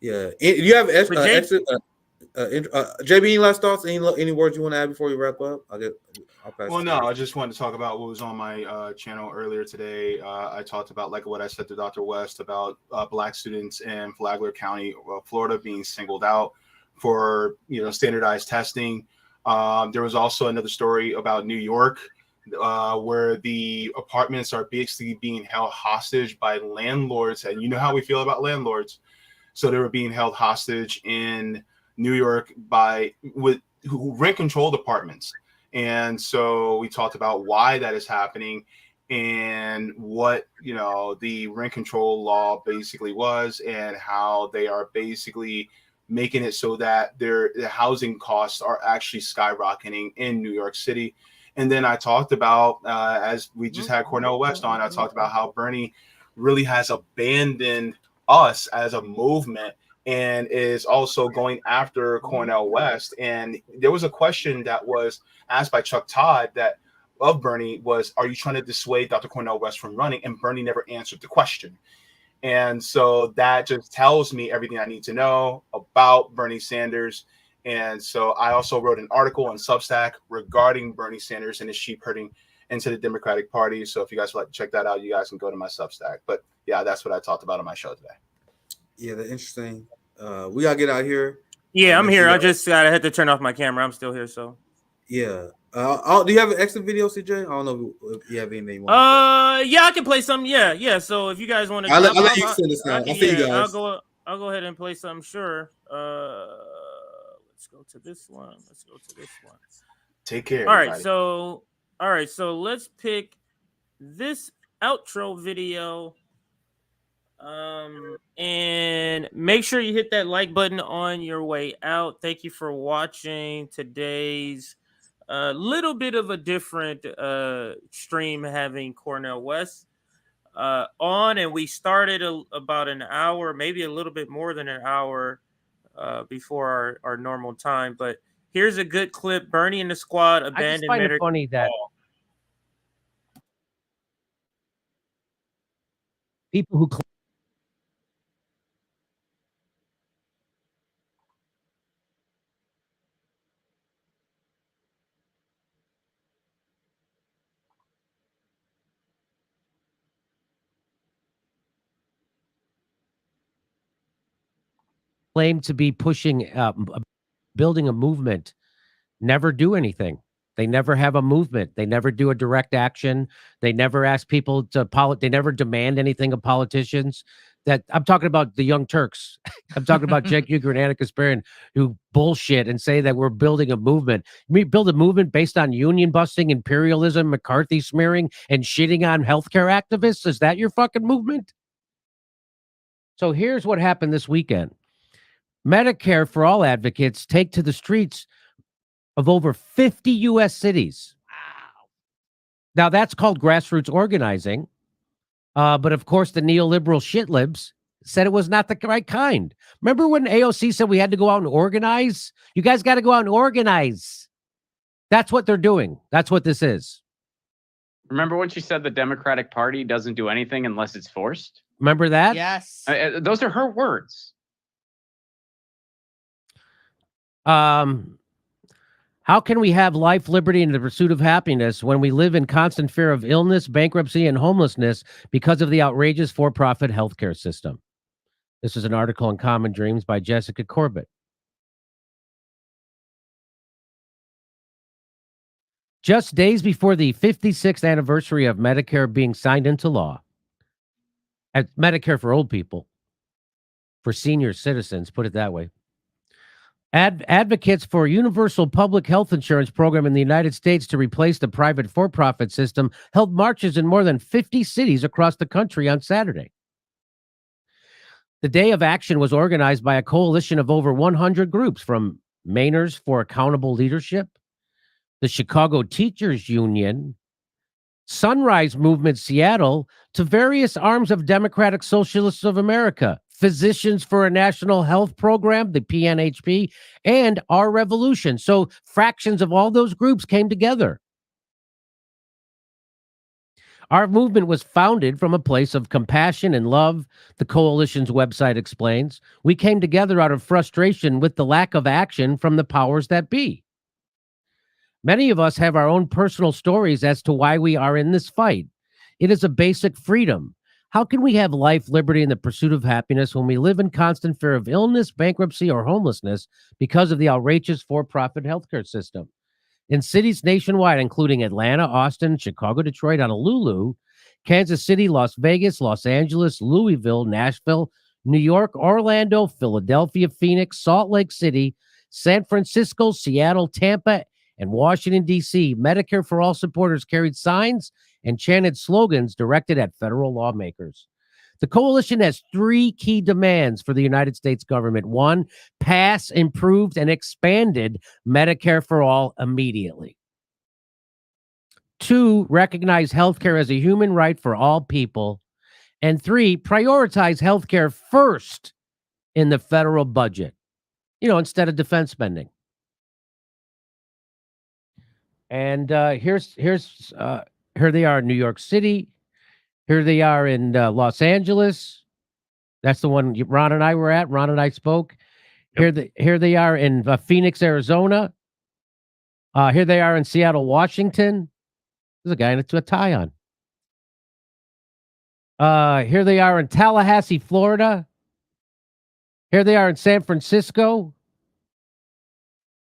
[SPEAKER 23] Yeah. Do you have
[SPEAKER 22] But Jay-
[SPEAKER 23] exit? JB, any last thoughts? Any words you want to add before we wrap up? I'll pass.
[SPEAKER 4] Well,
[SPEAKER 23] it
[SPEAKER 4] no,
[SPEAKER 23] to you.
[SPEAKER 4] I just wanted to talk about what was on my channel earlier today. I talked about, like what I said to Dr. West, about Black students in Flagler County, Florida, being singled out for standardized testing. There was also another story about New York, where the apartments are basically being held hostage by landlords, and you know how we feel about landlords. So they were being held hostage in New York who rent controlled apartments. And so we talked about why that is happening and what the rent control law basically was, and how they are basically making it so that the housing costs are actually skyrocketing in New York City. And then I talked about, as we just had Cornel West on, I talked about how Bernie really has abandoned us as a movement and is also going after Cornel West. And there was a question that was asked by Chuck Todd of Bernie was, are you trying to dissuade Dr. Cornel West from running? And Bernie never answered the question. And so that just tells me everything I need to know about Bernie Sanders. And so I also wrote an article on Substack regarding Bernie Sanders and his sheep herding into the Democratic Party. So if you guys would like to check that out, you guys can go to my Substack. But yeah, that's what I talked about on my show today.
[SPEAKER 23] Yeah, that's interesting. We gotta get out here.
[SPEAKER 22] Yeah, I'm here. I just had to turn off my camera. I'm still here, so
[SPEAKER 23] yeah. Do you have an exit video, CJ? I don't know if you have anything.
[SPEAKER 22] Yeah, I can play some. Yeah. So if you guys want to,
[SPEAKER 23] I'll let you send this now. I'll see you guys.
[SPEAKER 22] I'll go ahead and play some. Sure. Let's go to this one.
[SPEAKER 4] Take care.
[SPEAKER 22] All
[SPEAKER 4] everybody.
[SPEAKER 22] right. So let's pick this outro video. And make sure you hit that like button on your way out. Thank you for watching today's little bit of a different stream, having Cornel West on, and we started about an hour, maybe a little bit more than an hour before our normal time. But here's a good clip. Bernie and the squad abandoned.
[SPEAKER 2] I just find it funny that people who claim to be pushing, building a movement, never do anything. They never have a movement. They never do a direct action. They never ask people to they never demand anything of politicians. That I'm talking about the Young Turks. I'm talking about Jake Uger and Anna Kasparian, who bullshit and say that we're building a movement. We build a movement based on union busting, imperialism, McCarthy smearing, and shitting on healthcare activists. Is that your fucking movement? So here's what happened this weekend. Medicare for All advocates take to the streets of over 50 U.S. cities. Wow. Now, that's called grassroots organizing. But, of course, the neoliberal shitlibs said it was not the right kind. Remember when AOC said we had to go out and organize? You guys got to go out and organize. That's what they're doing. That's what this is.
[SPEAKER 6] Remember when she said the Democratic Party doesn't do anything unless it's forced?
[SPEAKER 2] Remember that?
[SPEAKER 7] Yes.
[SPEAKER 6] Those are her words.
[SPEAKER 2] How can we have life, liberty, and the pursuit of happiness when we live in constant fear of illness, bankruptcy, and homelessness because of the outrageous for-profit healthcare system? This is an article in Common Dreams by Jessica Corbett. Just days before the 56th anniversary of Medicare being signed into law, Medicare for old people, for senior citizens, put it that way, Advocates for a universal public health insurance program in the United States to replace the private for-profit system held marches in more than 50 cities across the country on Saturday. The day of action was organized by a coalition of over 100 groups, from Mainers for Accountable Leadership, the Chicago Teachers Union, Sunrise Movement Seattle, to various arms of Democratic Socialists of America, Physicians for a National Health Program, the PNHP, and Our Revolution. So fractions of all those groups came together. Our movement was founded from a place of compassion and love, the coalition's website explains. We came together out of frustration with the lack of action from the powers that be. Many of us have our own personal stories as to why we are in this fight. It is a basic freedom. How can we have life, liberty, and the pursuit of happiness when we live in constant fear of illness, bankruptcy, or homelessness because of the outrageous for-profit healthcare system? In cities nationwide, including Atlanta, Austin, Chicago, Detroit, Honolulu, Kansas City, Las Vegas, Los Angeles, Louisville, Nashville, New York, Orlando, Philadelphia, Phoenix, Salt Lake City, San Francisco, Seattle, Tampa, and Washington, D.C., Medicare for All supporters carried signs and chanted slogans directed at federal lawmakers. The coalition has three key demands for the United States government. One, pass, improved, and expanded Medicare for All immediately. Two, recognize healthcare as a human right for all people. And three, prioritize healthcare first in the federal budget, instead of defense spending. And here they are in New York City. Here they are in Los Angeles. That's the one Ron and I were at. Ron and I spoke. Yep. Here they are in Phoenix, Arizona. Here they are in Seattle, Washington. There's a guy with a tie on. Here they are in Tallahassee, Florida. Here they are in San Francisco.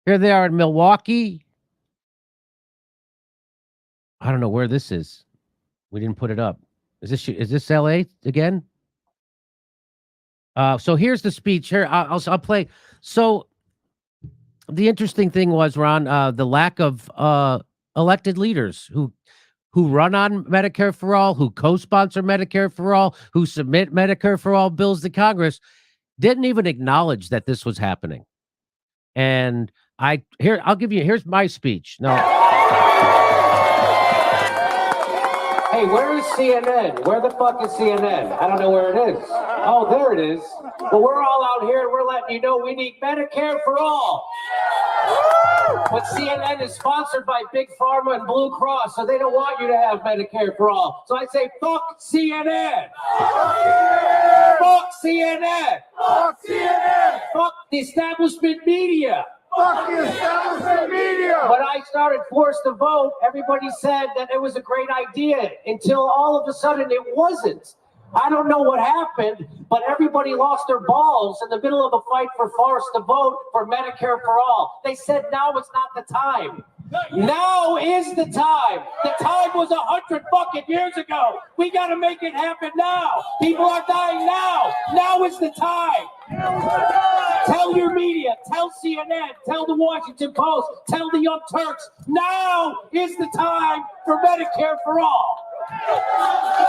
[SPEAKER 2] Here they are in Milwaukee. I don't know where this is. We didn't put it up. Is this LA again? So here's the speech. Here, I'll play. So the interesting thing was, Ron, the lack of elected leaders who run on Medicare for All, who co-sponsor Medicare for All, who submit Medicare for All bills to Congress, didn't even acknowledge that this was happening. And here's my speech. No. Hey, where is CNN? Where the fuck is CNN? I don't know where it is. Oh, there it is. Well, we're all out here and we're letting you know we need Medicare for all. But CNN is sponsored by Big Pharma and Blue Cross, so they don't want you to have Medicare for all. So I say, fuck CNN. Fuck CNN. Fuck CNN. Fuck the establishment media. Fuck the establishment media. When I started Forced to Vote, everybody said that it was a great idea until all of a sudden it wasn't. I don't know what happened, but everybody lost their balls in the middle of a fight for Forced to Vote for Medicare for All. They said now is not the time. Now is the time. The time was 100 fucking years ago. We got to make it happen now. People are dying now. Now is the time. Tell your media, tell CNN, tell the Washington Post, tell the Young Turks, now is the time for Medicare for All.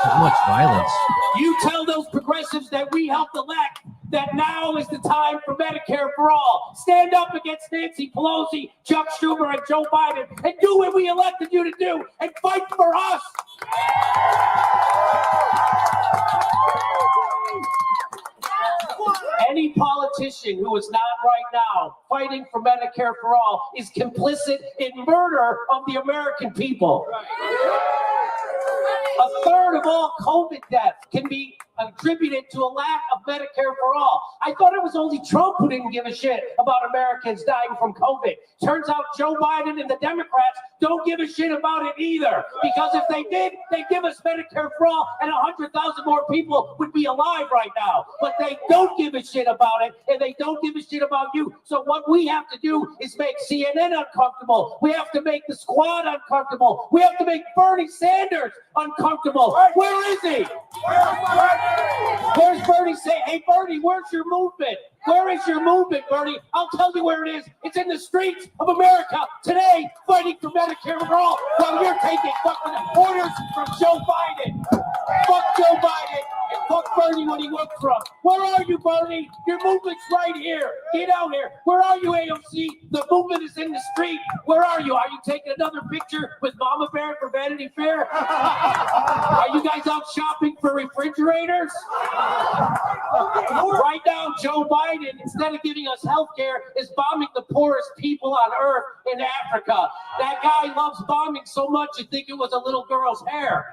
[SPEAKER 2] So much violence. You tell those progressives that we helped elect that now is the time for Medicare for All. Stand up against Nancy Pelosi, Chuck Schumer, and Joe Biden and do what we elected you to do and fight for us. Any politician who is not right now fighting for Medicare for All is complicit in murder of the American people. A third of all COVID deaths can be attributed to a lack of Medicare for All. I thought it was only Trump who didn't give a shit about Americans dying from COVID. Turns out Joe Biden and the Democrats don't give a shit about it either. Because if they did, they'd give us Medicare for All and 100,000 more people would be alive right now. But they don't give a shit about it and they don't give a shit about you. So what we have to do is make CNN uncomfortable. We have to make the Squad uncomfortable. We have to make Bernie Sanders uncomfortable. Where is he?
[SPEAKER 8] Where's Bernie saying, hey, Bernie, where's your movement? Where is your movement, Bernie? I'll tell you where it is. It's in the streets of America today, fighting for Medicare for all, while you're taking fucking orders from Joe Biden. Fuck Joe Biden and fuck Bernie when he worked from. Where are you, Bernie? Your movement's right here. Get out here. Where are you, AOC? The movement is in the street. Where are you? Are you taking another picture with Mama Bear for Vanity Fair? Are you guys out shopping for refrigerators? Right now, Joe Biden, instead of giving us health care, is bombing the poorest people on earth in Africa. That guy loves bombing so much you think it was a little girl's hair.